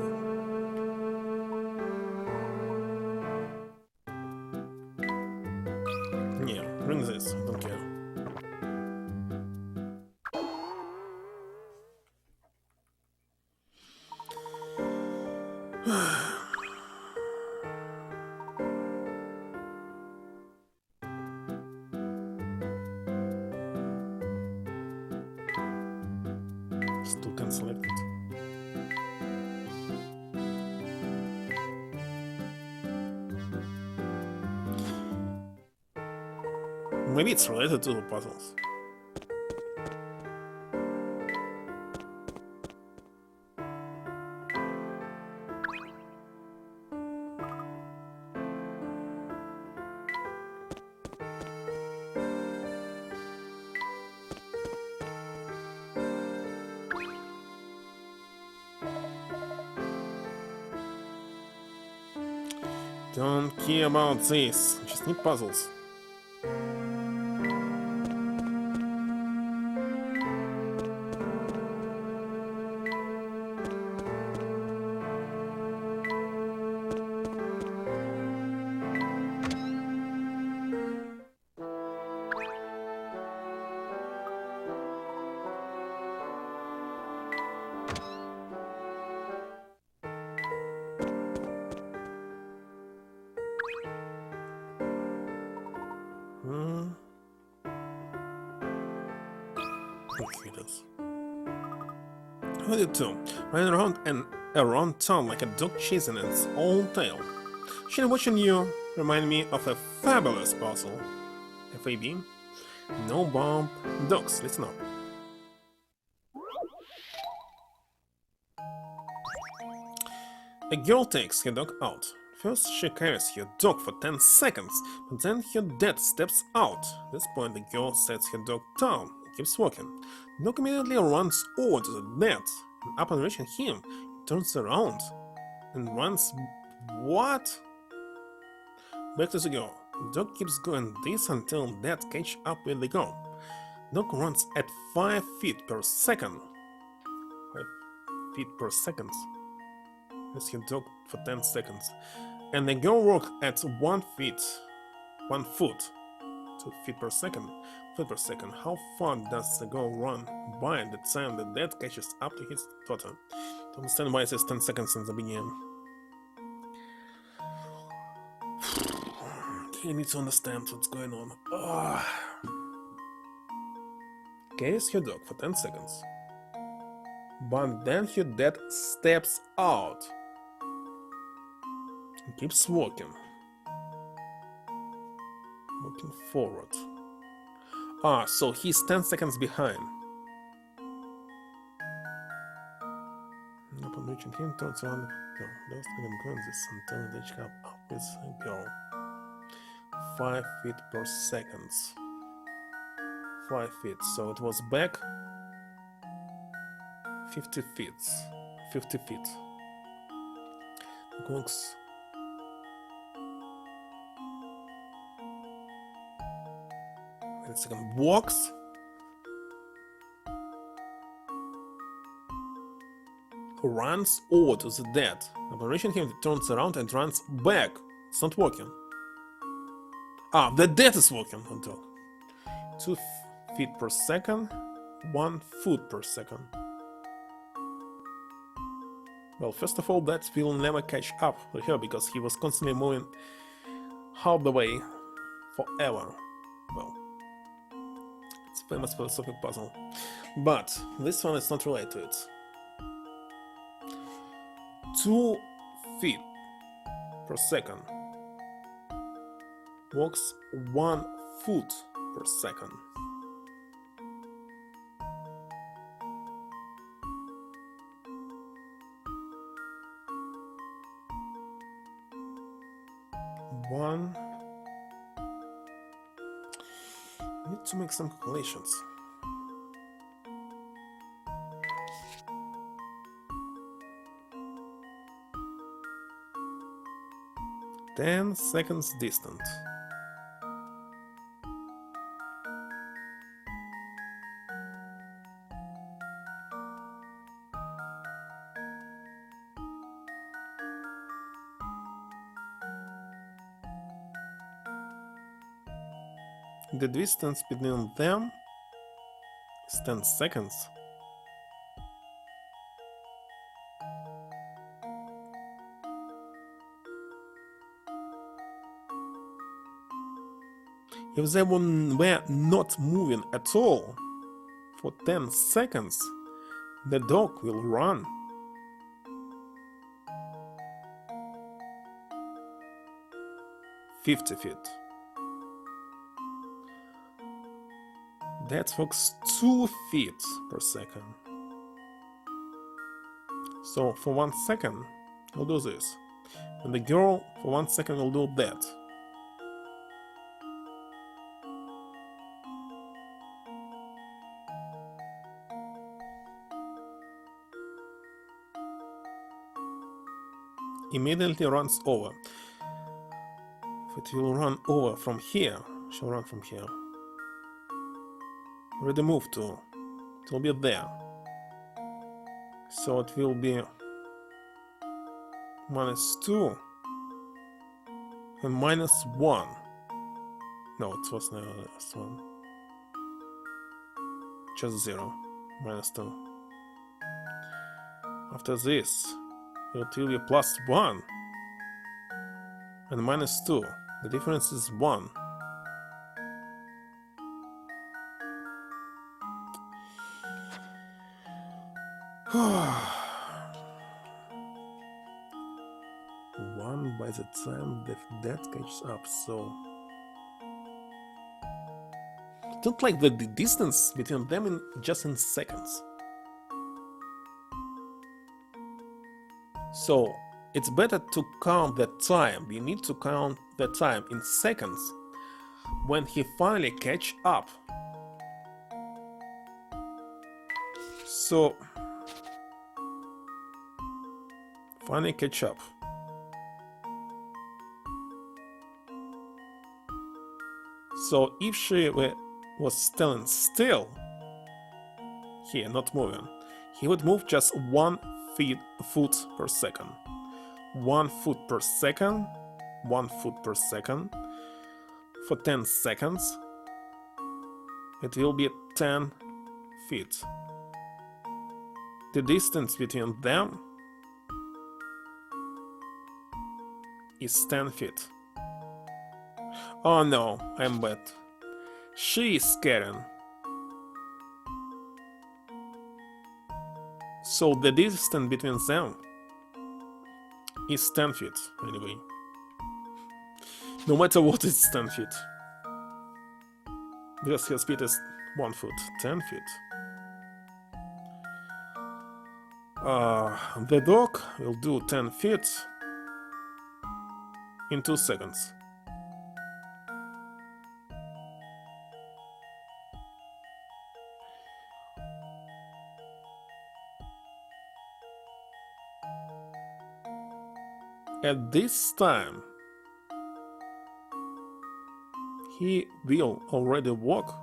Yeah, bring this. I don't care. Still can't select it. Maybe it's related to the puzzles. Don't care about this. Just need puzzles. Okay, that's... What do you do? Running around and around town like a dog chasing its own tail. Actually, watching you remind me of a fabulous puzzle. FAB. No bomb. Dogs, listen up. A girl takes her dog out. First, she carries her dog for 10 seconds, but then her dad steps out. At this point, the girl sets her dog down and keeps walking. The dog immediately runs over to the dad, and upon reaching him, he turns around and runs. What? Back to the girl. The dog keeps going this until dad catches up with the girl. The dog runs at 5 feet per second. 5 feet per second. As he dog for 10 seconds. And the girl walked at 1 foot, 2 feet per second. Feet per second. How far does the girl run by the time the dad catches up to his daughter? To understand why it says 10 seconds in the beginning. You need to understand what's going on. Carries her dog for 10 seconds. But then her dad steps out. And keeps walking. Walking forward. So he's 10 seconds behind. Upon reaching him, turns around. No, those didn't go this until they catch up with a girl. 5 feet per second. 5 feet. So it was back 50 feet. 50 feet. Looks. Wait a second. Walks. Runs over to the dead. Upon reaching him, he turns around and runs back. It's not walking. The dead is walking on top. 2 feet per second. 1 foot per second. Well, first of all, that will never catch up with her because he was constantly moving half the way forever. Well, it's a famous philosophical puzzle. But this one is not related to it. 2 feet per second. Walks 1 foot per second. Need to make some calculations. Ten seconds distant. The distance between them is 10 seconds. If they were not moving at all for 10 seconds, the dog will run. "50 feet. That walks 2 feet per second. So for 1 second, we'll do this. And the girl, for 1 second, will do that. Immediately runs over. If it will run over from here, shall run from here. Already moved to. It will be there. So it will be -2 and -1. No, it was not -1. Just 0. -2. After this, it will be +1 and -2. The difference is 1. One by the time that catches up, so don't like the distance between them in just in seconds. So it's better to count the time. You need to count the time in seconds when he finally catch up. So finally catch up. So if she was standing still here, not moving, he would move just 1 foot per second. 1 foot per second, 1 foot per second. For 10 seconds, it will be 10 feet. The distance between them is 10 feet. Oh no, I'm bad. She is scaring. So the distance between them is 10 feet, anyway. No matter what, it's 10 feet. Because her speed is 1 foot, 10 feet. The dog will do 10 feet in 2 seconds. At this time, he will already walk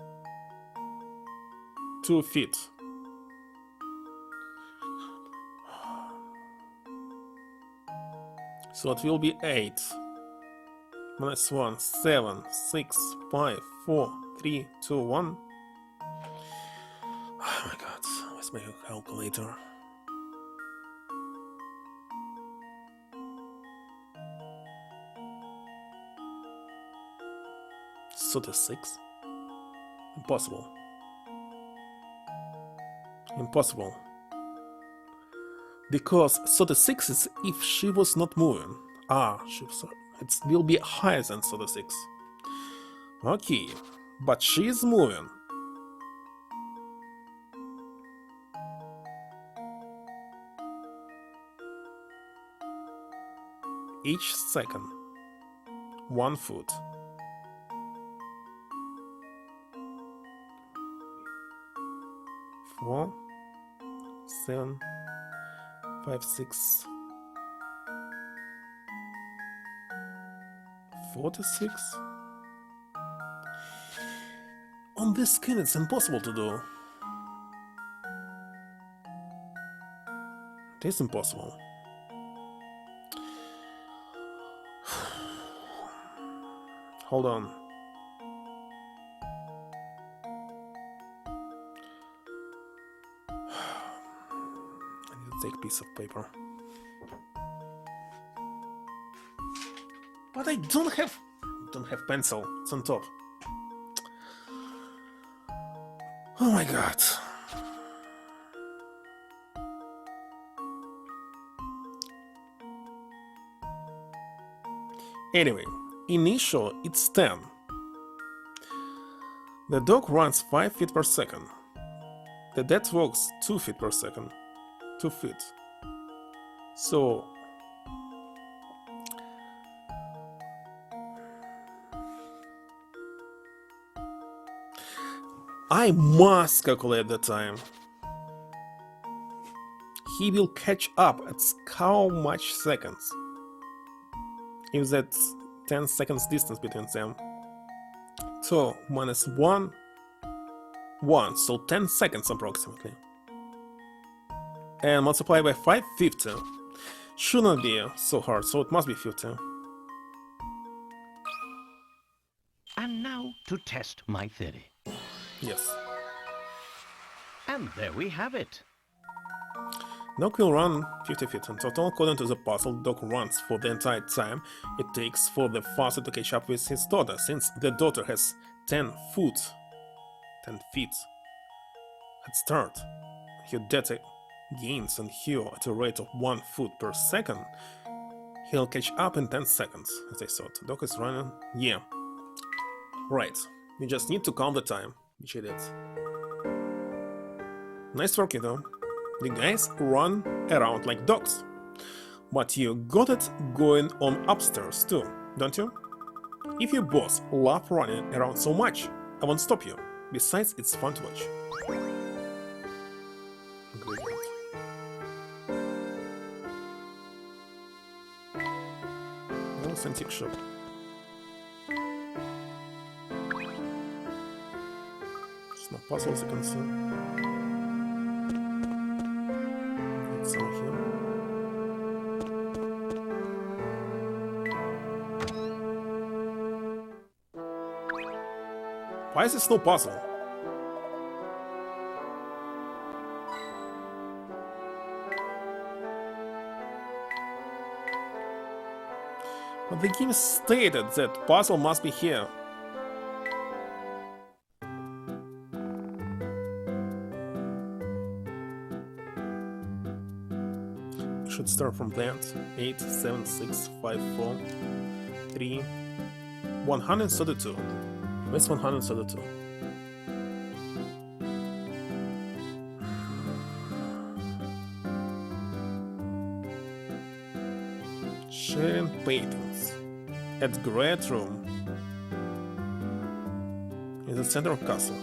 2 feet. So it will be 8 -1, 7, 6, 5, 4, 3, 2, 1. Oh my god, where's my calculator? So the 6? Impossible. Impossible. Because Soda 6 is if she was not moving. It will be higher than Soda 6. Okay, but she is moving. Each second, 1 foot. 4, 7, 5, 6, 46. On this skin, it's impossible to do. It is impossible. Hold on. I need to take a piece of paper. But I don't have pencil. It's on top. Oh my god. Anyway, initial it's 10. The dog runs 5 feet per second. The dad walks 2 feet per second. 2 feet. So I must calculate the time. He will catch up at how much seconds? If that's 10 seconds distance between them. 2 minus 1, 1, so 10 seconds approximately. And multiply by 5, 50. Shouldn't be so hard, so it must be 50. And now to test my theory. Yes. And there we have it. Doc will run 50 feet in total. According to the puzzle, Doc runs for the entire time it takes for the father to catch up with his daughter, since the daughter has 10 feet head start. Her data gains on her at a rate of 1 foot per second. He'll catch up in 10 seconds, as I thought. Doc is running. Yeah. Right. You just need to count the time, which I did. Nice work, though. The guys run around like dogs. But you got it going on upstairs too, don't you? If you both love running around so much, I won't stop you. Besides, it's fun to watch. Ingredient. No antique shop. There's no puzzles you can see. It's over here. Why is this no puzzle? But the game stated that puzzle must be here. Should start from that. 8, 7, 6, 5, 4, 3, 132. Where's 132? Sharing paintings at Great Room in the center of castle.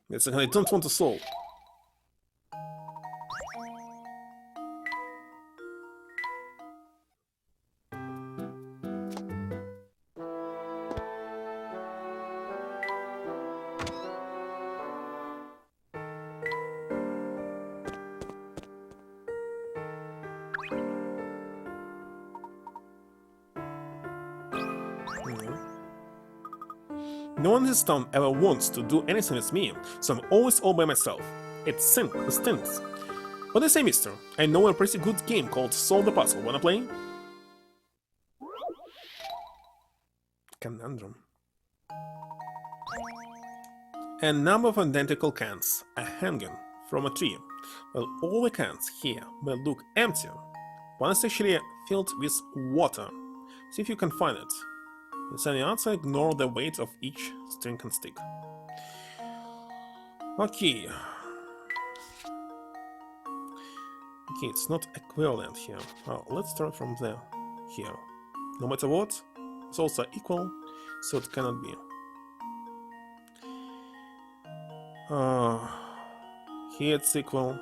It's I don't want to solve. No one in this town ever wants to do anything with me, so I'm always all by myself. It stinks. What do you say, mister? I know a pretty good game called Solve the Puzzle. Wanna play? Conundrum. A number of identical cans are hanging from a tree, while all the cans here may look empty. One is actually filled with water. See if you can find it. It's on the outside, ignore the weight of each string and stick. Okay. Okay, it's not equivalent here. Well, let's start from there. Here. No matter what, it's also equal, so it cannot be. Here it's equal.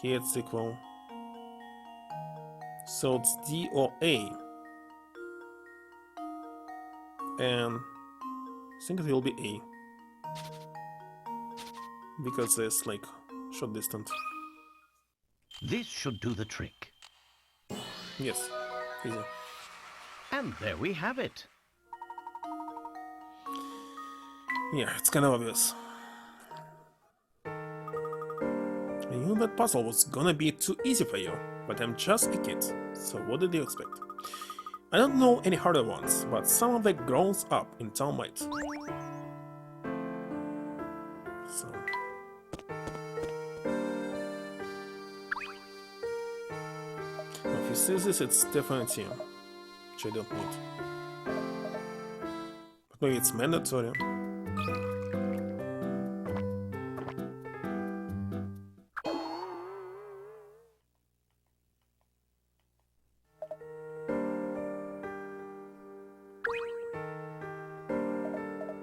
Here it's equal. So it's D or A. And I think it will be A. Because it's like short distance. This should do the trick. Yes, easy. And there we have it. Yeah, it's kind of obvious. I knew that puzzle was gonna be too easy for you, but I'm just a kid, so what did you expect? I don't know any harder ones, but some of the grown up in town might. So. If you see this, it's definitely which I don't need. But maybe it's mandatory.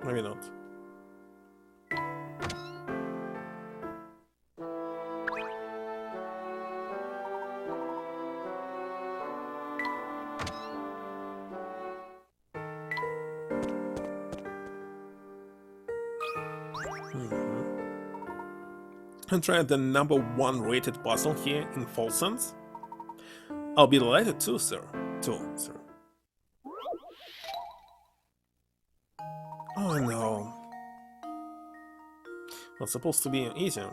Maybe not. And try the #1 rated puzzle here in Fall Sands? I'll be delighted too, sir. Oh no. Not supposed to be easy.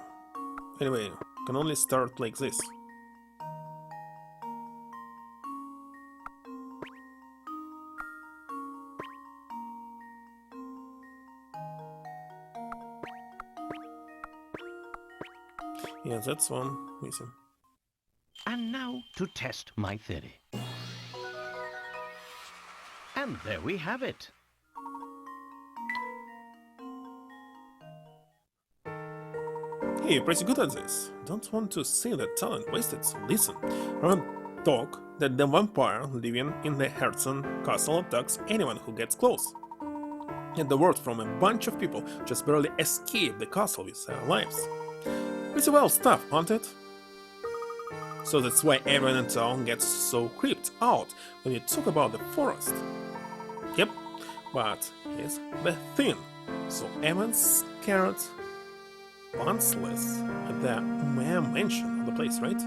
Anyway, can only start like this. Yeah, that's one. Easy. And now to test my theory. And there we have it. Hey, you're pretty good at this. Don't want to see that talent wasted, so listen. Run talk that the vampire living in the Herzen castle attacks anyone who gets close. And the word from a bunch of people just barely escape the castle with their lives. Pretty well stuff, aren't it? So that's why everyone in town gets so creeped out when you talk about the forest. Yep, but here's the thing. So everyone's scared pantsless at the mere mention of the place, right?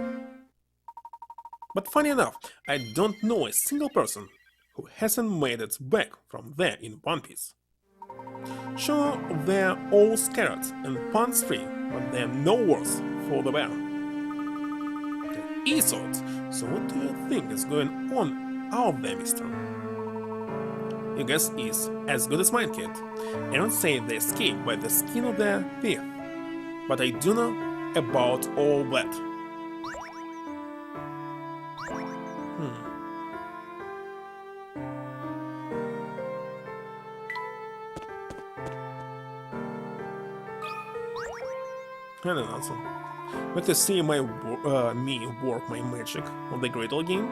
But funny enough, I don't know a single person who hasn't made it back from there in one piece. Sure, they're all scared and pants-free, but they're no worse for the wear. Isot, so what do you think is going on out there, mister? Your guess is as good as mine, kid. Everyone say they escaped by the skin of their teeth, but I do know about all that. I don't know, so. Like to see me work my magic on the Great Old Game.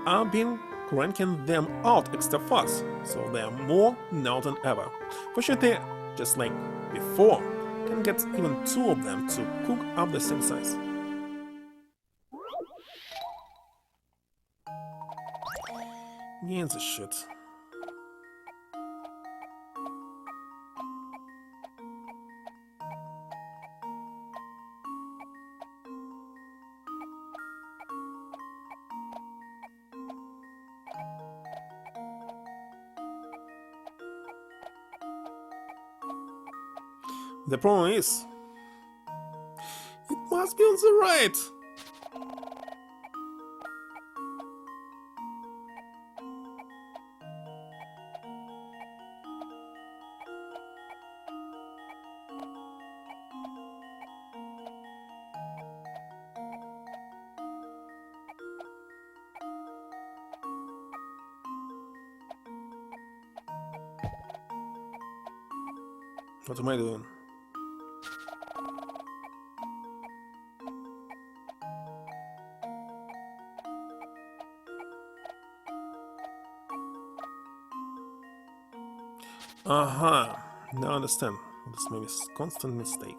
I've been cranking them out extra fast, so they're more now than ever. Fortunately, just like before, can get even 2 of them to cook up the same size. Yeah, the shit. The problem is, it must be on the right. What am I doing? Aha, now I understand. This may be a constant mistake.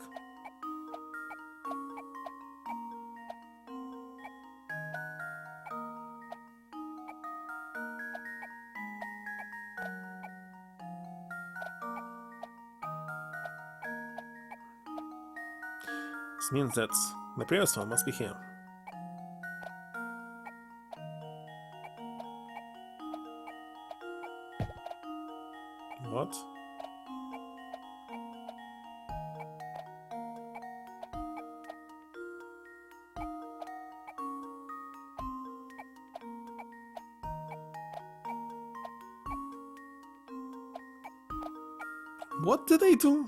This means that the previous one must be here. What? What did I do?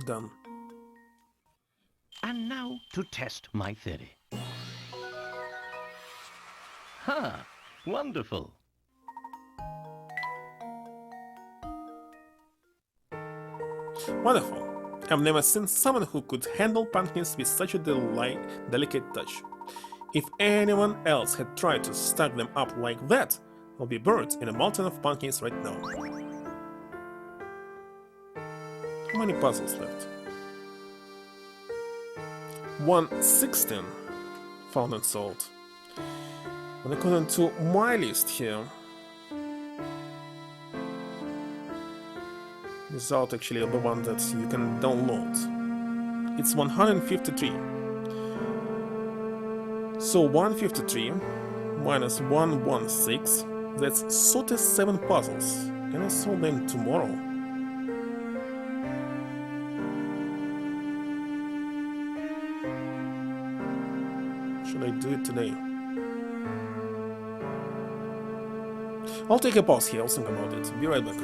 Done. And now to test my theory. Ha! Wonderful! Wonderful. I've never seen someone who could handle pumpkins with such a delicate touch. If anyone else had tried to stack them up like that, I'll be buried in a mountain of pumpkins right now. How many puzzles left? 116 found and sold. And according to my list here, without actually the one that you can download, it's 153. So 153 minus 116, that's 37 puzzles, and I solve them tomorrow. Should I do it today? I'll take a pause here, I'll think about it. Be right back.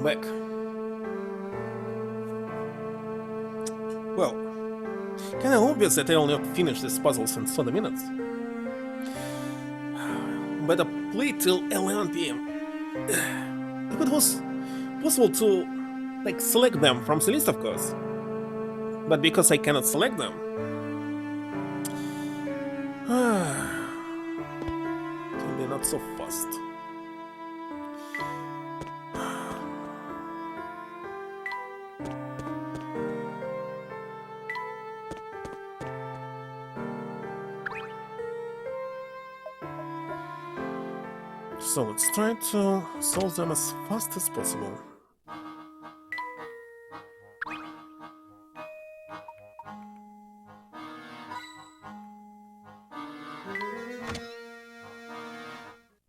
Back. Well, kinda obvious that I'll not finish these puzzles in 20 minutes. Better play till 11 PM. If it was possible to, like, select them from the list, of course. But because I cannot select them, can be not so fast. So let's try to solve them as fast as possible.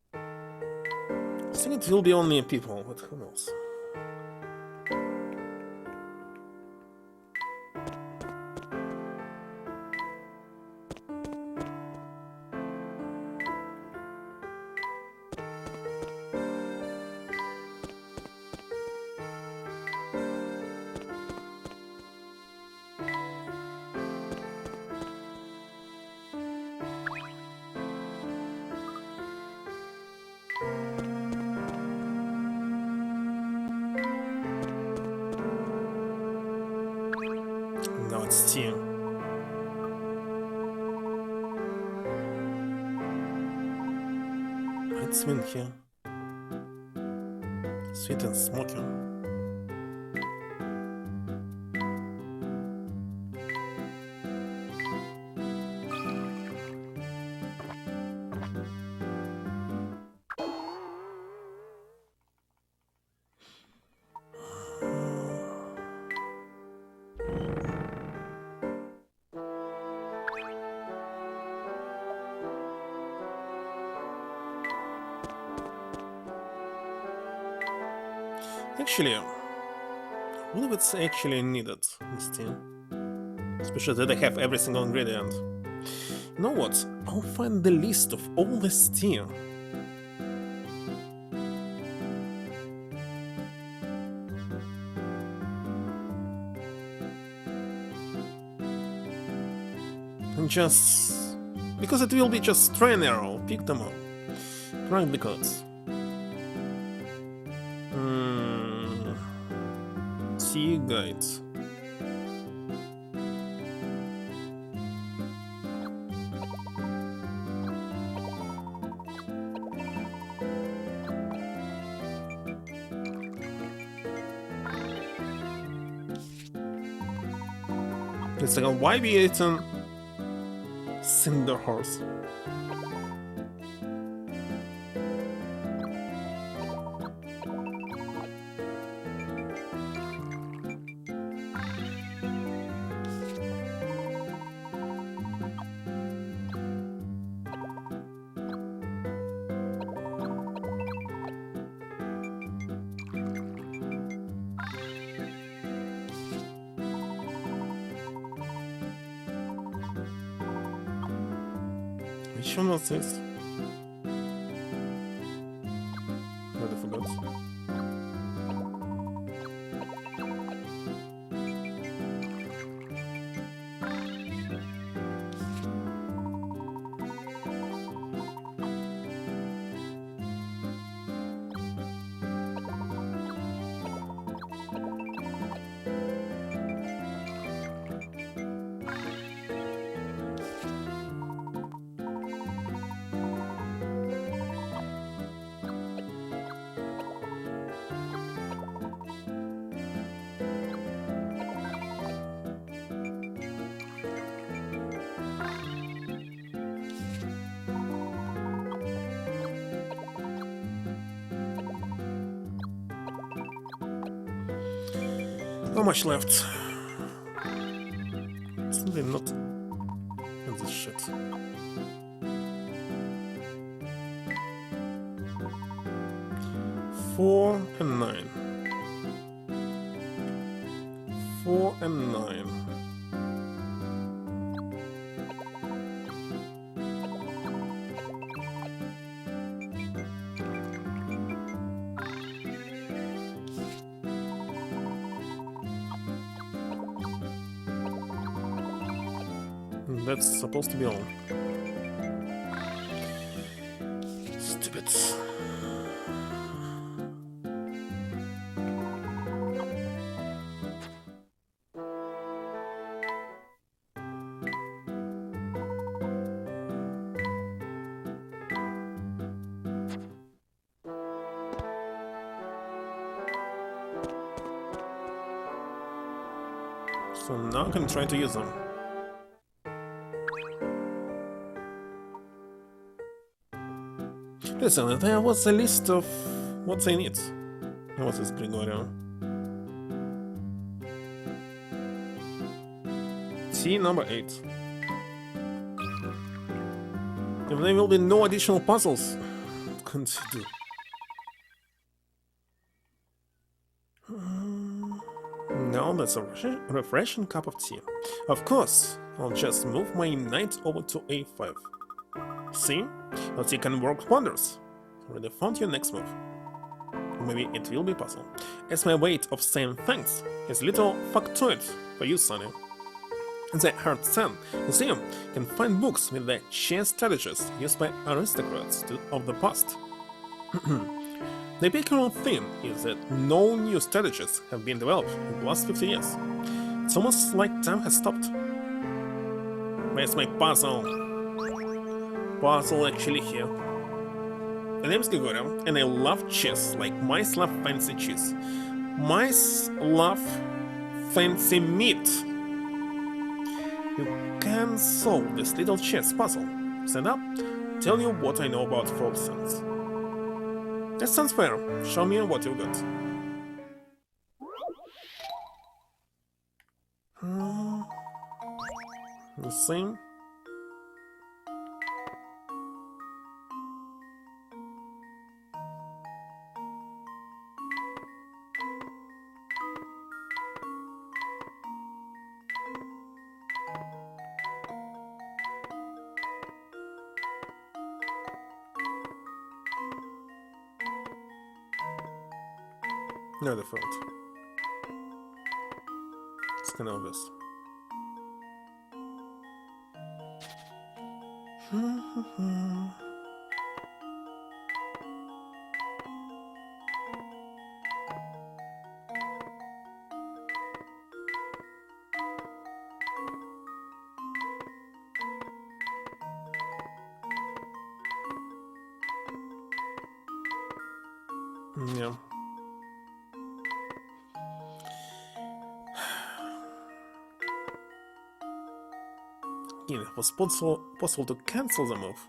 I think it will be only people, but who knows? Now it's T. It's Win here. Sweet and smoky. Actually, I believe it's actually needed, this tea. Especially that I have every single ingredient. You know what? I'll find the list of all this tea. And just... because it will be just trainer, I'll pick them up. Crank the codes. Tea guides. It's like, why be eaten cinder horse? Which one was this? I forgot. How much left? Simply not in this shit. Four and 9. 4 and 9. That's supposed to be all. Stupid. So now I can try to use them. Listen, there was a list of what they need. What is Gregorio? Tea number 8. If there will be no additional puzzles, what can I do? Now that's a refreshing cup of tea. Of course, I'll just move my knight over to a5. See? Your tea can work wonders. Already found your next move. Maybe it will be puzzle. As my way of saying thanks is a little factoid for you, Sonny. In the Heartsen Museum, you can find books with the chess strategies used by aristocrats of the past. The peculiar thing is that no new strategies have been developed in the last 50 years. It's almost like time has stopped. Where's my puzzle? Puzzle actually here. My name's Gregory, and I love chess like mice love fancy cheese. Mice love fancy meat. You can solve this little chess puzzle. Stand up, tell you what I know about Fulsons. That sounds fair. Show me what you got. The same. No, the fault. It's kind of obvious. Yeah. Again, it was possible to cancel the move.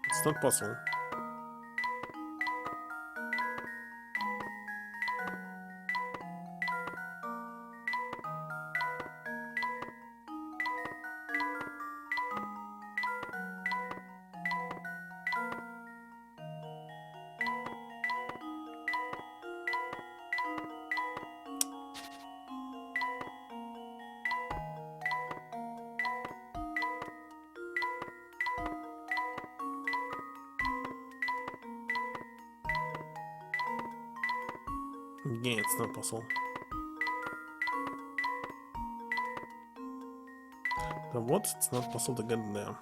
It's not possible. Again, it's not possible. The what? It's not possible to get there.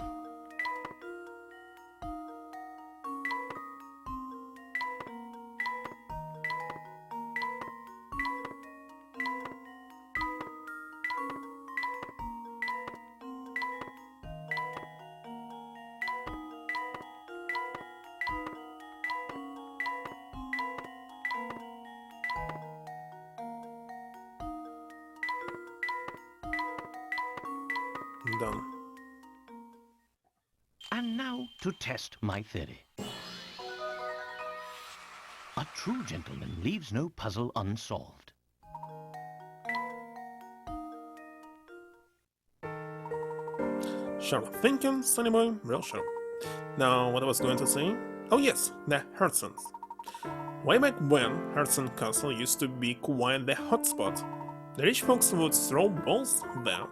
Done. And now to test my theory. A true gentleman leaves no puzzle unsolved. Sure, thinking, sonny boy, real sure. Now, what I was going to say? Oh yes, the Hertzens. Way back when, Herzen Castle used to be quite the hotspot. The rich folks would throw balls there.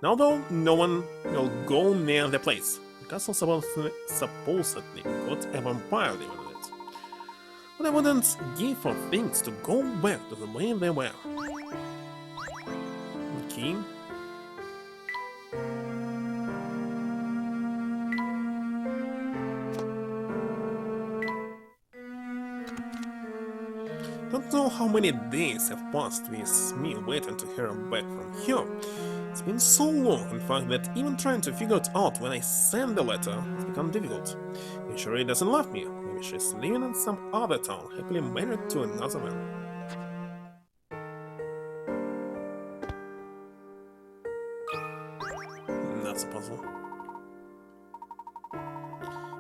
Now though, no one will go near the place. The castle supposedly got a vampire living in it. But I wouldn't give for things to go back to the way they were. Okay. Don't know how many days have passed with me waiting to hear back from her. It's been so long, in fact, that even trying to figure it out when I send the letter has become difficult. Maybe she really doesn't love me. Maybe she's living in some other town, happily married to another man. That's a puzzle.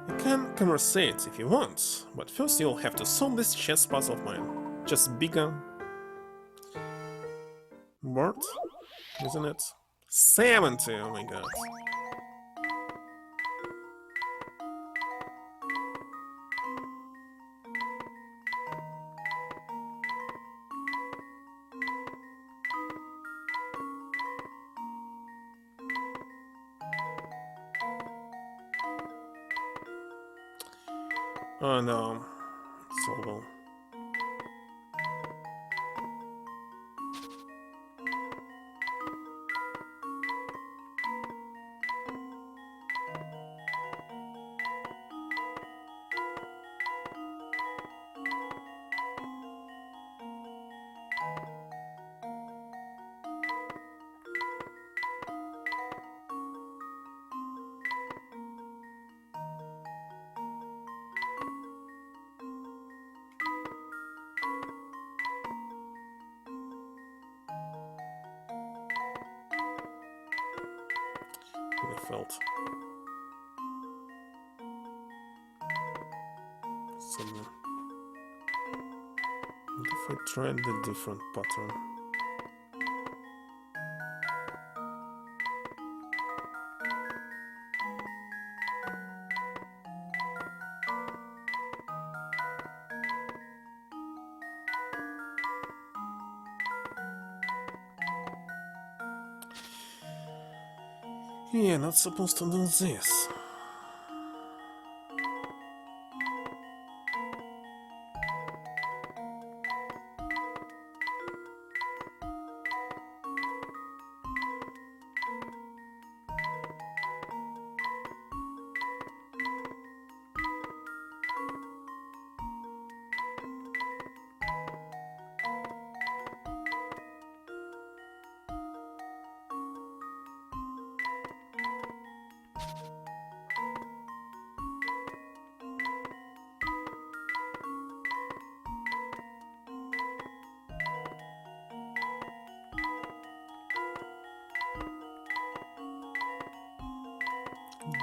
You can conversate if you want, but first you'll have to solve this chess puzzle of mine. Just bigger. Word, isn't it? 70, oh my god. Oh no, it's over. I felt. So, what if I tried the different pattern? Yeah, not supposed to do this.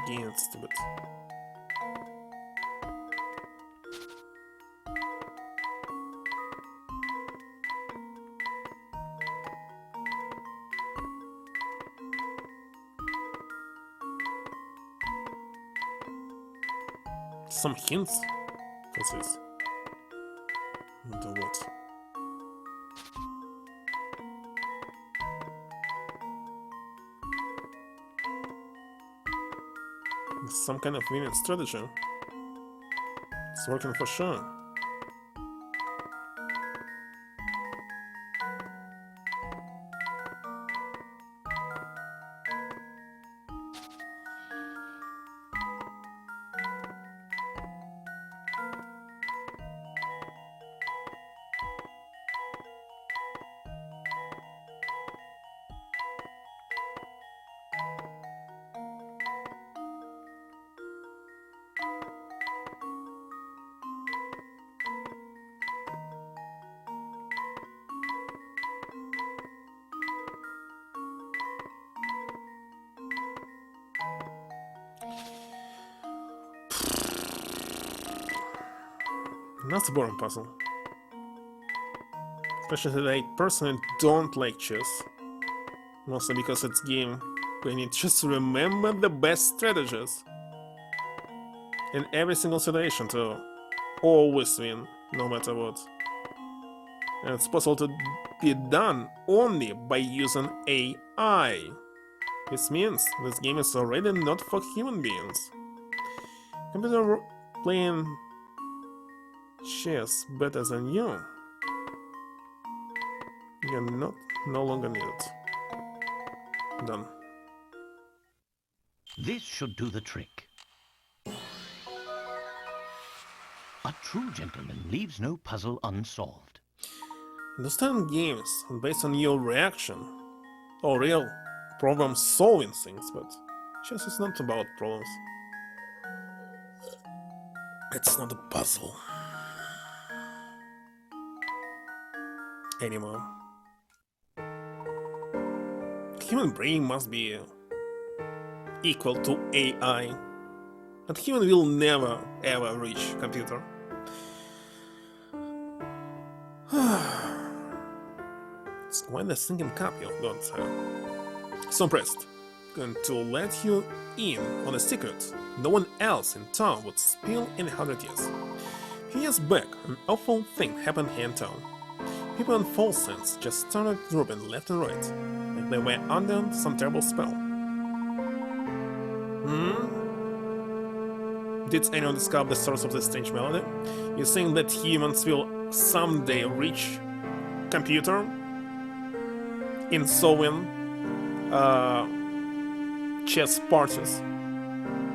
Against a bit. Some hints for this. Wonder what? Some kind of winning strategy. It's working for sure. That's a boring puzzle. Especially that I personally don't like chess. Mostly because it's a game where you need just to remember the best strategies in every single situation to always win, no matter what. And it's possible to be done only by using AI. This means this game is already not for human beings. Computer playing chess better than you, you're no longer needed. Done. This should do the trick. A true gentleman leaves no puzzle unsolved. Understand games based on your reaction, or real problem-solving things, but chess is not about problems. It's not a puzzle anymore. Human brain must be equal to AI, and human will never ever reach computer. It's quite the thinking cup you've got. So impressed. Going to let you in on a secret no one else in town would spill in 100 years. A few years back, an awful thing happened here in town. People in false sense just started dropping left and right, like they were under some terrible spell. Did anyone discover the source of this strange melody? You think that humans will someday reach computer in solving chess parties?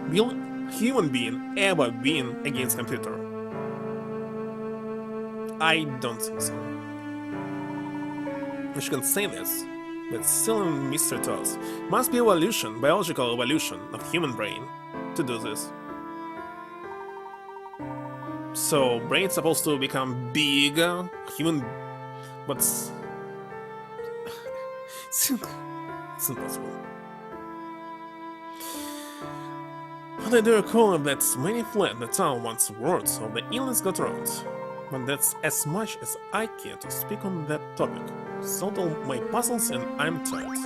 Will human being ever win against computer? I don't think so. If you can say this, but still a mystery to us. Must be evolution, biological evolution of human brain to do this. So brain's supposed to become bigger, human, but it's impossible. But I do recall that many fled the town once word of the illness got around. But that's as much as I care to speak on that topic. Sort all my puzzles and I'm tired.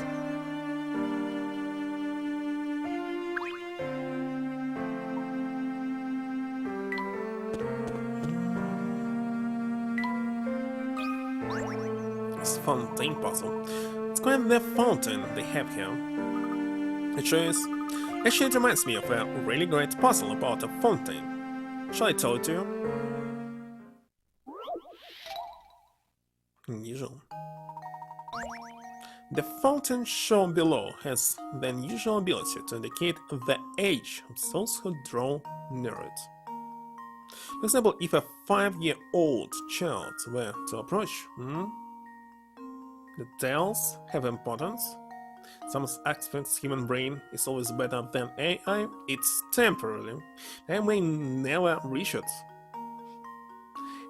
This fountain puzzle. It's quite the fountain they have here. It sure is. Actually, it reminds me of a really great puzzle about a fountain. Shall I tell it to you? Unusual. The fountain shown below has the unusual ability to indicate the age of those who draw near it. For example, if a 5-year-old child were to approach, the details have importance. Some aspects human brain is always better than AI, it's temporary, and may never reach it.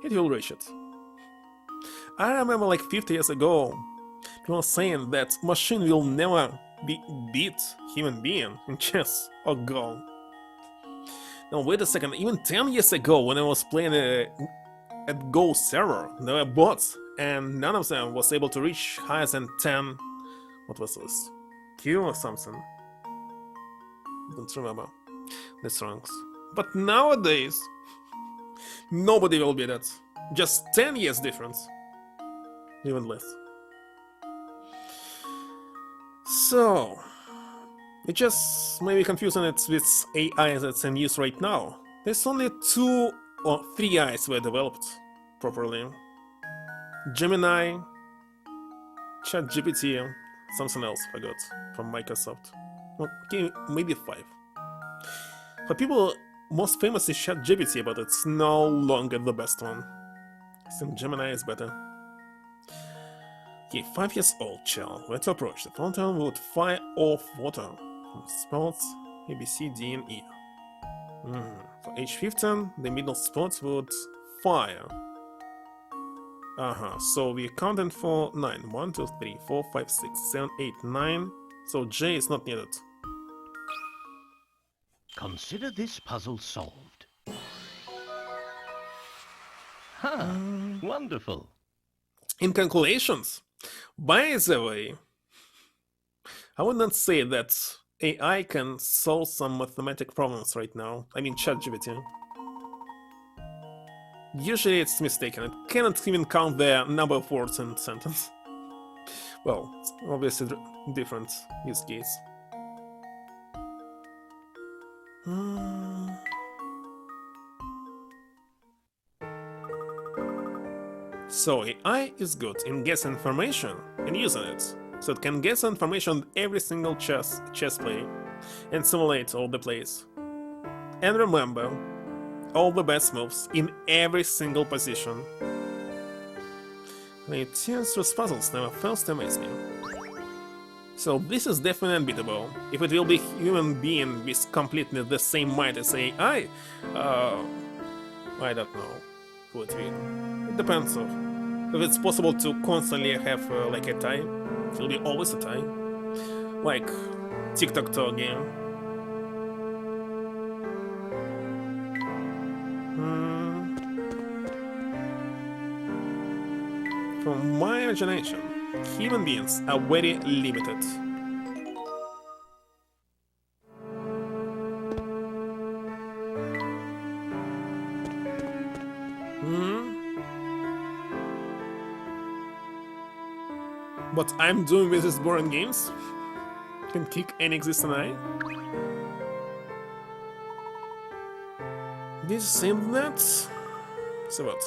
It will reach it. I remember like 50 years ago, people saying that machine will never beat human being in chess or Go. Now wait a second, even 10 years ago when I was playing at Go server, there were bots and none of them was able to reach higher than 10, what was this, Q or something? Don't remember the ranks. But nowadays, nobody will beat it. Just 10 years difference. Even less. So, it just may be confusing it with AI that's in use right now. There's only 2 or 3 AIs were developed properly. Gemini, ChatGPT, something else I got from Microsoft. Okay, maybe 5. For people, most famous is ChatGPT, but it's no longer the best one. I think Gemini is better. Okay, 5 years old child. Let's approach the fountain with fire or water. From spots A, B, C, D, and E. For age 15, the middle spots would fire. So we're counting for 9. 1, 2, 3, 4, 5, 6, 7, 8, 9. So J is not needed. Consider this puzzle solved. Wonderful. In calculations, by the way, I would not say that AI can solve some mathematic problems right now. I mean ChatGPT. Usually it's mistaken, it cannot even count the number of words in a sentence. Well, it's obviously a different use case. So AI is good in guessing information and using it, so it can guess information on every single chess play and simulate all the plays. And remember all the best moves in every single position. The Teen's puzzles never fails to amaze me. So this is definitely unbeatable. If it will be human being with completely the same might as AI, I don't know who it will. It depends of if it's possible to constantly have like a tie. It will be always a tie, like tic-tac-toe game. From my imagination, human beings are very limited. What I'm doing with these boring games can kick any existing eye. This seemed that. So what?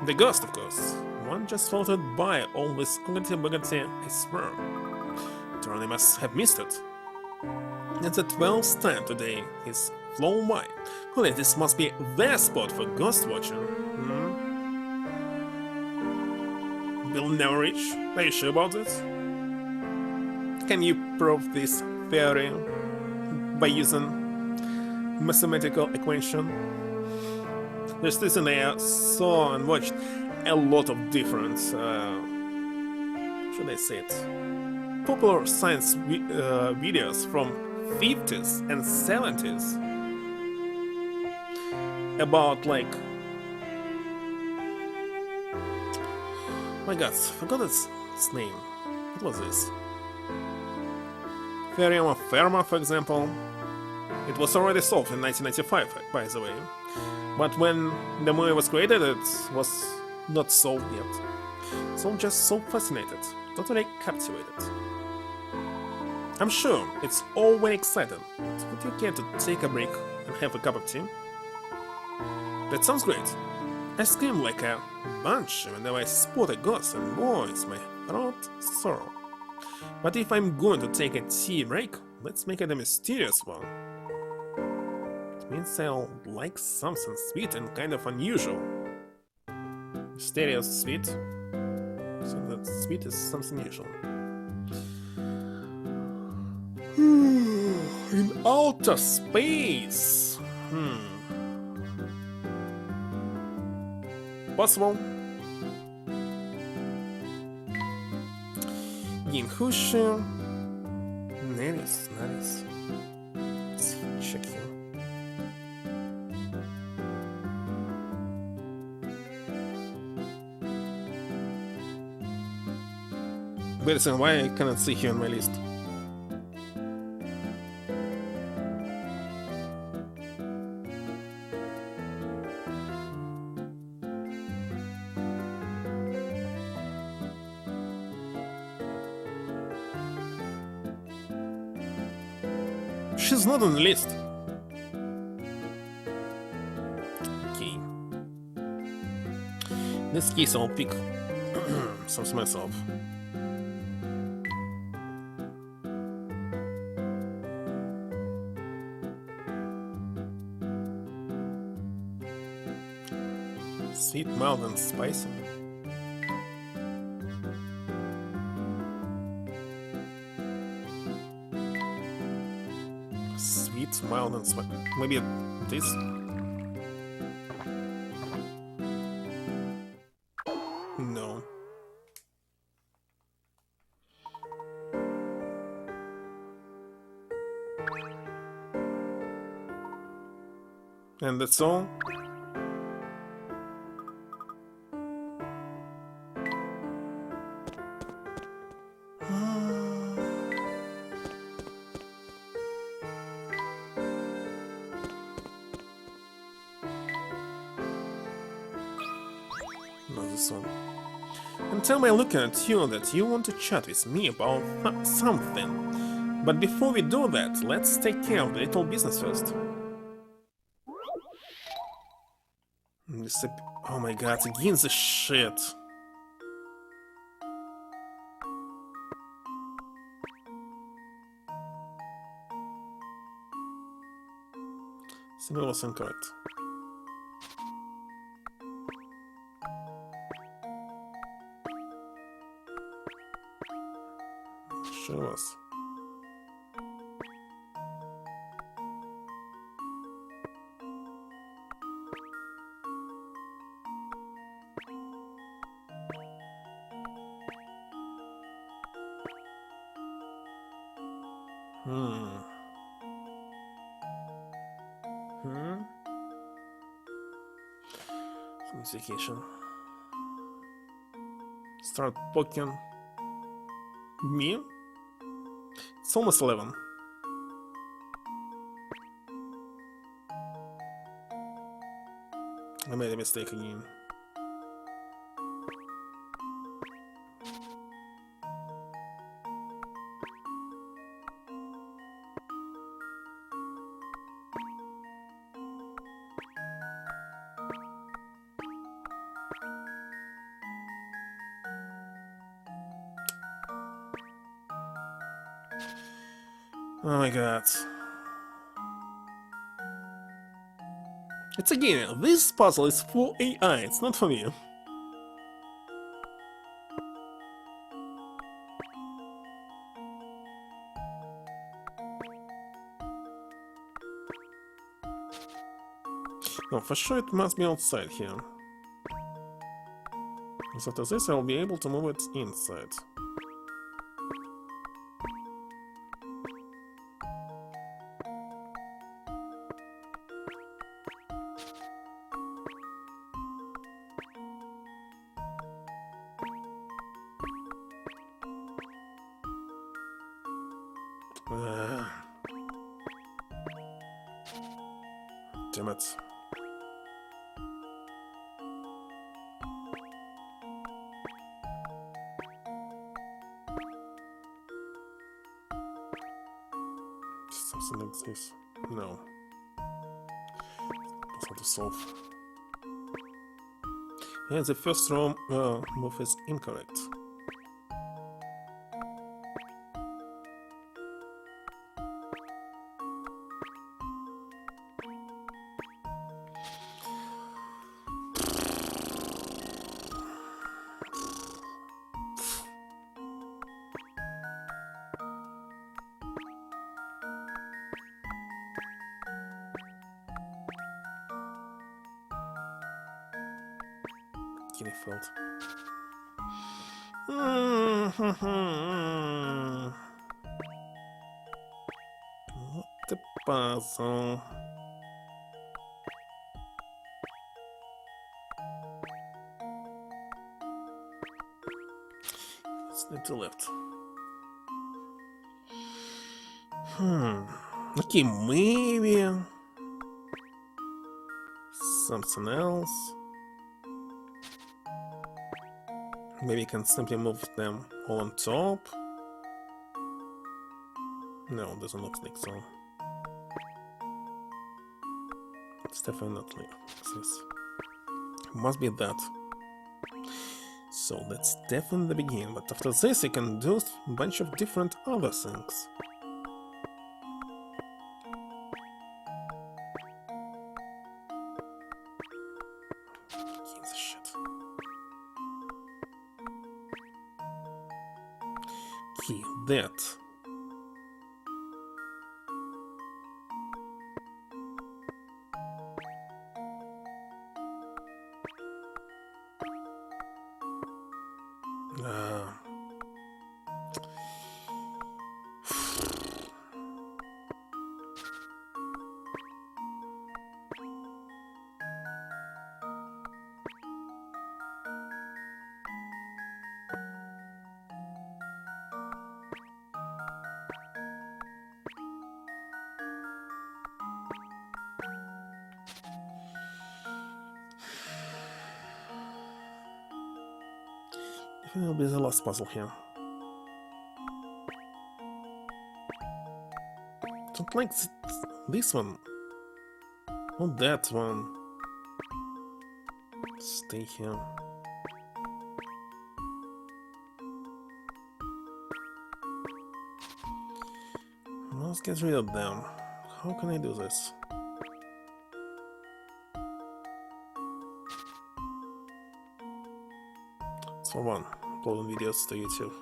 The ghost, of course. One just floated by all this boogity, I swear. Tony must have missed it. It's the 12th time today he's flown by. Well, this must be the spot for ghost watching. Will never reach? Are you sure about it? Can you prove this theory by using mathematical equation? There's this and I saw and watched a lot of different, should I say it, popular science videos from 50s and 70s about like, my god, I forgot its name. What was this? Theorem of Fermat, for example. It was already solved in 1995, by the way. But when the movie was created, it was not solved yet. So I'm just so fascinated, totally captivated. I'm sure it's all very exciting. So would you care to take a break and have a cup of tea? That sounds great. I scream like a bunch whenever I spot a ghost, and boy, is my throat sore. But if I'm going to take a tea break, let's make it a mysterious one. It means I'll like something sweet and kind of unusual. Mysterious sweet. So that sweet is something unusual. In outer space. Possible. Ginhushi. Nice. Let's check here. Wait a second, why I cannot see here on my list? She's not on the list. Okay. In this case, I'll pick some myself. Sweet, mild, and spicy. Sweet, mild, and spicy. Maybe this. No. And that's all. Not this one. And tell me looking at you that you want to chat with me about something. But before we do that, let's take care of the little business first. Oh my god, again the shit. Symbol was incorrect. Sure was. Vacation. Start poking me. It's almost 11. I made a mistake again. Oh my god. It's again, this puzzle is for AI, it's not for me. No, for sure it must be outside here. Because after this I'll be able to move it inside. Damn it. Something like this. No. That's how to solve. Yeah, the first row move is incorrect. Kitty failed. What the puzzle? Let's need to left. Okay, maybe something else. Maybe you can simply move them all on top. No, doesn't look like so. It's definitely not like this. Must be that. So that's definitely the beginning, but after this you can do a bunch of different other things. Okay, that. Will be the last puzzle here. Don't like this one. Not that one. Stay here. Let's get rid of them. How can I do this? For one, uploading videos to YouTube.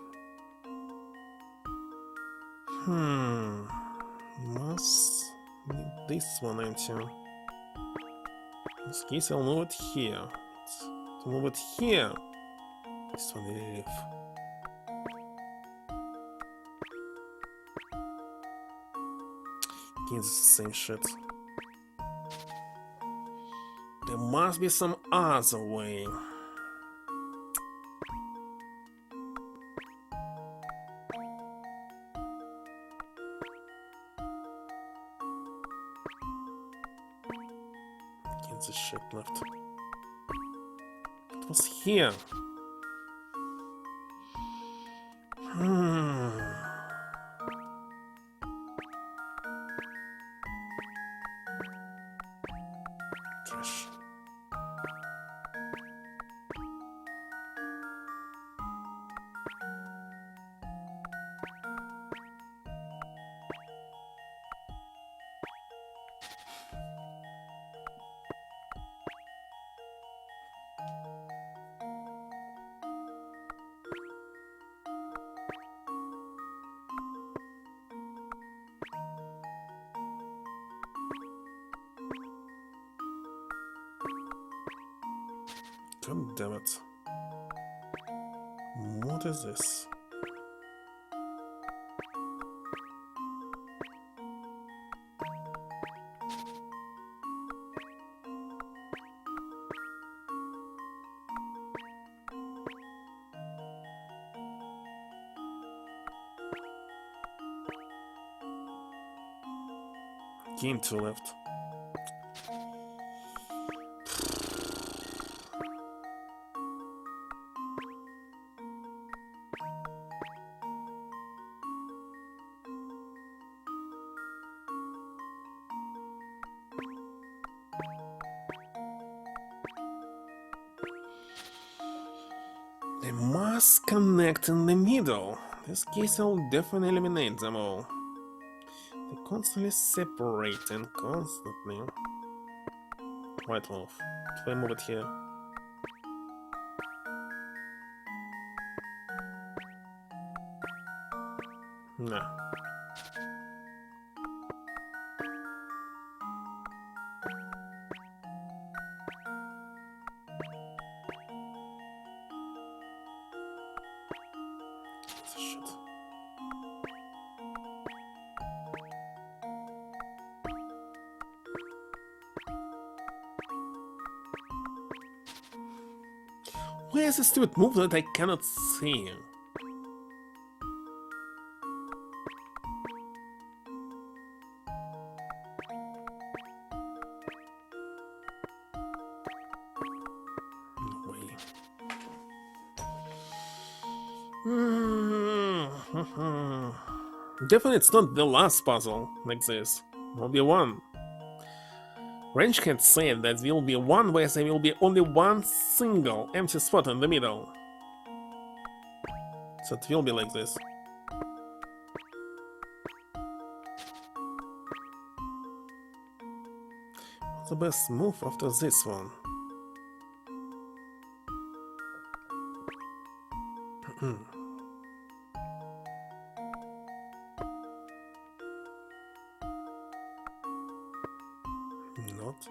Must need this one empty. In this case, I'll move it here. To move it here, this one will leave. Again, it's the same shit. There must be some other way. The shit left. It was here. Trash. God damn it. What is this? Game 2 left. They must connect in the middle. This case will definitely eliminate them all. They're constantly separating, constantly. White wolf. If I move it here. No. Shit. Where is the stupid move that I cannot see? No way. Definitely it's not the last puzzle like this. Will be one. Range can't say that there will be one where there will be only one single empty spot in the middle. So it will be like this. What's the best move after this one? Not.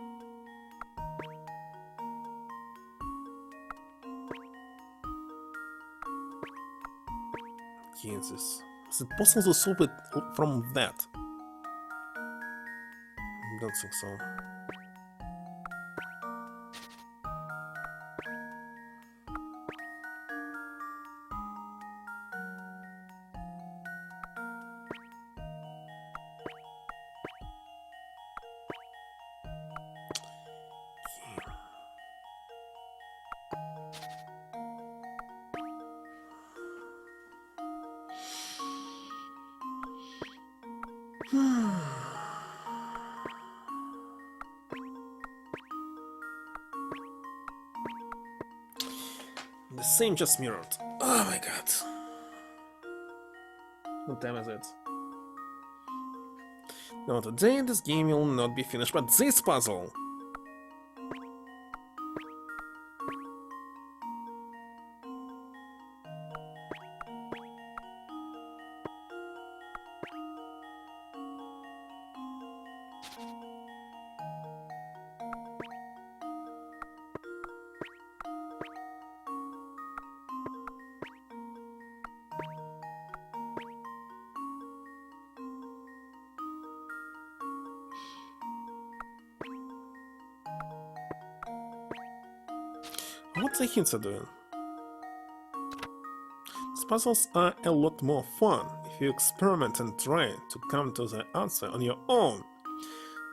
Jesus. Is it possible to solve it from that? Don't think so. The same just mirrored. Oh my god. What time is it? No, today this game will not be finished, but this puzzle. What the hints are doing? These puzzles are a lot more fun if you experiment and try to come to the answer on your own.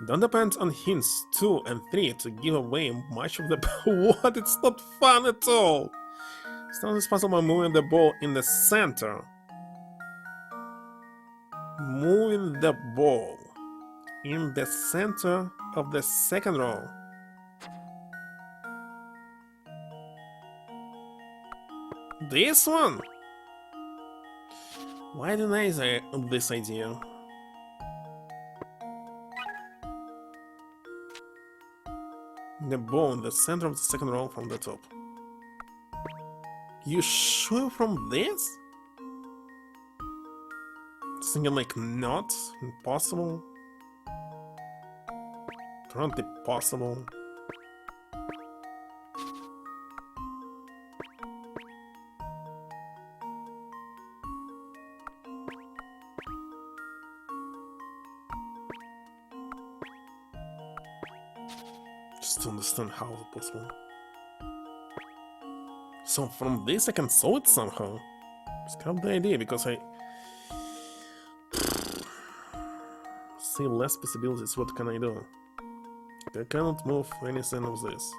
Don't depend on hints 2 and 3 to give away much of the what? It's not fun at all! Start this puzzle by moving the ball in the center. Moving the ball in the center of the second row. This one? Why deny this idea? The ball in the center of the second row from the top. You sure from this? Thinking like not impossible? Currently possible. Just to understand how it's possible. So from this I can solve it somehow. It's kind of the idea because see less possibilities. What can I do? I cannot move anything of this.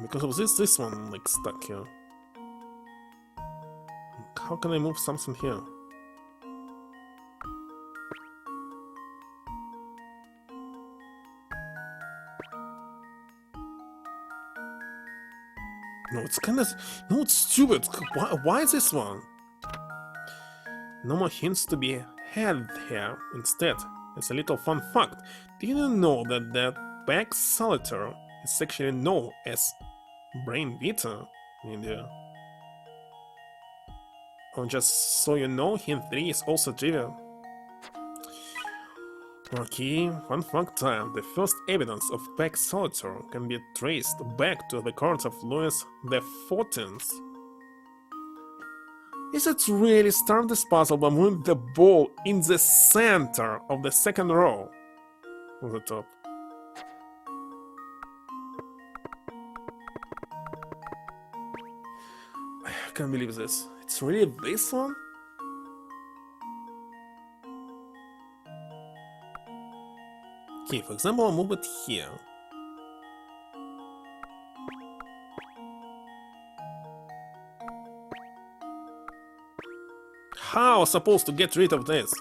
Because of this one like stuck here. How can I move something here? No, it's kind of... No, it's stupid. Why is this one? No more hints to be had here. Instead, it's a little fun fact. Did you know that the back solitaire is actually known as brain Vita in India? Oh, just so you know, hint 3 is also trivia. Okay, fun fact time. The first evidence of back solitaire can be traced back to the court of Louis XIV. Is it really start this puzzle by moving the ball in the center of the second row? On the top. I can't believe this. It's really this one? Okay, for example, I'll move it here. How am I supposed to get rid of this?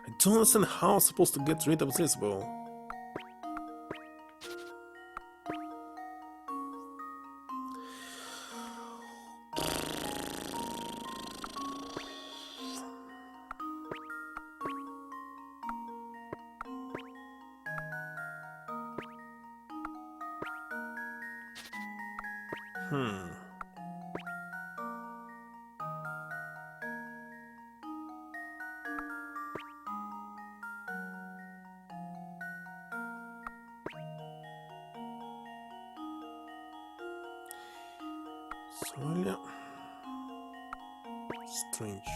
I don't understand how I'm supposed to get rid of this ball. Really strange.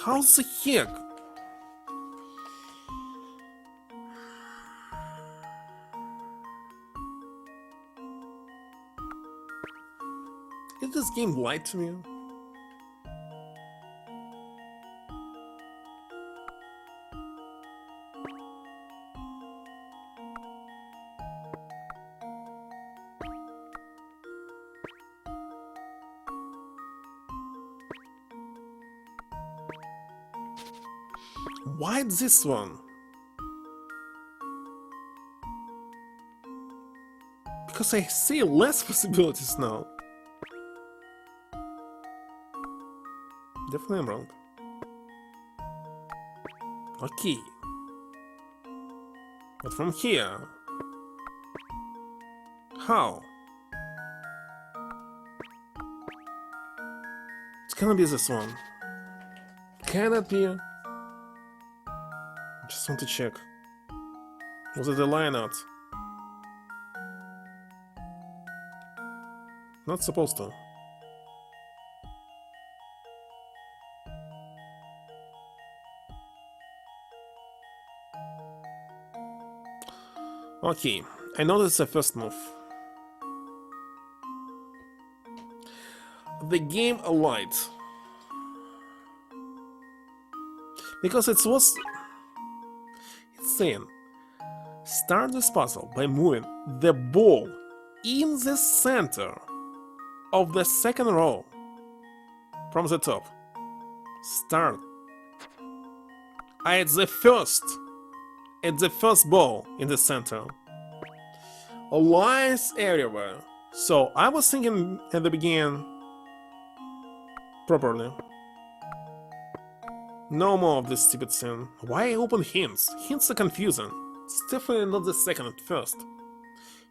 How the heck? Did this game lie to me? Why this one? Because I see less possibilities now. Definitely I'm wrong. Okay. But from here... How? It's gonna be this one. Can it be? Just want to check. Was it a lie or not? Not supposed to. Okay, I know this is the first move. The game lied. Because it was... It's saying, start this puzzle by moving the ball in the center of the second row from the top. Start. It's the first ball in the center. Lies everywhere. So I was thinking at the beginning properly. No more of this stupid thing. Why open hints? Hints are confusing. It's definitely not the second at first.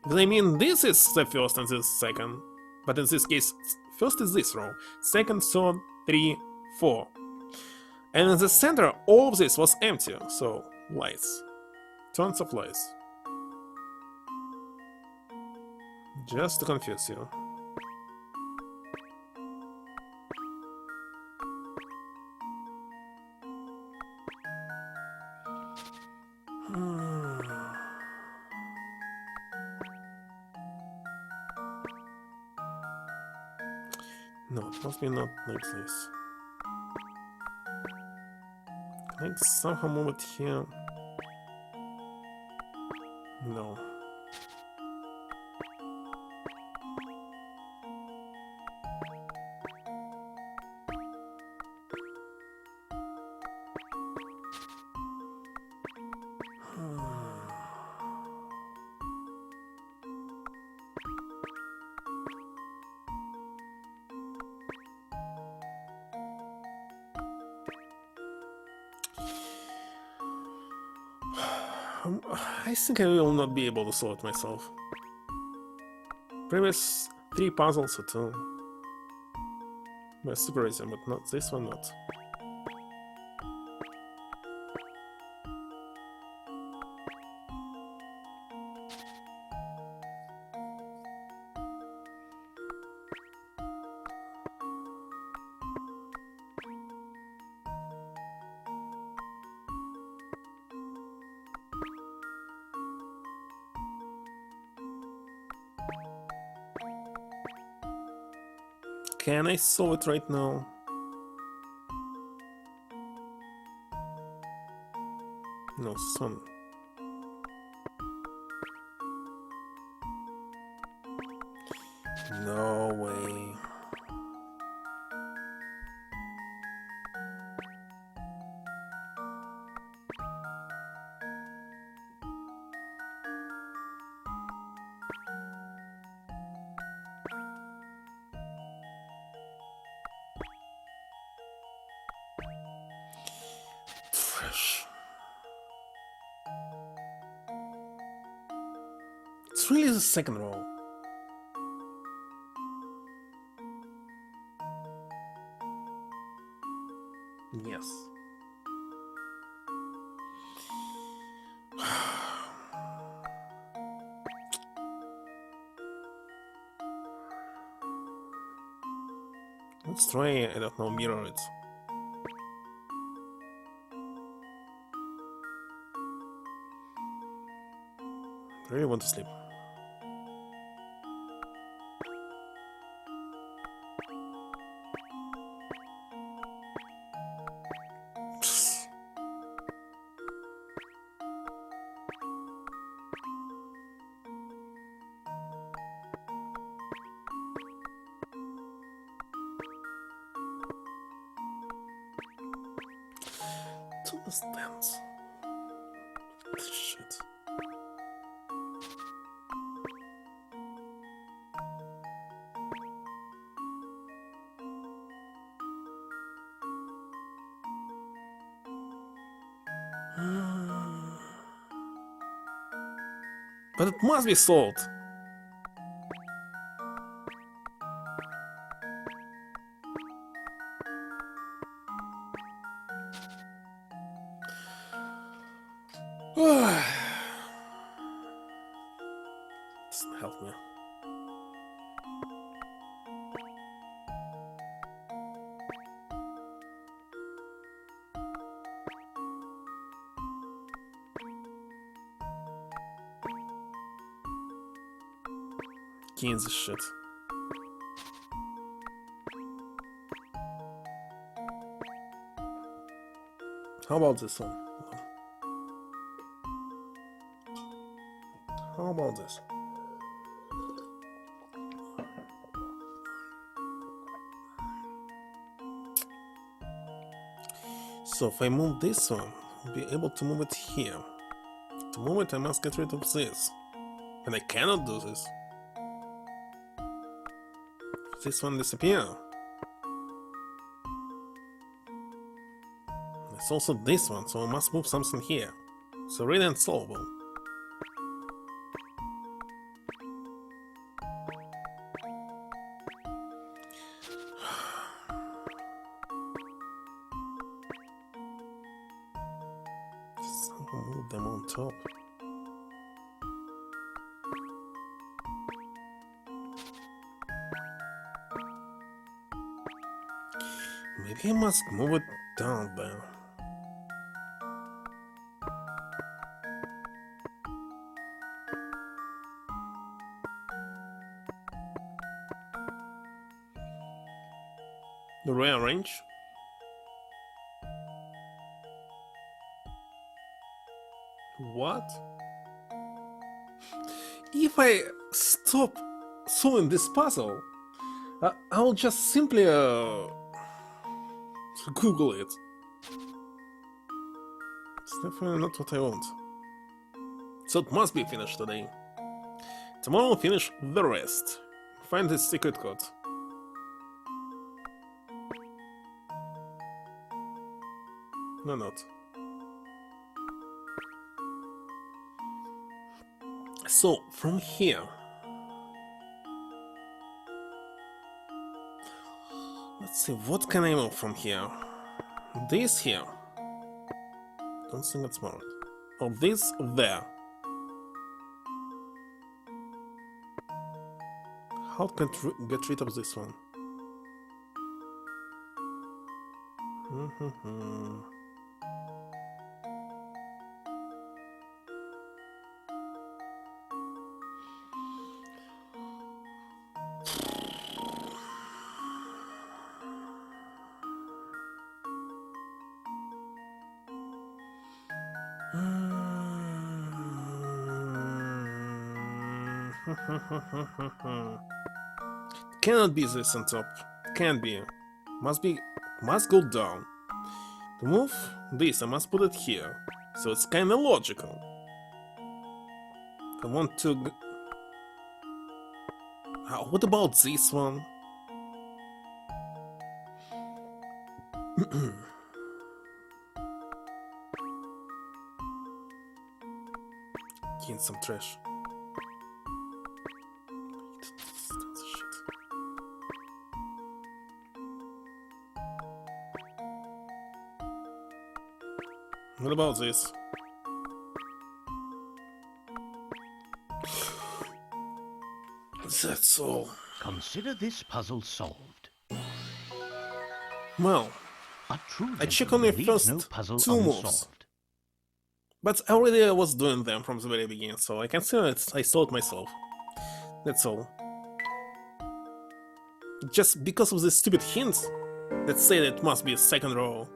Because I mean, this is the first and this second. But in this case, first is this row, second, third, 3, 4. And in the center, all of this was empty, so lights. Tons of lights. Just to confuse you. No, it must be not like this. Can I somehow move it here? No. I think I will not be able to solve it myself. Previous 3 puzzles or 2 were super easy, but not this one, not. Can I solve it right now? No, son. No way. It's really the second row. Yes. Let's try, I don't know, mirror it. I really want to sleep. To the stands. Shit. But it must be solved. Doesn't help me. Kansas shit. How about this one? How about this? So if I move this one, I'll be able to move it here. To move it, I must get rid of this. And I cannot do this. This one disappear. It's also this one, so I must move something here. So really unsolvable. put them on top. Maybe I must move it down there. Rearrange. What? If I stop solving this puzzle, I'll just simply Google it. It's definitely not what I want. So it must be finished today. Tomorrow I'll finish the rest. Find this secret code. No, not. So, from here... Let's see, what can I move from here? This here. Don't think it's smart. Or this there. How can I get rid of this one? Cannot be this on top. Can't be. Must go down. To move this, I must put it here. So it's kinda logical. I want to... what about this one? Getting some trash. What about this? That's all. Consider this puzzle solved. Well, A true I check gentleman on the leaves first no puzzle two moves. unsolved. But I already was doing them from the very beginning, so I consider it I solved myself. That's all. Just because of the stupid hints that say that it must be a second row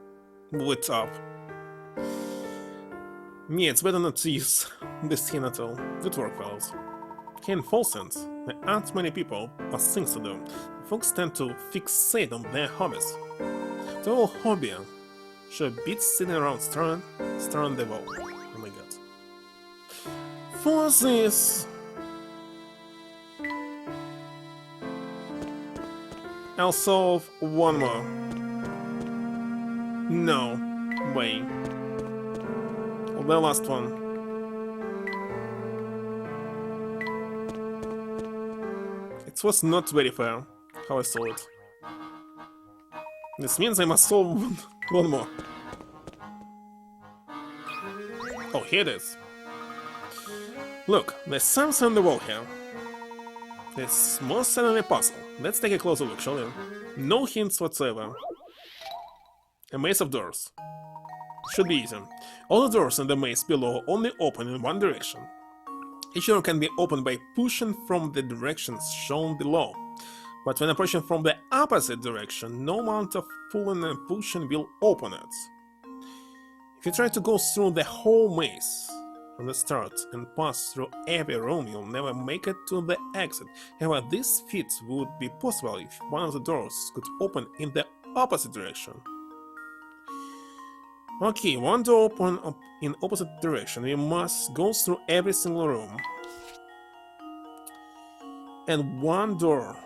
with up. Yeah, it's better not to use this hint at all. Good work, fellas. Here in Fall Sense, there aren't many people or things to do. Folks tend to fixate on their hobbies. The whole hobby sure beats sitting around staring the wall. Oh my god. For this, I'll solve one more. No way. The last one. It was not very fair how I solved it. This means I must solve one more. Oh, here it is. Look, there's something on the wall here. It's more certainly a puzzle. Let's take a closer look, shall we? No hints whatsoever. A maze of doors. Should be easy. All the doors in the maze below only open in one direction. Each door can be opened by pushing from the directions shown below. But when approaching from the opposite direction, no amount of pulling and pushing will open it. If you try to go through the whole maze from the start and pass through every room, you'll never make it to the exit. However, this feat would be possible if one of the doors could open in the opposite direction. Okay, one door open up in opposite direction. We must go through every single room. And one door.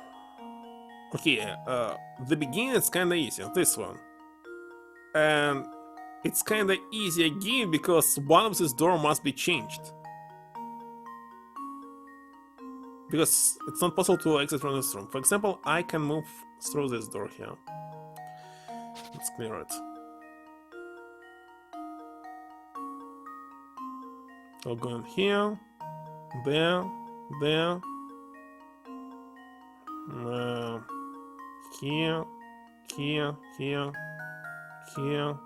Okay, the beginning is kinda easy, this one. And it's kinda easy again because one of these doors must be changed. Because it's not possible to exit from this room. For example, I can move through this door here. Let's clear it. I'll go in here, there, there, here, here, here, here,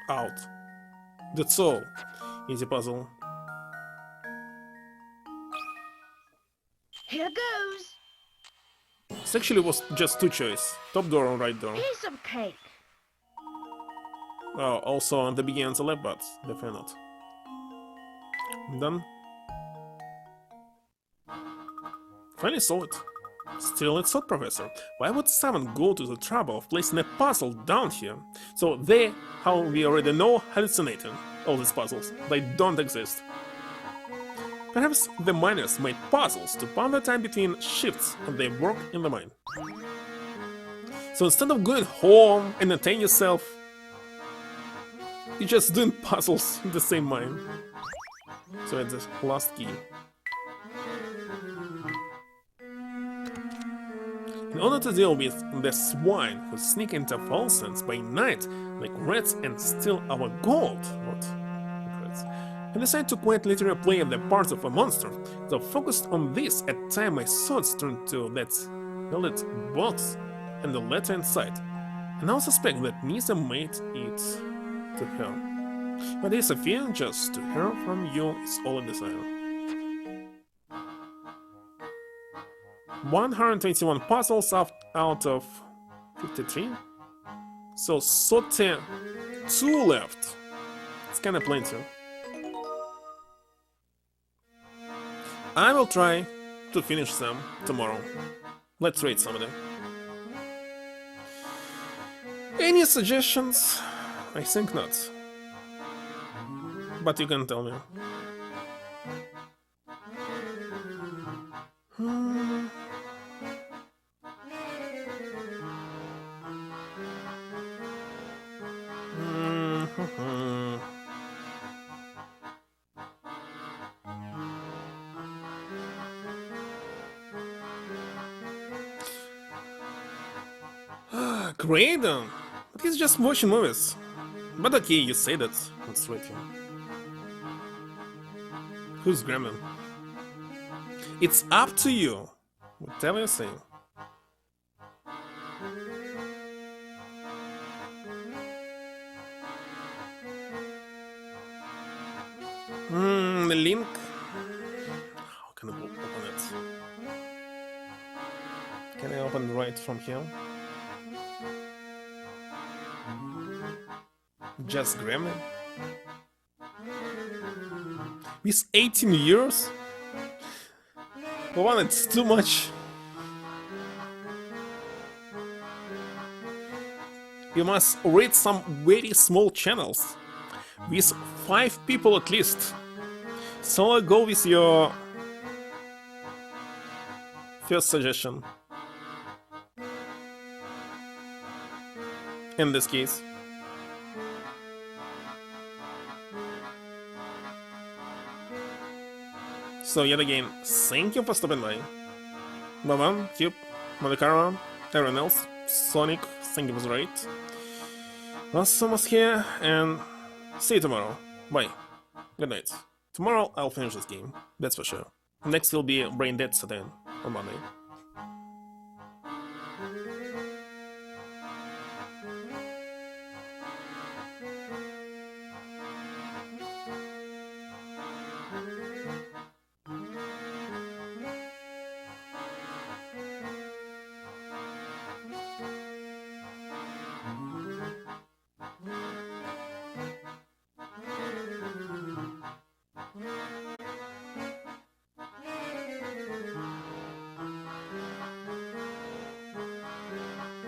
out. That's all. Easy puzzle. Here goes. This actually was just two choices. Top door or right door. Piece of cake. Oh, also on the beginning on the left, but definitely not. Done. Finally saw it. Still, it's odd, Professor. Why would someone go to the trouble of placing a puzzle down here? So they, how we already know, hallucinating all these puzzles. They don't exist. Perhaps the miners made puzzles to pass the time between shifts and they work in the mine. So instead of going home and entertain yourself, you're just doing puzzles in the same mine. So it's the last key. In order to deal with the swine who sneak into Falsen's by night like rats and steal our gold, I decided to quite literally play the parts of a monster, so focused on this at the time my thoughts turned to that velvet box and the letter inside, and I suspect that Nisa made it to her. But dear Sophia, just to hear from you is all I desire. 121 puzzles out of 53? So 32 left. It's kinda plenty. I will try to finish them tomorrow. Let's rate some of them. Any suggestions? I think not. But you can tell me. Great, but he's just watching movies. But okay, you say that. Let's wait here. Who's Gremlin? It's up to you. Whatever you say. The link. How can I open it? Can I open right from here? Just Gremlin? With 18 years? For one, it's too much. You must read some very small channels. With 5 people at least. So I'll go with your first suggestion. In this case. So yet again, thank you for stopping by. Baban, Cube, Madakara, everyone else, Sonic, thank you for the raid. Awesome was here, and see you tomorrow. Bye. Good night. Tomorrow I'll finish this game, that's for sure. Next will be Brain Dead Satan on Monday.